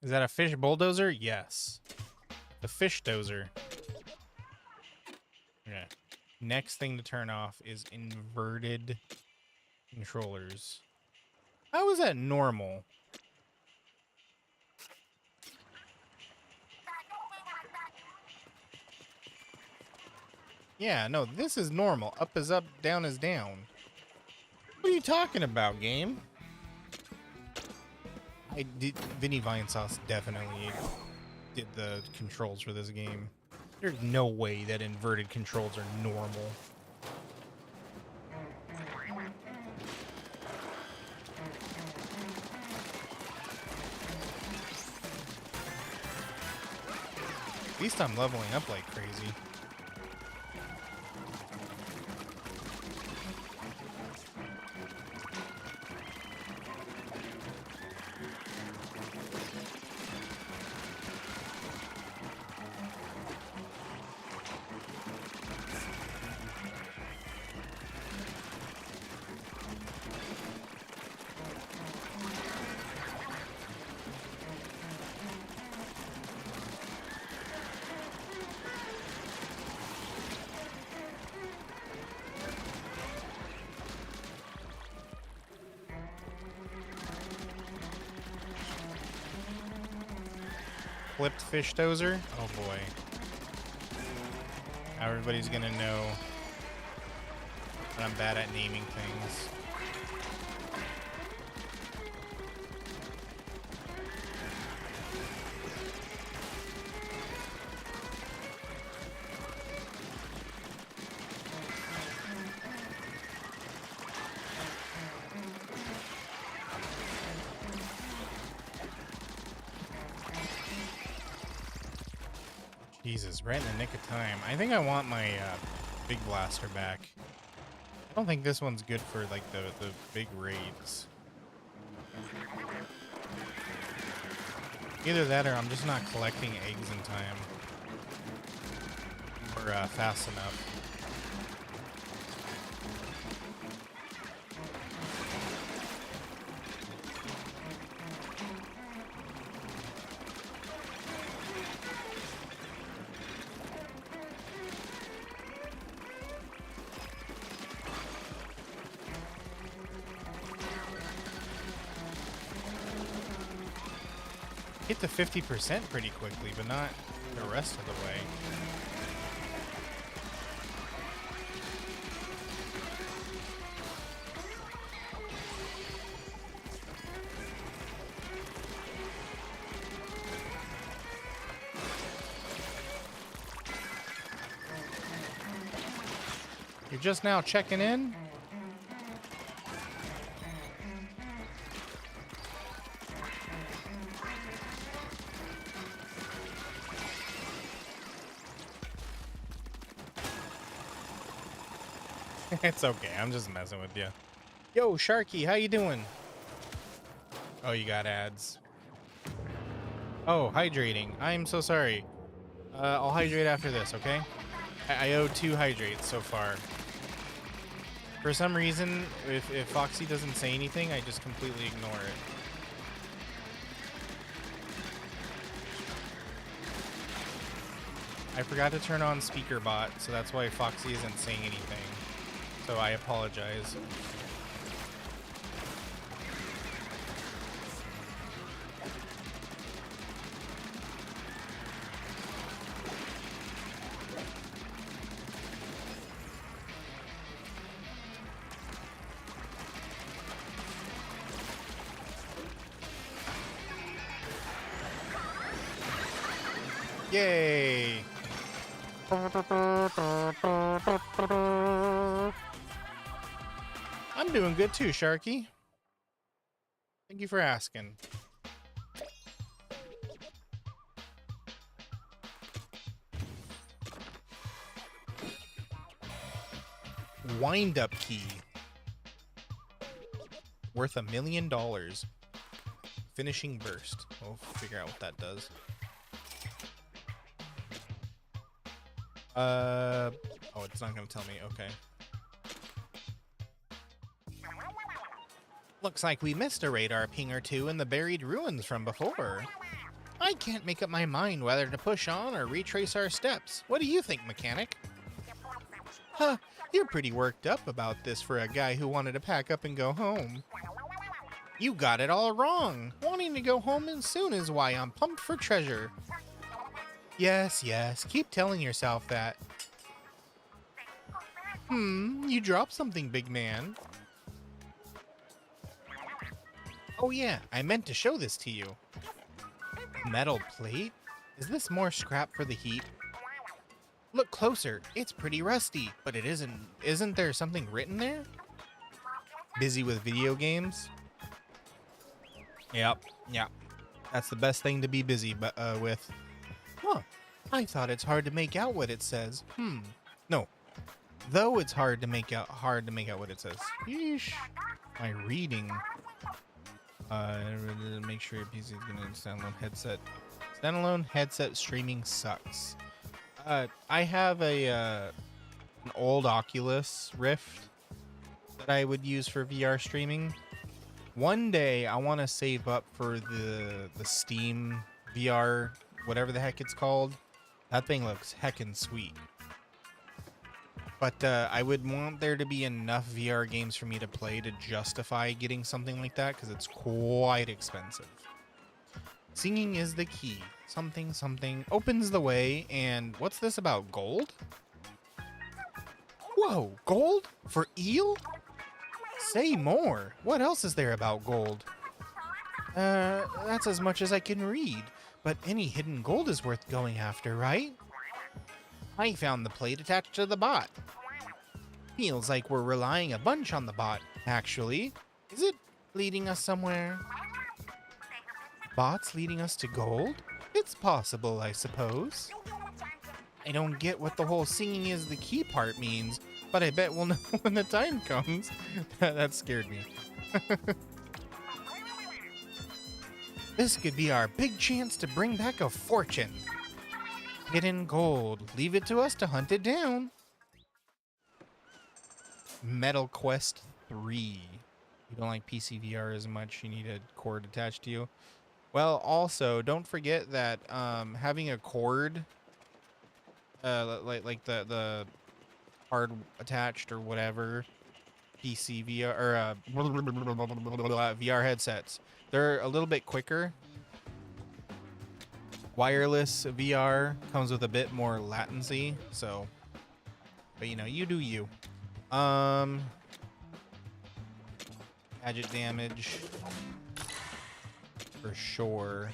Is that a fish bulldozer? Yes. The fish dozer. Okay. Next thing to turn off is inverted controllers. How is that normal? Yeah, no, this is normal. Up is up, down is down. What are you talking about, game? Vinny Vine Sauce definitely did the controls for this game. There's no way that inverted controls are normal. At least I'm leveling up like crazy. Flipped fish dozer? Oh boy. Everybody's gonna know that I'm bad at naming things. Jesus, right in the nick of time. I think I want my big blaster back. I don't think this one's good for like the big raids. Either that or I'm just not collecting eggs in time. Or fast enough. Get to 50% pretty quickly, but not the rest of the way. You're just now checking in? It's okay, I'm just messing with you. Yo, Sharky, how you doing? Oh, you got ads. Oh, hydrating. I'm so sorry. I'll hydrate after this, okay? I owe 2 hydrates so far. For some reason, if Foxy doesn't say anything, I just completely ignore it. I forgot to turn on speaker bot, so that's why Foxy isn't saying anything. So I apologize. Yay! I'm doing good too, Sharky. Thank you for asking. Wind-up key. Worth $1 million. Finishing burst. We'll figure out what that does. Oh, it's not gonna tell me. Okay. Looks like we missed a radar ping or two in the buried ruins from before. I can't make up my mind whether to push on or retrace our steps. What do you think, mechanic? Huh, you're pretty worked up about this for a guy who wanted to pack up and go home. You got it all wrong. Wanting to go home as soon is why I'm pumped for treasure. Yes, yes, keep telling yourself that. You dropped something, big man. Oh yeah, I meant to show this to you. Metal plate? Is this more scrap for the heat? Look closer, it's pretty rusty, but it isn't. Isn't there something written there? Busy with video games? Yep. That's the best thing to be busy with. Huh, I thought it's hard to make out what it says. No. Though it's hard to make out what it says. Yeesh. My reading. Make sure your PC is gonna standalone headset. Standalone headset streaming sucks. I have an old Oculus Rift that I would use for VR streaming. One day I want to save up for the Steam VR, whatever the heck it's called. That thing looks heckin' sweet. But I would want there to be enough VR games for me to play to justify getting something like that, because it's quite expensive. Singing is the key. Something, something opens the way, and what's this about, gold? Whoa, gold? For eel? Say more. What else is there about gold? That's as much as I can read, but any hidden gold is worth going after, right? I found the plate attached to the bot. Feels like we're relying a bunch on the bot, actually. Is it leading us somewhere? Bots leading us to gold? It's possible, I suppose. I don't get what the whole singing is the key part means, but I bet we'll know when the time comes. That scared me. This could be our big chance to bring back a fortune. Hidden gold. Leave it to us to hunt it down. Metal Quest 3. You don't like PCVR as much, you need a cord attached to you. Well, also, don't forget that having a cord, like the hard attached or whatever, PC VR or VR headsets, they're a little bit quicker. Wireless VR comes with a bit more latency, so, but you know, you do you. Gadget damage for sure.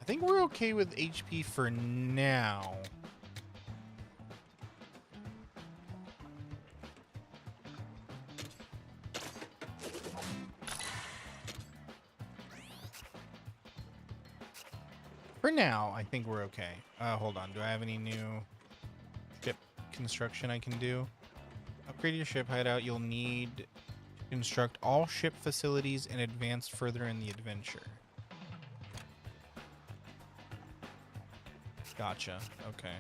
I think we're okay with HP for now. For now, I think we're okay. Hold on. Do I have any new ship construction I can do? Upgrade your ship hideout. You'll need to construct all ship facilities and advance further in the adventure. Gotcha. Okay.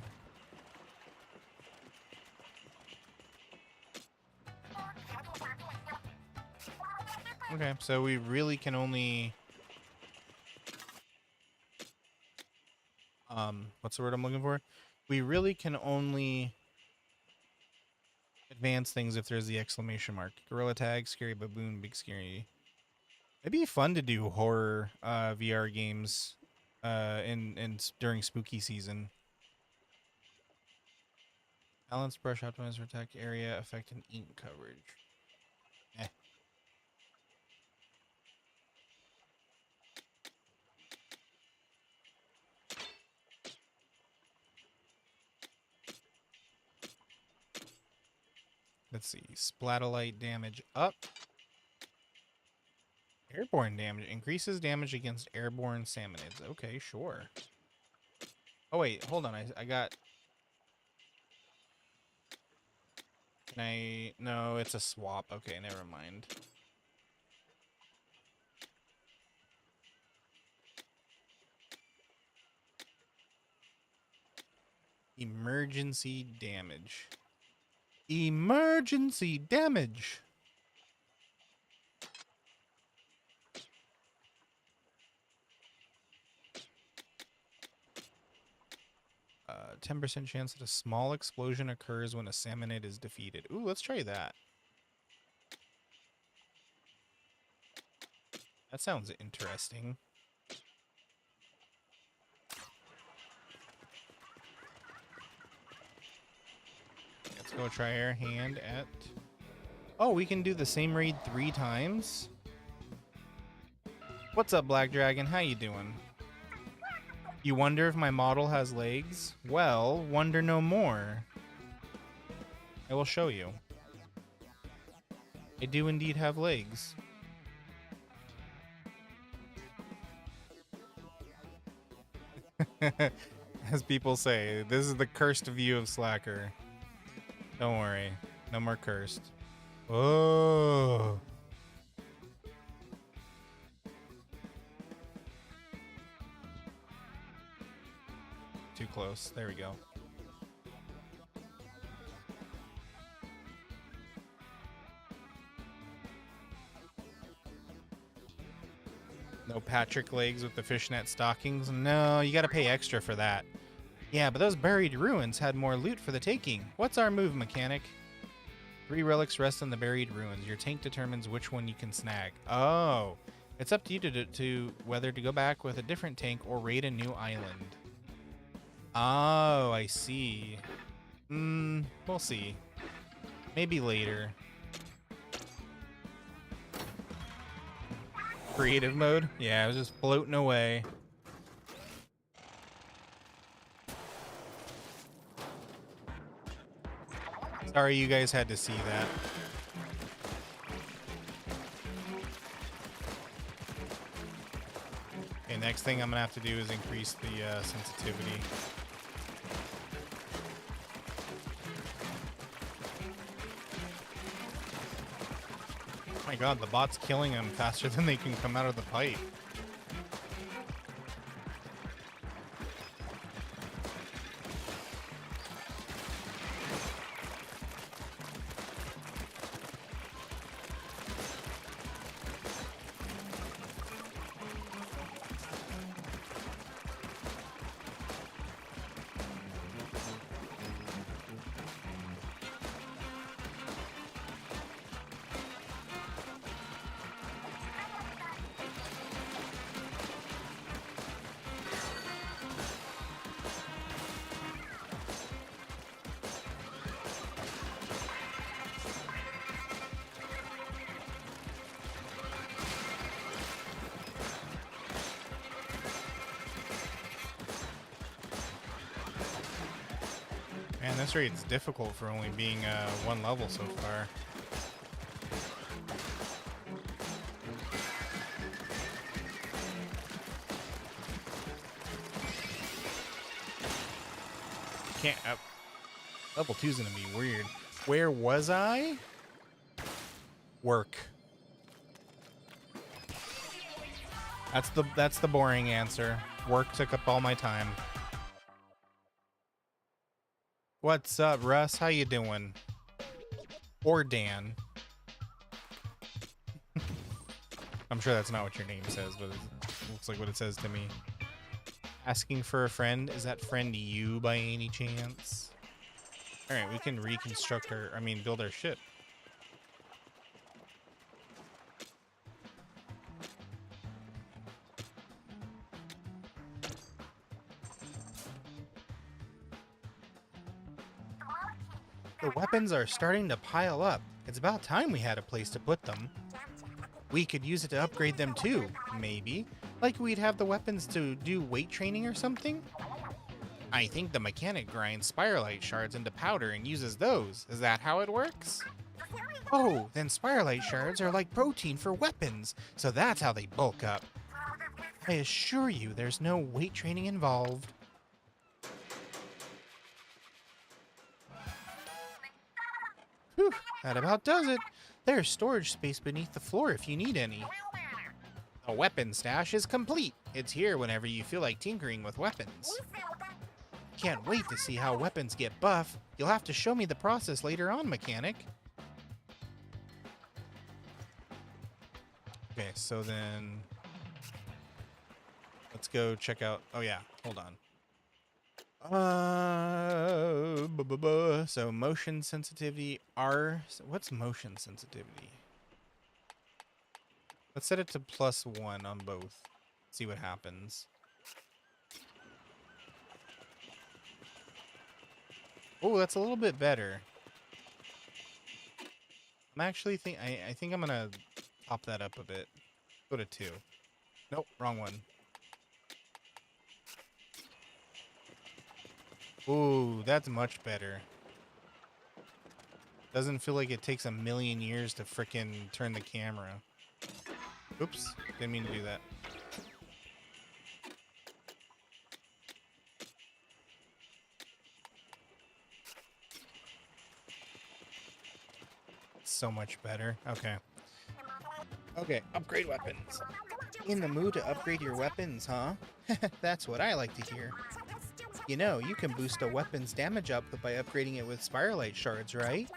Okay, so we really can only... what's the word I'm looking for? We really can only advance things if there's the exclamation mark. Gorilla Tag, Scary Baboon, Big Scary. It'd be fun to do horror VR games during spooky season. Balance brush optimize for attack area, effect and ink coverage. Eh. Let's see. Splatolite damage up. Airborne damage. Increases damage against airborne salmonids. Okay, sure. Oh, wait. Hold on. I got... Can I... No, it's a swap. Okay, never mind. Emergency damage. Emergency damage. 10% chance that a small explosion occurs when a salmonid is defeated. Ooh, let's try that. That sounds interesting. Let's go try our hand at... Oh, we can do the same raid 3 times? What's up, Black Dragon? How you doing? You wonder if my model has legs? Well, wonder no more. I will show you. I do indeed have legs. As people say, this is the cursed view of Slacker. Don't worry. No more cursed. Oh. Too close. There we go. No Patrick legs with the fishnet stockings? No, you gotta pay extra for that. Yeah, but those buried ruins had more loot for the taking. What's our move, mechanic? 3 relics rest in the buried ruins. Your tank determines which one you can snag. Oh, it's up to you to whether to go back with a different tank or raid a new island. Oh, I see. We'll see. Maybe later. Creative mode? Yeah, I was just floating away. Sorry you guys had to see that. Okay, next thing I'm gonna have to do is increase the sensitivity. My god, the bot's killing him faster than they can come out of the pipe. Man, this raid's difficult for only being one level so far. Can't. Level 2's gonna be weird. Where was I? Work. That's the boring answer. Work took up all my time. What's up, Russ? How you doing? Or Dan. I'm sure that's not what your name says, but it looks like what it says to me. Asking for a friend? Is that friend you by any chance? Alright, we can reconstruct our, build our ship. The weapons are starting to pile up. It's about time we had a place to put them. We could use it to upgrade them too, maybe. Like we'd have the weapons to do weight training or something? I think the mechanic grinds spiralite shards into powder and uses those. Is that how it works? Oh, then spiralite shards are like protein for weapons, so that's how they bulk up. I assure you there's no weight training involved. Whew, that about does it. There's storage space beneath the floor if you need any. The weapon stash is complete. It's here whenever you feel like tinkering with weapons. Can't wait to see how weapons get buff. You'll have to show me the process later on, mechanic. Okay, so then let's go check out. Oh yeah, hold on. So motion sensitivity R. What's motion sensitivity? Let's set it to +1 on both. See what happens. Oh, that's a little bit better. I'm actually I think I'm gonna top that up a bit. Go to 2. Nope, wrong one. Ooh, that's much better. Doesn't feel like it takes a million years to frickin' turn the camera. Oops, didn't mean to do that. So much better. Okay. Okay, upgrade weapons. In the mood to upgrade your weapons, huh? That's what I like to hear. You know, you can boost a weapon's damage output by upgrading it with spiralite shards, right?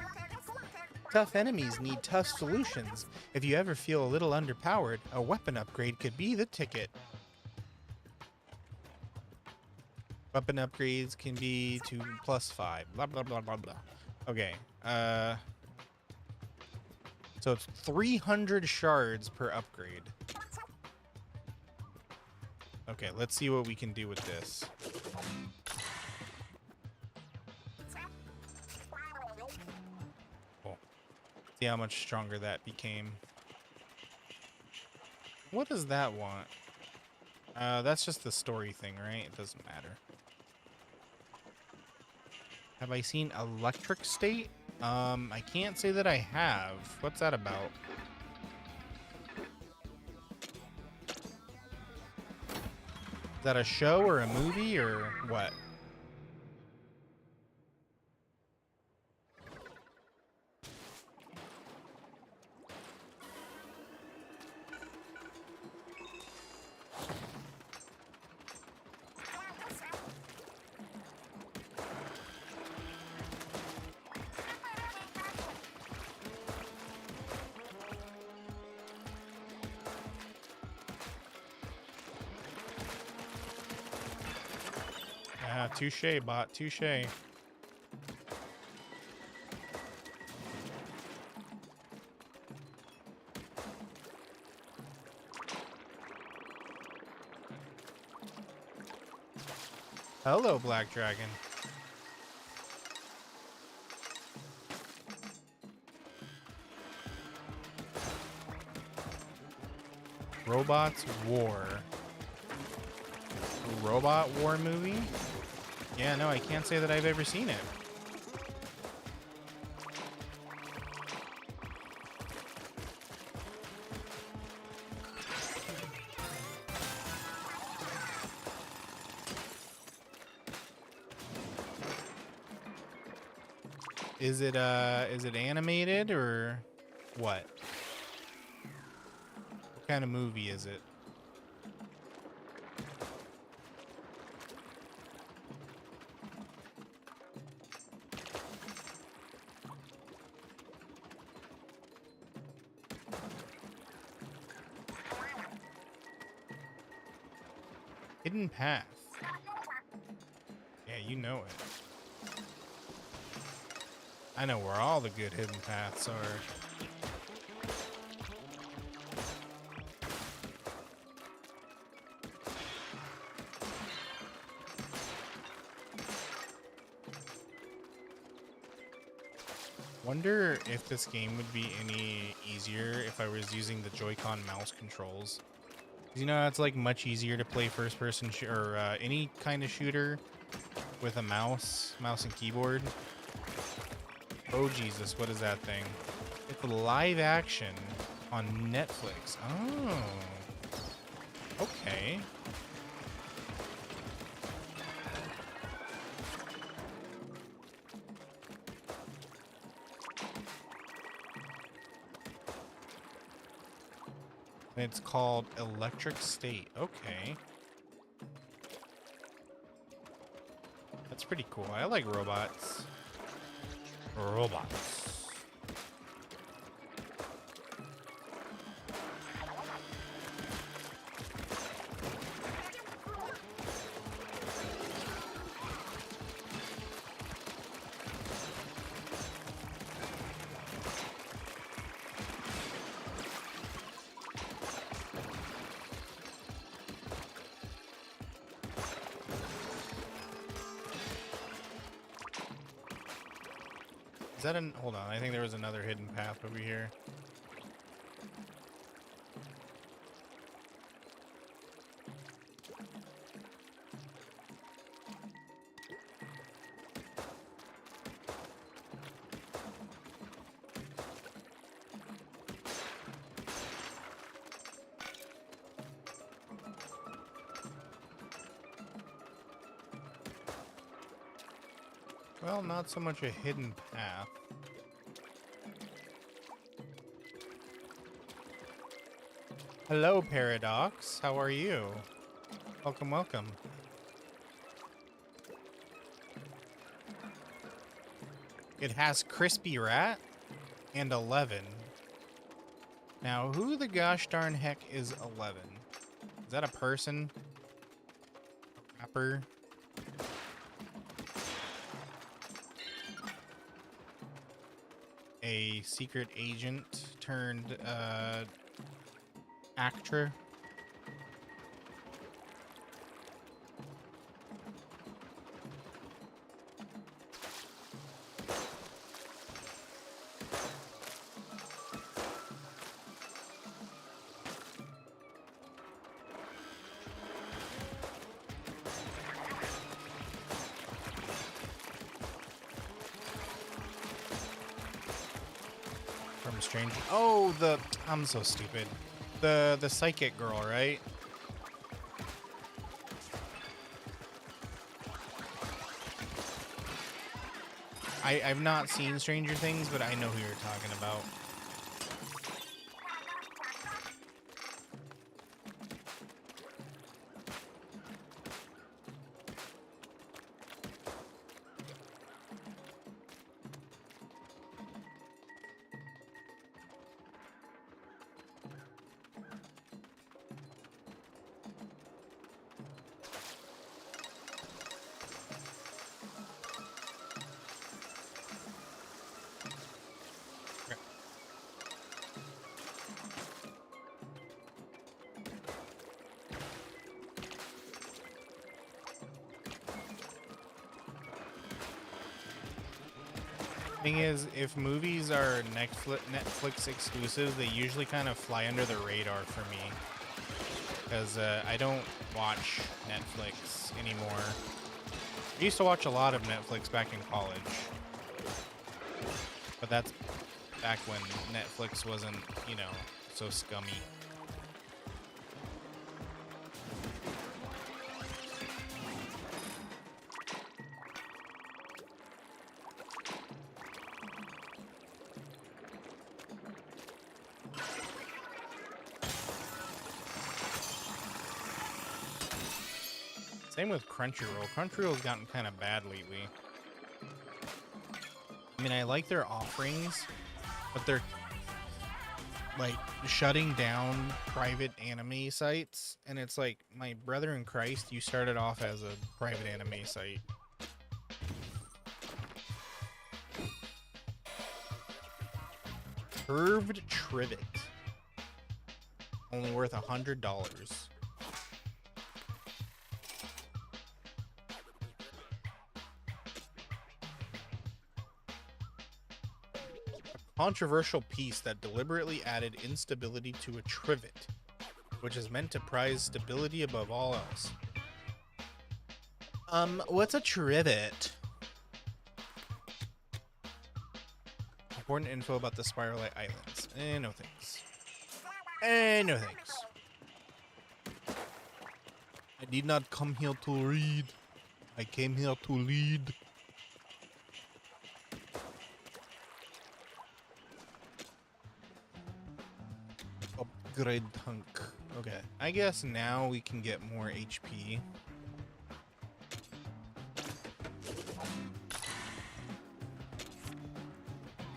Tough enemies need tough solutions. If you ever feel a little underpowered, a weapon upgrade could be the ticket. Weapon upgrades can be to +5. Blah, blah, blah, blah, blah. Okay, so it's 300 shards per upgrade. Okay, let's see what we can do with this. Cool. See how much stronger that became. What does that want? That's just the story thing, right? It doesn't matter. Have I seen electric state? I can't say that I have. What's that about? Is that a show or a movie or what? touche, bot, touche. Hello, Black Dragon. Robots War. A robot war movie? Yeah, no, I can't say that I've ever seen it. Is it animated or what? What kind of movie is it? Hidden Path. Yeah, you know it. I know where all the good hidden paths are. Wonder if this game would be any easier if I was using the Joy-Con mouse controls. 'Cause you know, it's like much easier to play first-person or any kind of shooter with a mouse and keyboard. Oh Jesus, what is that thing? It's live action on Netflix. Oh, okay. It's called Electric State. Okay. That's pretty cool. I like robots. Robots. Is that an... Hold on, I think there was another hidden path over here. Well, not so much a hidden path. Hello, Paradox. How are you? Welcome, welcome. It has Crispy Rat and 11. Now, who the gosh darn heck is 11? Is that a person? A rapper? A secret agent turned actor? From Strange. Oh, I'm so stupid. The psychic girl, right? I've not seen Stranger Things, but I know who you're talking about. Thing is, if movies are Netflix exclusive, they usually kind of fly under the radar for me. Because I don't watch Netflix anymore. I used to watch a lot of Netflix back in college. But that's back when Netflix wasn't, you know, so scummy. Same with Crunchyroll. Crunchyroll's gotten kind of bad lately. I mean, I like their offerings, but they're like shutting down private anime sites, and it's like, my brother in Christ, you started off as a private anime site. Curved Trivet. Only worth $100. Controversial piece that deliberately added instability to a trivet, which is meant to prize stability above all else. What's a trivet? Important info about the Spiralite Islands. No thanks. No thanks. I did not come here to read. I came here to lead. Upgrade tank. Okay, I guess now we can get more HP.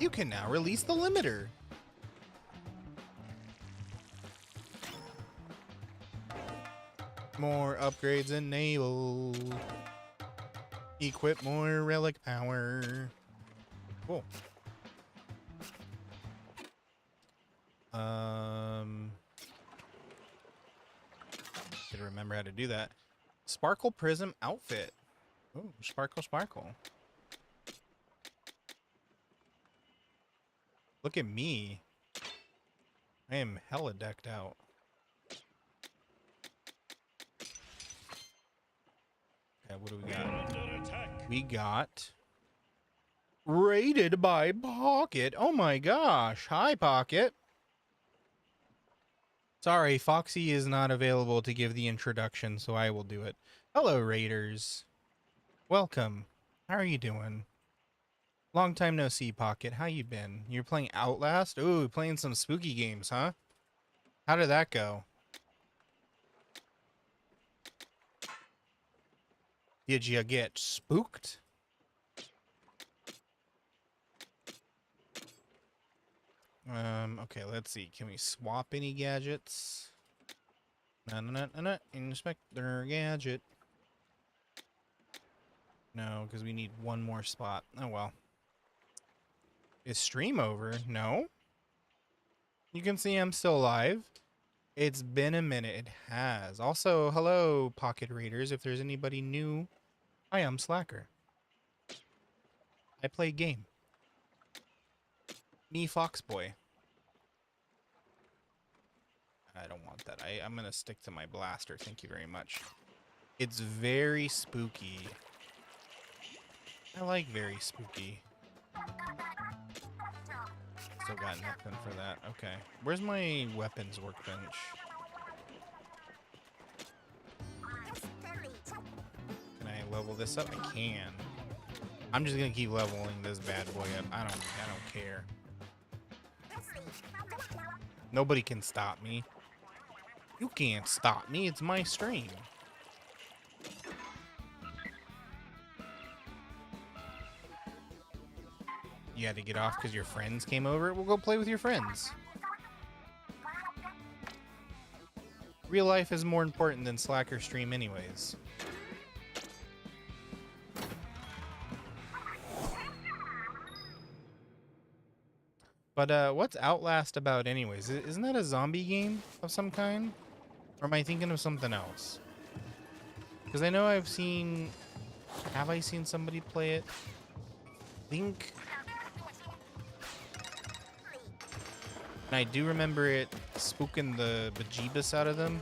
You can now release the limiter. More upgrades enabled. Equip more relic power. Cool. Gotta remember how to do that. Sparkle Prism outfit. Oh, sparkle, sparkle. Look at me. I am hella decked out. Okay, what do we got? We got rated by Pocket. Oh my gosh. Hi, Pocket. Sorry, Foxy is not available to give the introduction, so I will do it. Hello, Raiders. Welcome. How are you doing? Long time no see, Pocket. How you been? You're playing Outlast? Ooh, playing some spooky games, huh? How did that go? Did you get spooked? Okay, let's see. Can we swap any gadgets? No. Inspector gadget. No, because we need one more spot. Oh, well. Is stream over? No. You can see I'm still alive. It's been a minute. It has. Also, hello, Pocket Raiders. If there's anybody new, I am Slacker. I play game. Me, Foxboy. I don't want that. I'm going to stick to my blaster. Thank you very much. It's very spooky. I like very spooky. Still got nothing for that. Okay. Where's my weapons workbench? Can I level this up? I can. I'm just gonna keep leveling this bad boy up. I don't care. Nobody can stop me. You can't stop me. It's my stream. You had to get off because your friends came over? We'll go play with your friends. Real life is more important than Slacker stream anyways. But what's Outlast about anyways? Isn't that a zombie game of some kind? Or am I thinking of something else? Because I know Have I seen somebody play it? I think And I do remember it spooking the bejeebus out of them.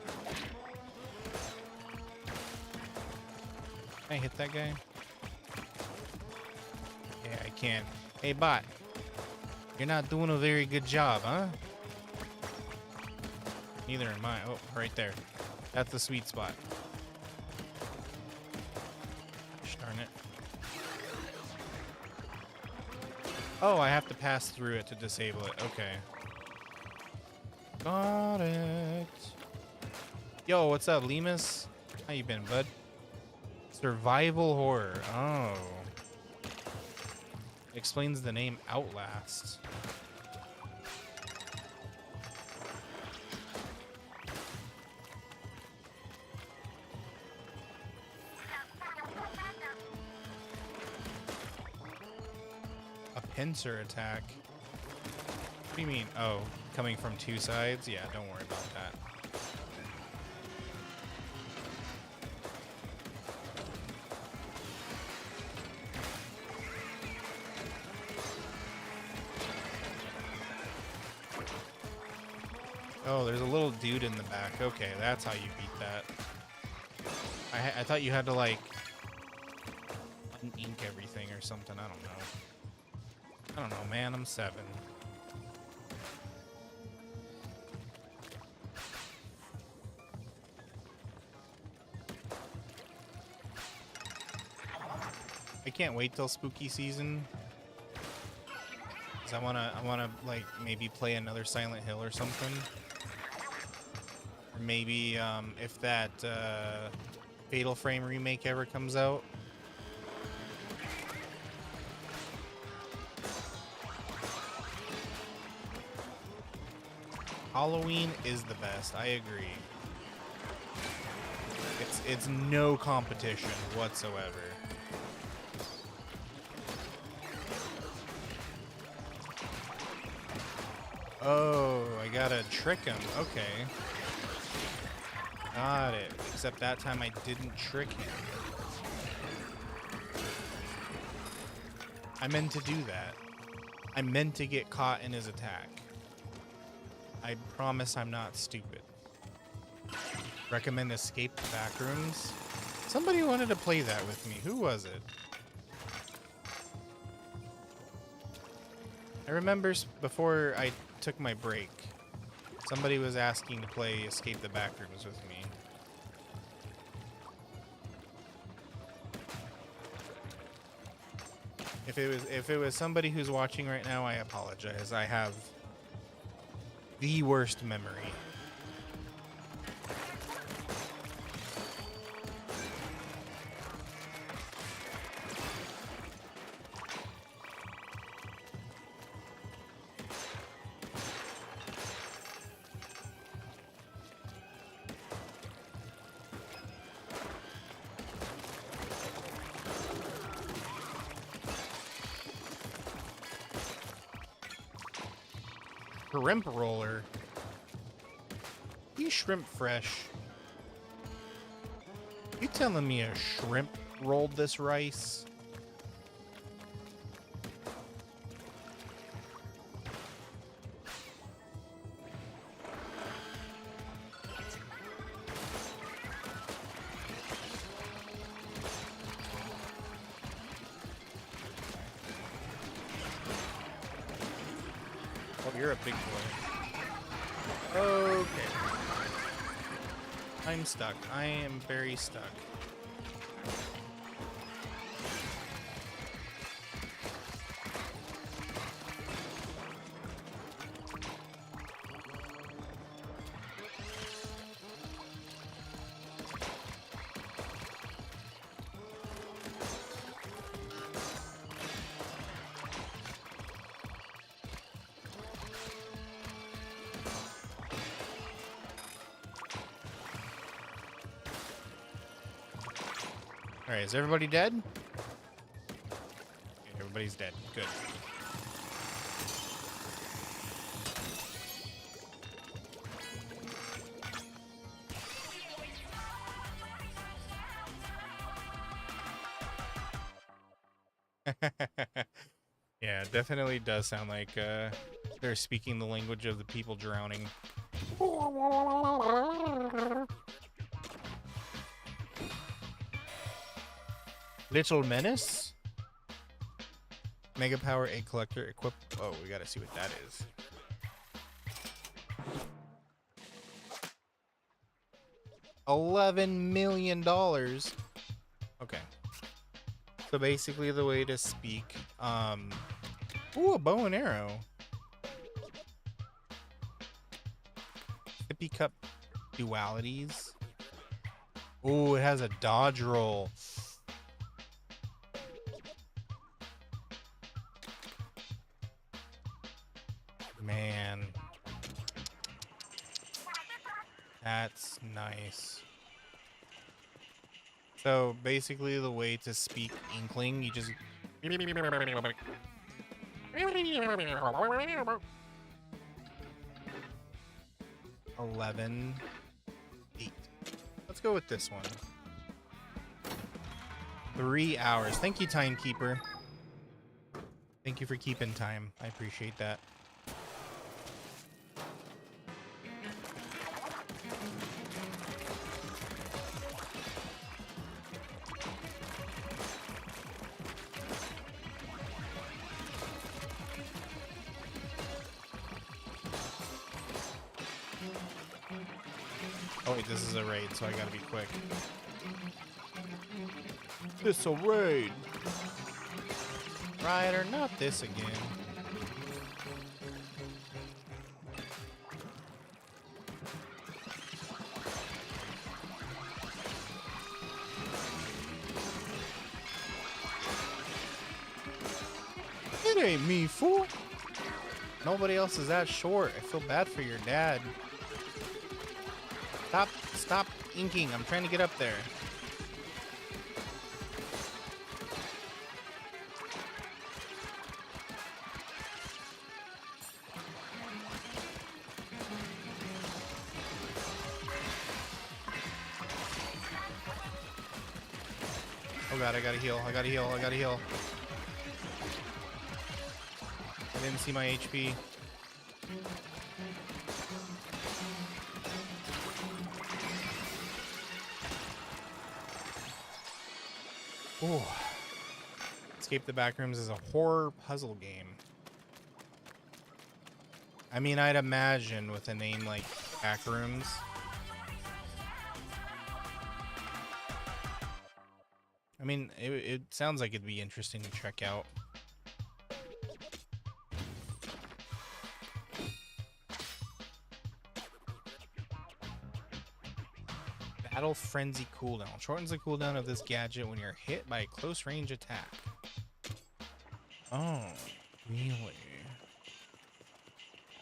Can I hit that guy? Yeah, I can. Hey, bot. You're not doing a very good job, huh? Neither am I. Oh, right there. That's the sweet spot. Gosh darn it. Oh, I have to pass through it to disable it. Okay. Got it. Yo, what's up, Lemus? How you been, bud? Survival horror. Oh. Explains the name Outlast. A pincer attack? What do you mean? Oh, coming from two sides? Yeah, don't worry about that. Oh, there's a little dude in the back. Okay, that's how you beat that. I thought you had to, like, ink everything or something. I don't know. I don't know, man. I'm 7. I can't wait till spooky season. 'Cause I wanna like maybe play another Silent Hill or something. Or maybe if that Fatal Frame remake ever comes out. Halloween is the best. I agree. It's no competition whatsoever. Oh, I gotta trick him. Okay. Got it. Except that time I didn't trick him. I meant to do that. I meant to get caught in his attack. I promise I'm not stupid. Recommend Escape the Backrooms? Somebody wanted to play that with me. Who was it? I remember before I took my break, somebody was asking to play Escape the Backrooms with me. If it was somebody who's watching right now, I apologize. I have the worst memory. Shrimp roller. You shrimp fresh. You telling me a shrimp rolled this rice? Oh, you're a big boy. Okay. I'm stuck. I am very stuck. Alright, is everybody dead? Okay, everybody's dead. Good. Yeah, it definitely does sound like They're speaking the language of the people drowning. Little Menace? Mega Power Egg Collector equip. Oh, we gotta see what that is. $11 million. Okay. So basically the way to speak, ooh, a bow and arrow. Sippy cup dualities. Ooh, it has a dodge roll. Man. That's nice. So basically the way to speak Inkling, you just 11, 8. Let's go with this one. 3 hours. Thank you, Timekeeper. Thank you for keeping time. I appreciate that. Oh wait, this is a raid, so I gotta be quick. This a raid. Right, or not this again. It ain't me, fool. Nobody else is that short. I feel bad for your dad. Stop inking. I'm trying to get up there. Oh god, I gotta heal. I gotta heal. I gotta heal. I didn't see my HP. Ooh. Escape the Backrooms is a horror puzzle game. I mean, I'd imagine with a name like Backrooms. I mean, it sounds like it'd be interesting to check out. Battle Frenzy cooldown. Shortens the cooldown of this gadget when you're hit by a close range attack. Oh, really?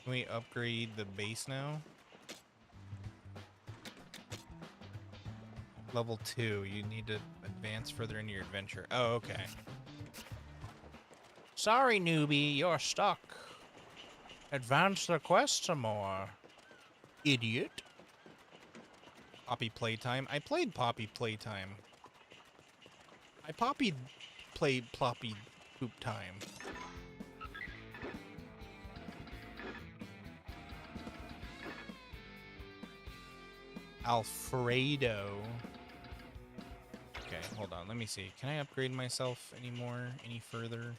Can we upgrade the base now? Level 2. You need to advance further into your adventure. Oh, okay. Sorry, newbie. You're stuck. Advance the quest some more. Idiot. Poppy Playtime. I played Poppy Playtime. I played Ploppy Poop Time. Alfredo. Okay, hold on. Let me see. Can I upgrade myself any further?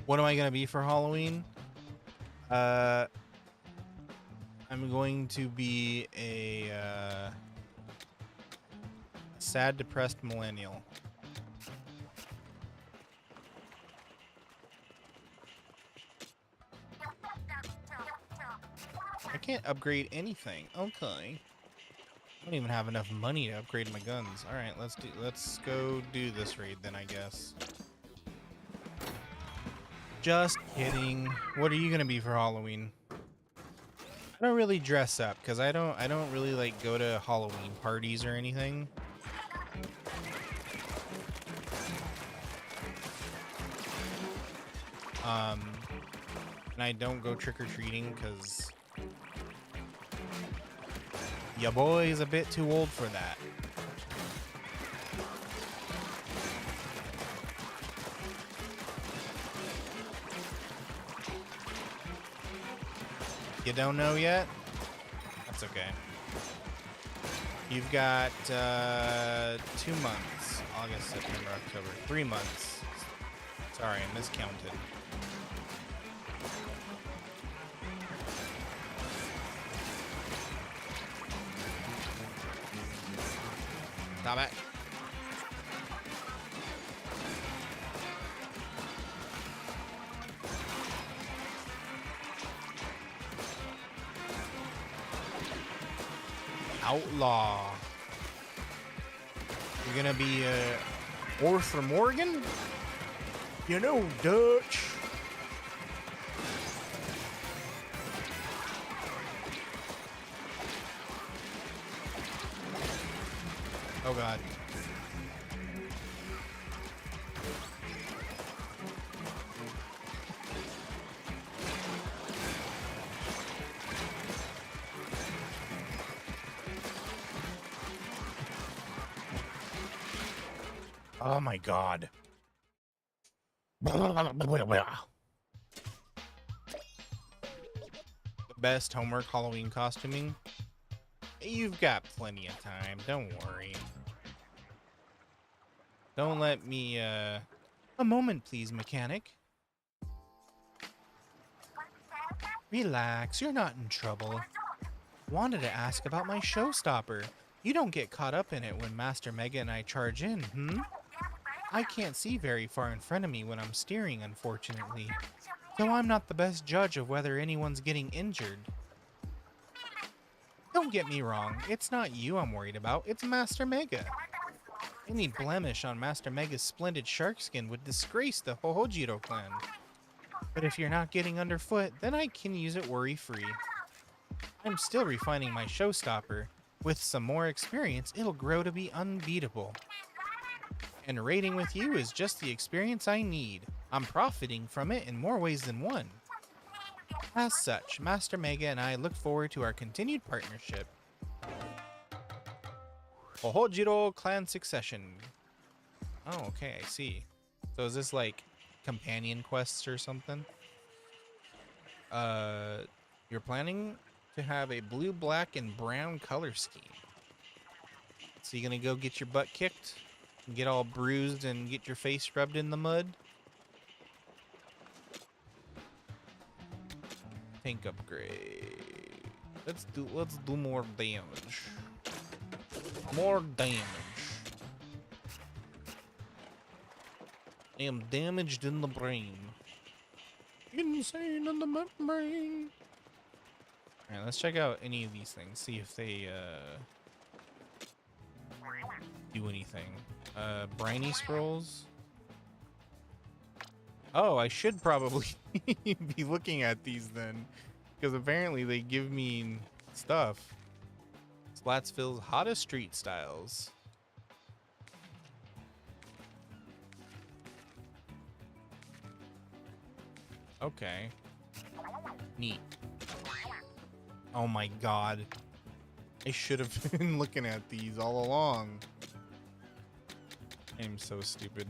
What am I gonna be for Halloween? I'm going to be a sad, depressed millennial. I can't upgrade anything. Okay. I don't even have enough money to upgrade my guns. All right, let's go do this raid then, I guess. Just kidding. What are you gonna be for Halloween? I don't really dress up because I don't really like go to Halloween parties or anything. And I don't go trick-or-treating because ya boy is a bit too old for that. You don't know yet? That's okay. You've got 2 months. August, September, October. 3 months. Sorry, I miscounted. Stop it. Outlaw. You're gonna be Arthur Morgan? You know Dutch. Oh god. Oh my god. The best homework Halloween costuming? You've got plenty of time, don't worry. Don't let me, A moment, please, mechanic. Relax, you're not in trouble. Wanted to ask about my showstopper. You don't get caught up in it when Master Mega and I charge in, hmm? I can't see very far in front of me when I'm steering, unfortunately. So I'm not the best judge of whether anyone's getting injured. Don't get me wrong, it's not you I'm worried about, it's Master Mega. Any blemish on Master Mega's splendid shark skin would disgrace the Hohojiro clan. But if you're not getting underfoot, then I can use it worry-free. I'm still refining my showstopper. With some more experience, it'll grow to be unbeatable. And raiding with you is just the experience I need. I'm profiting from it in more ways than one. As such, Master Mega and I look forward to our continued partnership. Hohojiro clan succession. Oh, okay, I see. So is this like companion quests or something? You're planning to have a blue, black, and brown color scheme. So you gonna go get your butt kicked? And get all bruised and get your face rubbed in the mud? Tank upgrade. Let's do more damage. More damage. I am damaged in the brain. Insane in the membrane. Alright, let's check out any of these things. See if they do anything. Briny scrolls. Oh, I should probably be looking at these then, because apparently they give me stuff. Splatsville's hottest street styles. Okay. Neat. Oh my god. I should have been looking at these all along. I'm so stupid.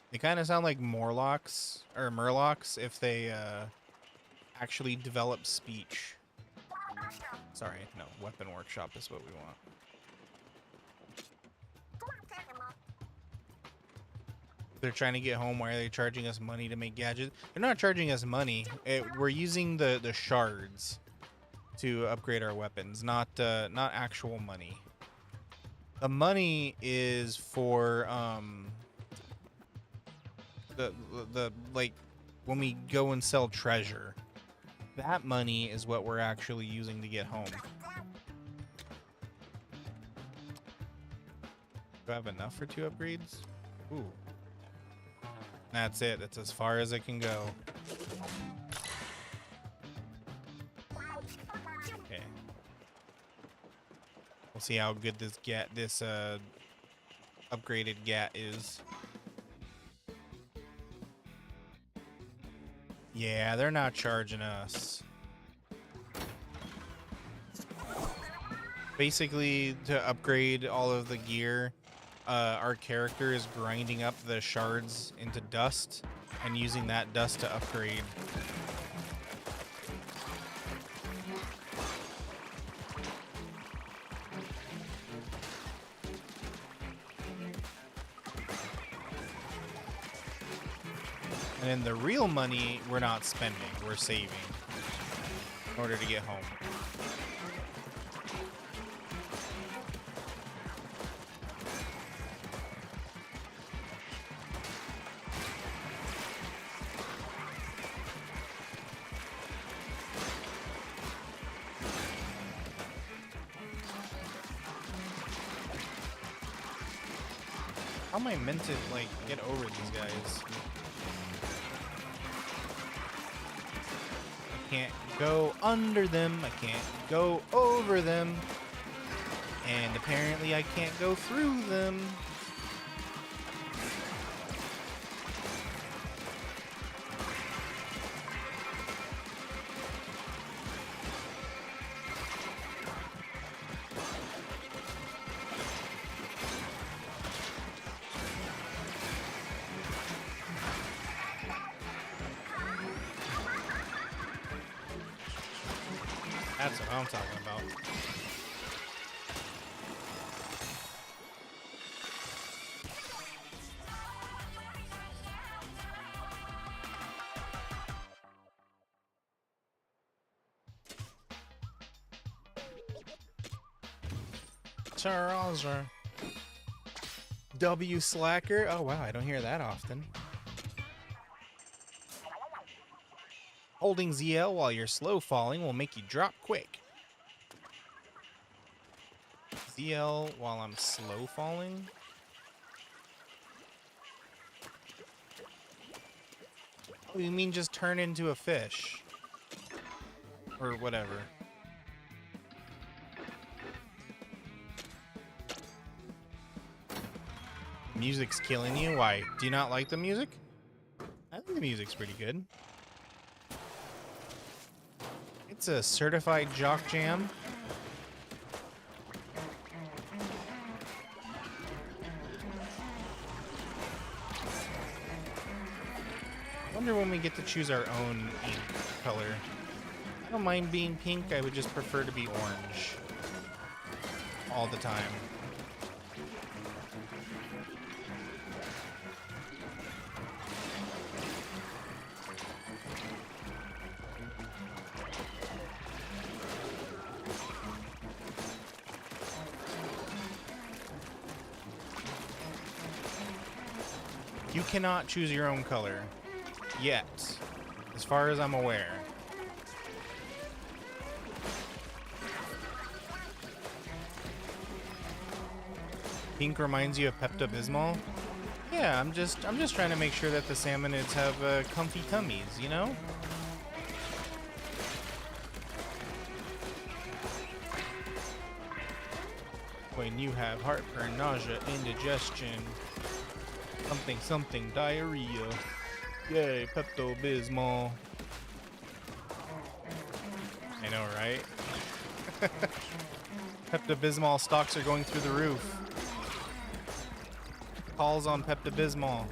They kind of sound like Morlocks or Murlocs if they actually develop speech. Sorry, no, Weapon Workshop is what we want. They're trying to get home. Why are they charging us money to make gadgets? They're not charging us money. We're using the shards to upgrade our weapons, not actual money. The money is for the like when we go and sell treasure. That money is what we're actually using to get home. Do I have enough for 2 upgrades? Ooh. That's it. That's as far as it can go. Okay. We'll see how good this upgraded GAT is. Yeah, they're not charging us. Basically, to upgrade all of the gear, our character is grinding up the shards into dust and using that dust to upgrade. And then the real money, we're not spending, we're saving in order to get home. How am I meant to, like, get over these guys? I can't go under them. I can't go over them. And apparently I can't go through them. That's what I'm talking about. Charles. W slacker. Oh wow, I don't hear that often. Holding ZL while you're slow falling will make you drop quick. ZL while I'm slow falling? Oh, you mean just turn into a fish? Or whatever. Music's killing you? Why? Do you not like the music? I think the music's pretty good. It's a certified jock jam. I wonder when we get to choose our own ink color. I don't mind being pink, I would just prefer to be orange. All the time. You cannot choose your own color. Yet. As far as I'm aware. Pink reminds you of Pepto-Bismol? Yeah, I'm just trying to make sure that the salmonids have comfy tummies, you know? When you have heartburn, nausea, indigestion, something, diarrhea. Yay, Pepto-Bismol. I know, right? Pepto-Bismol stocks are going through the roof. Calls on Pepto-Bismol.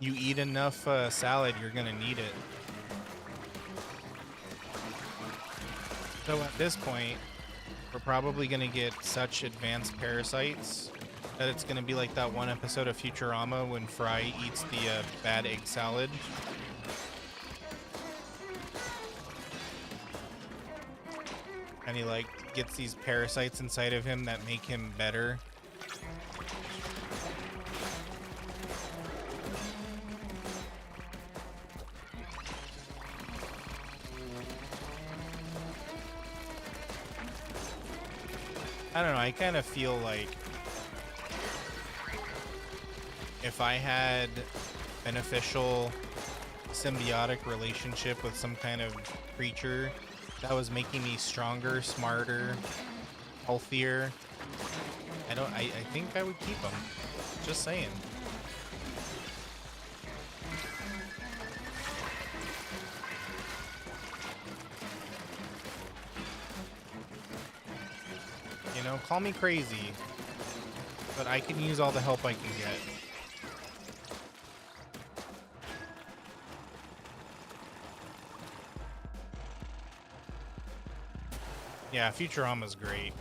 You eat enough salad, you're gonna need it. So at this point, we're probably gonna get such advanced parasites that it's gonna be like that one episode of Futurama when Fry eats the bad egg salad. And he like gets these parasites inside of him that make him better. I don't know, I kind of feel like if I had beneficial symbiotic relationship with some kind of creature that was making me stronger, smarter, healthier, I think I would keep them. Just saying. You know, call me crazy, but I can use all the help I can get. Yeah, Futurama's great.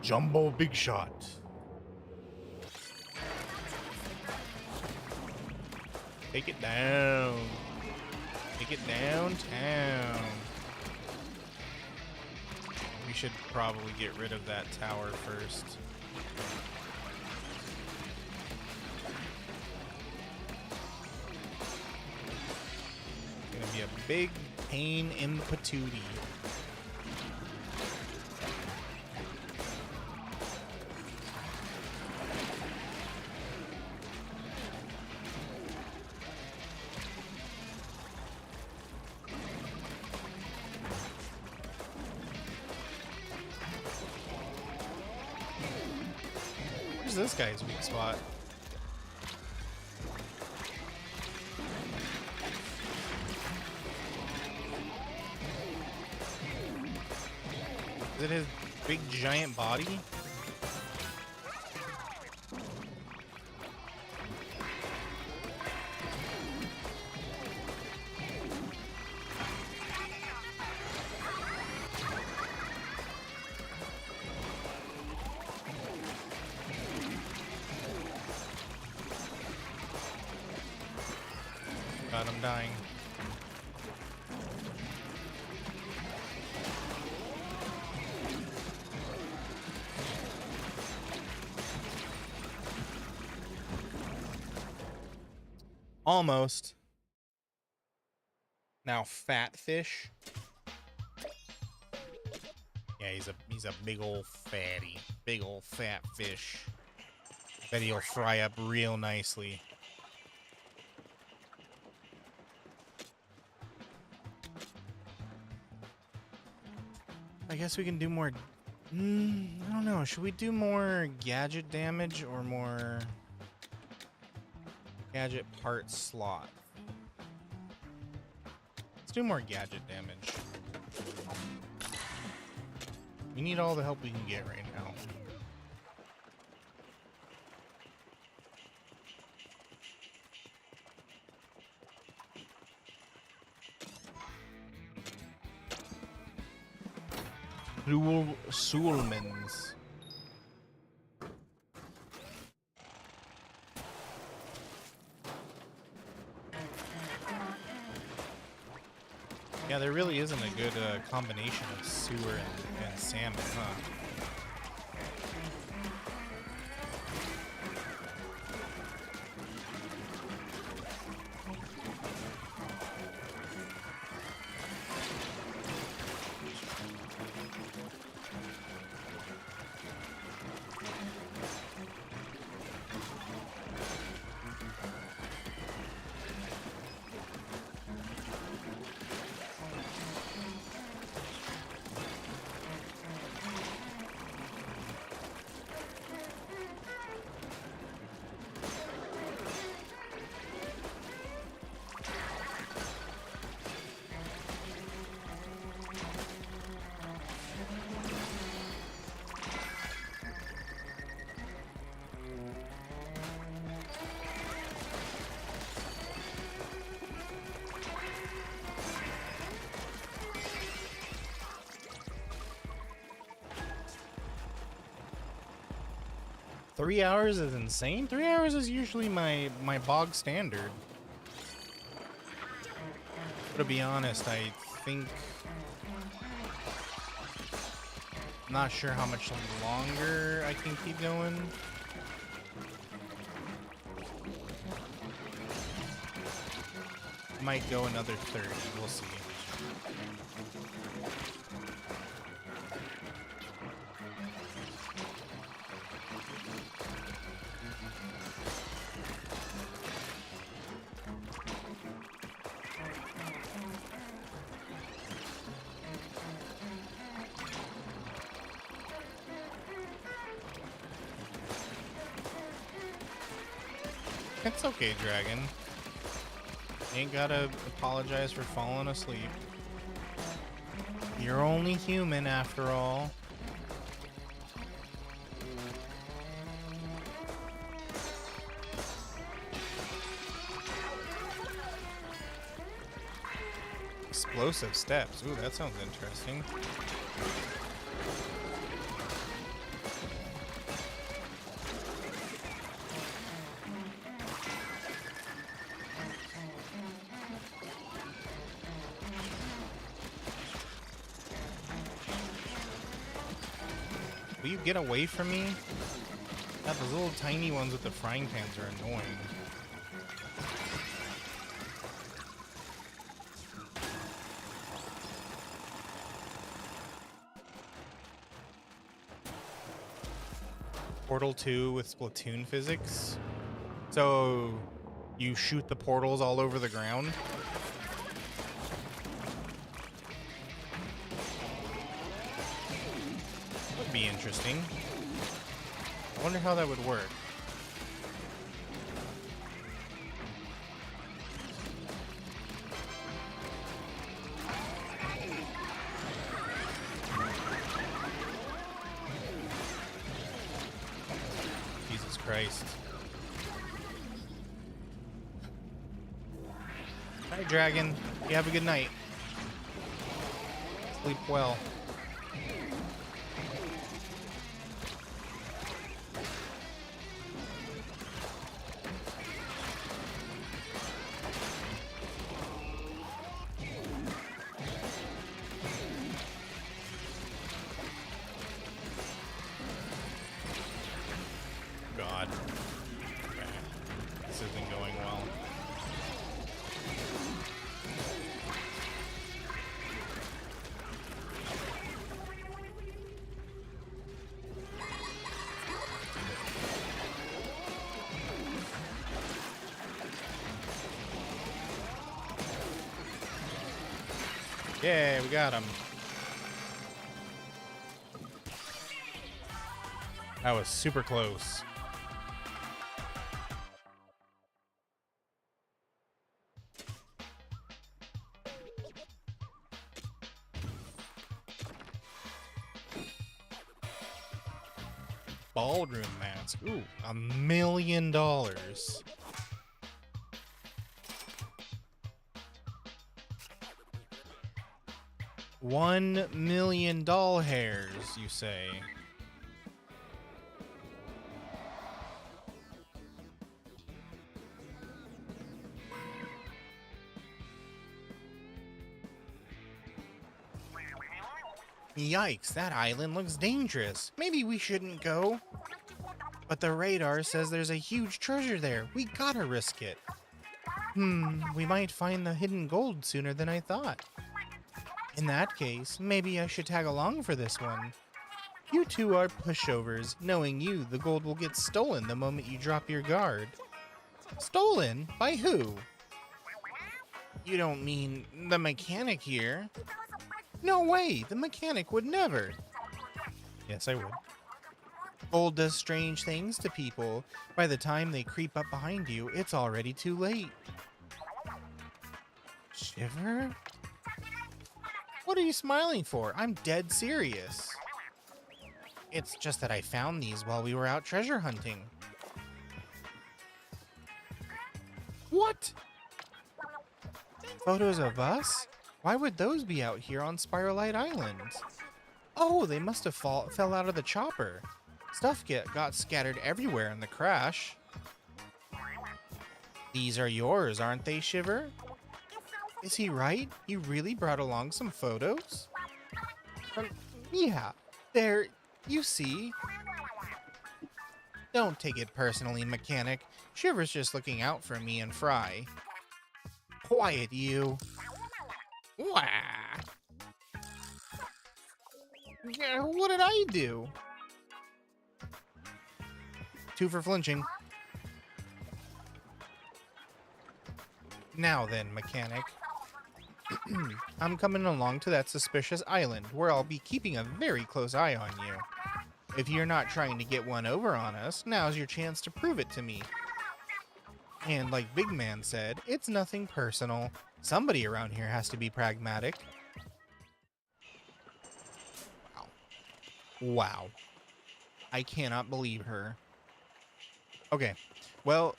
Jumbo Big Shot. Take it down. Take it downtown. We should probably get rid of that tower first. It's gonna be a big pain in the patootie. Where's this guy's weak spot? Is it his big giant body? God, I'm dying. Almost. Now fat fish. Yeah, he's a big old fatty. Big old fat fish. I bet he'll fry up real nicely. I guess we can do more. I don't know. Should we do more gadget damage or more gadget part slot? Let's do more gadget damage. We need all the help we can get right now. Suhlmans. Yeah, there really isn't a good combination of sewer and salmon, huh? Three hours is insane. 3 hours is usually my bog standard. But to be honest, I think I'm not sure how much longer I can keep going. Might go another 30. We'll see. It's okay, Dragon. You ain't gotta apologize for falling asleep. You're only human after all. Explosive steps. Ooh, that sounds interesting. Will you get away from me? God, those little tiny ones with the frying pans are annoying. Portal 2 with Splatoon physics. So you shoot the portals all over the ground. That'd be interesting. I wonder how that would work. Jesus Christ. Night, Dragon. You have a good night. Sleep well. God. Okay. This isn't going well. Yeah, we got him. That was super close. Ballroom mask. Ooh, $1 million. $1 million doll hairs, you say? Yikes, that island looks dangerous. Maybe we shouldn't go. But the radar says there's a huge treasure there. We gotta risk it. We might find the hidden gold sooner than I thought. In that case, maybe I should tag along for this one. You two are pushovers. Knowing you, the gold will get stolen the moment you drop your guard. Stolen? By who? You don't mean the mechanic here? No way! The mechanic would never. Yes, I would. Gold does strange things to people. By the time they creep up behind you, it's already too late. Shiver? What are you smiling for? I'm dead serious. It's just that I found these while we were out treasure hunting. What? Photos of us? Why would those be out here on Spiralite Island? Oh, they must have fell out of the chopper. Stuff got scattered everywhere in the crash. These are yours, aren't they, Shiver? Is he right? You really brought along some photos? Yeah. There, you see. Don't take it personally, mechanic. Shiver's just looking out for me and Fry. Quiet, you. Wah. Yeah, what did I do? 2 for flinching. Now then, mechanic. I'm coming along to that suspicious island, where I'll be keeping a very close eye on you. If you're not trying to get one over on us, now's your chance to prove it to me. And like Big Man said, it's nothing personal. Somebody around here has to be pragmatic. Wow. Wow. I cannot believe her. Okay. Well,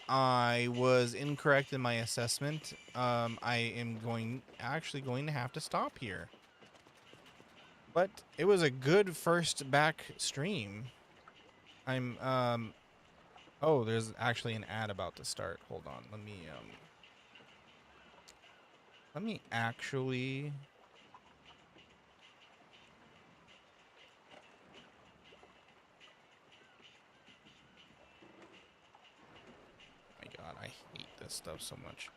I was incorrect in my assessment. I am actually going to have to stop here. But it was a good first back stream. Oh, there's actually an ad about to start. Hold on. Let me actually. Oh my God, I hate this stuff so much.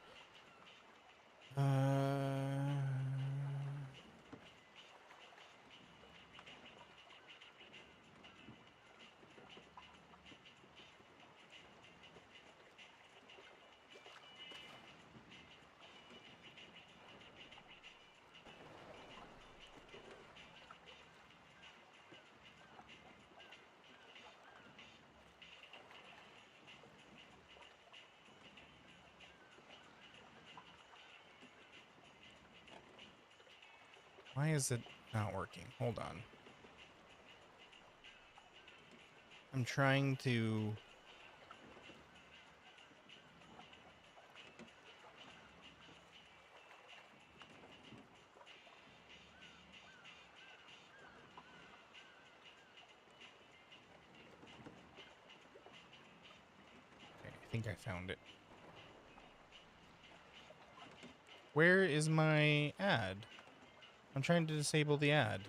Why is it not working? Hold on. I'm trying to. Okay, I think I found it. Where is my ad? I'm trying to disable the ad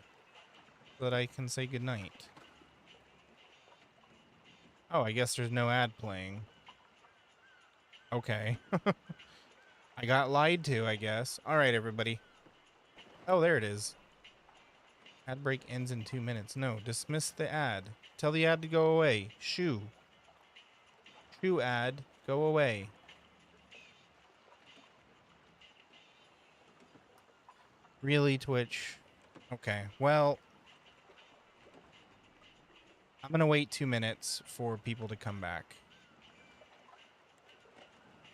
so that I can say goodnight. Oh, I guess there's no ad playing. Okay. I got lied to, I guess. All right, everybody. Oh, there it is. Ad break ends in 2 minutes. No, dismiss the ad. Tell the ad to go away. Shoo. Shoo ad. Go away. Really, Twitch? Okay, well, I'm going to wait 2 minutes for people to come back.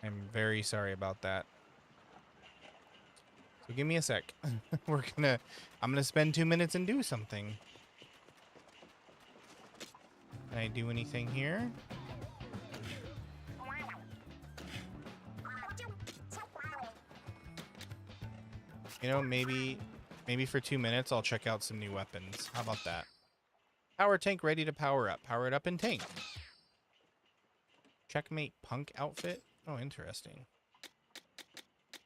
I'm very sorry about that. So give me a sec. I'm gonna spend 2 minutes and do something. Can I do anything here? You know, maybe for 2 minutes I'll check out some new weapons. How about that? Power tank ready to power up. Power it up and tank. Checkmate punk outfit. Oh, interesting.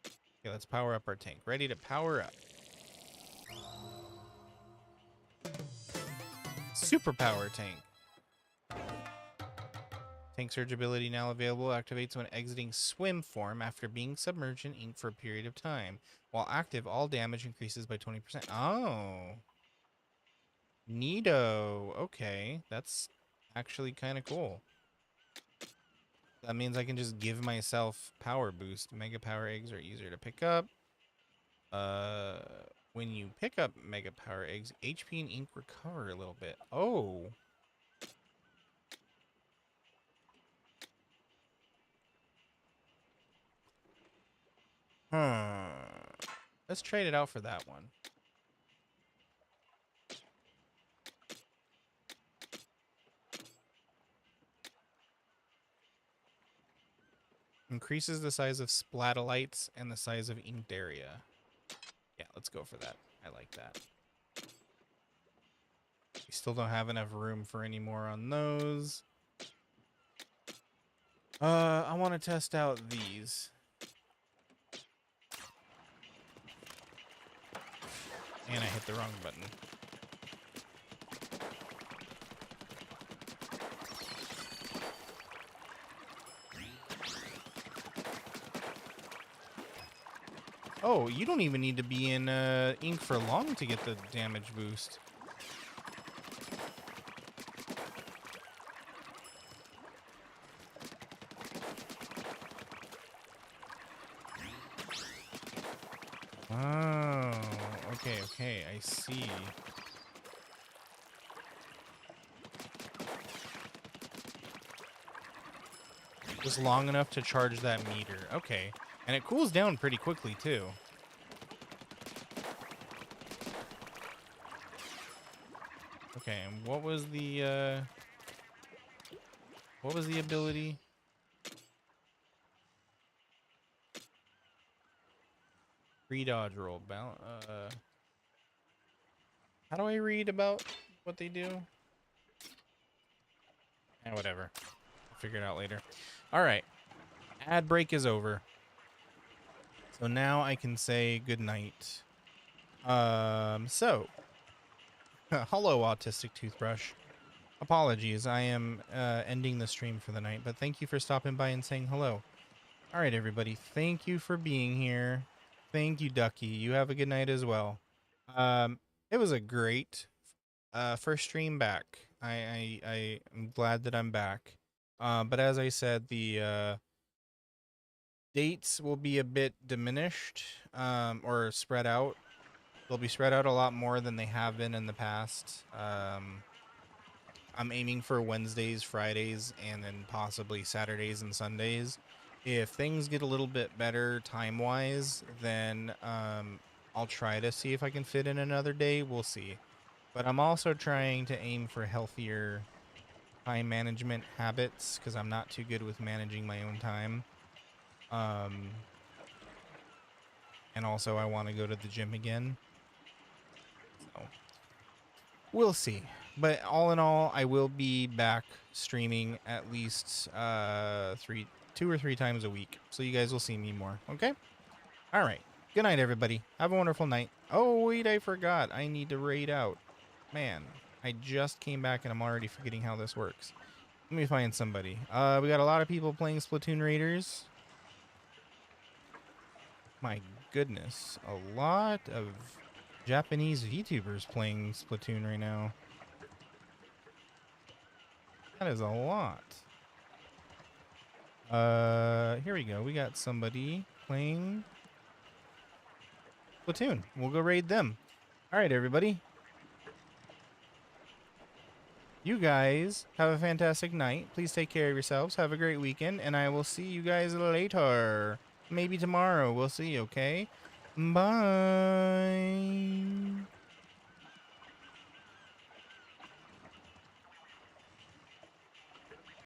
Okay, let's power up our tank. Ready to power up. Super power tank. Tank surge ability now available. Activates when exiting swim form after being submerged in ink for a period of time. While active, all damage increases by 20%. Oh. Neato. Okay. That's actually kind of cool. That means I can just give myself power boost. Mega power eggs are easier to pick up. When you pick up mega power eggs, HP and ink recover a little bit. Oh. Huh. Let's trade it out for that one. Increases the size of splatolites and the size of inked area. Yeah, let's go for that. I like that. We still don't have enough room for any more on those. I want to test out these. And I hit the wrong button. Oh, you don't even need to be in ink for long to get the damage boost. Oh, okay, I see. Just long enough to charge that meter. Okay. And it cools down pretty quickly, too. Okay, and what was the ability? Free dodge roll. How do I read about what they do? Whatever. I'll figure it out later. All right. Ad break is over. So now I can say goodnight. So. Hello, Autistic Toothbrush. Apologies, I am ending the stream for the night, but thank you for stopping by and saying hello. All right, everybody. Thank you for being here. Thank you, Ducky. You have a good night as well. It was a great first stream back. I am glad that I'm back. But as I said, the dates will be a bit diminished or spread out. They'll be spread out a lot more than they have been in the past. I'm aiming for Wednesdays, Fridays, and then possibly Saturdays and Sundays. If things get a little bit better time-wise, then I'll try to see if I can fit in another day. We'll see. But I'm also trying to aim for healthier time management habits because I'm not too good with managing my own time. And also I want to go to the gym again. So we'll see. But all in all, I will be back streaming at least 2 or 3 times a week. So you guys will see me more. Okay? All right. Good night, everybody. Have a wonderful night. Oh, wait, I forgot. I need to raid out. Man, I just came back and I'm already forgetting how this works. Let me find somebody. We got a lot of people playing Splatoon Raiders. My goodness. A lot of Japanese VTubers playing Splatoon right now. That is a lot. Here we go. We got somebody playing Splatoon. We'll go raid them. All right, everybody. You guys have a fantastic night. Please take care of yourselves. Have a great weekend, and I will see you guys later. Maybe tomorrow. We'll see, okay? Bye.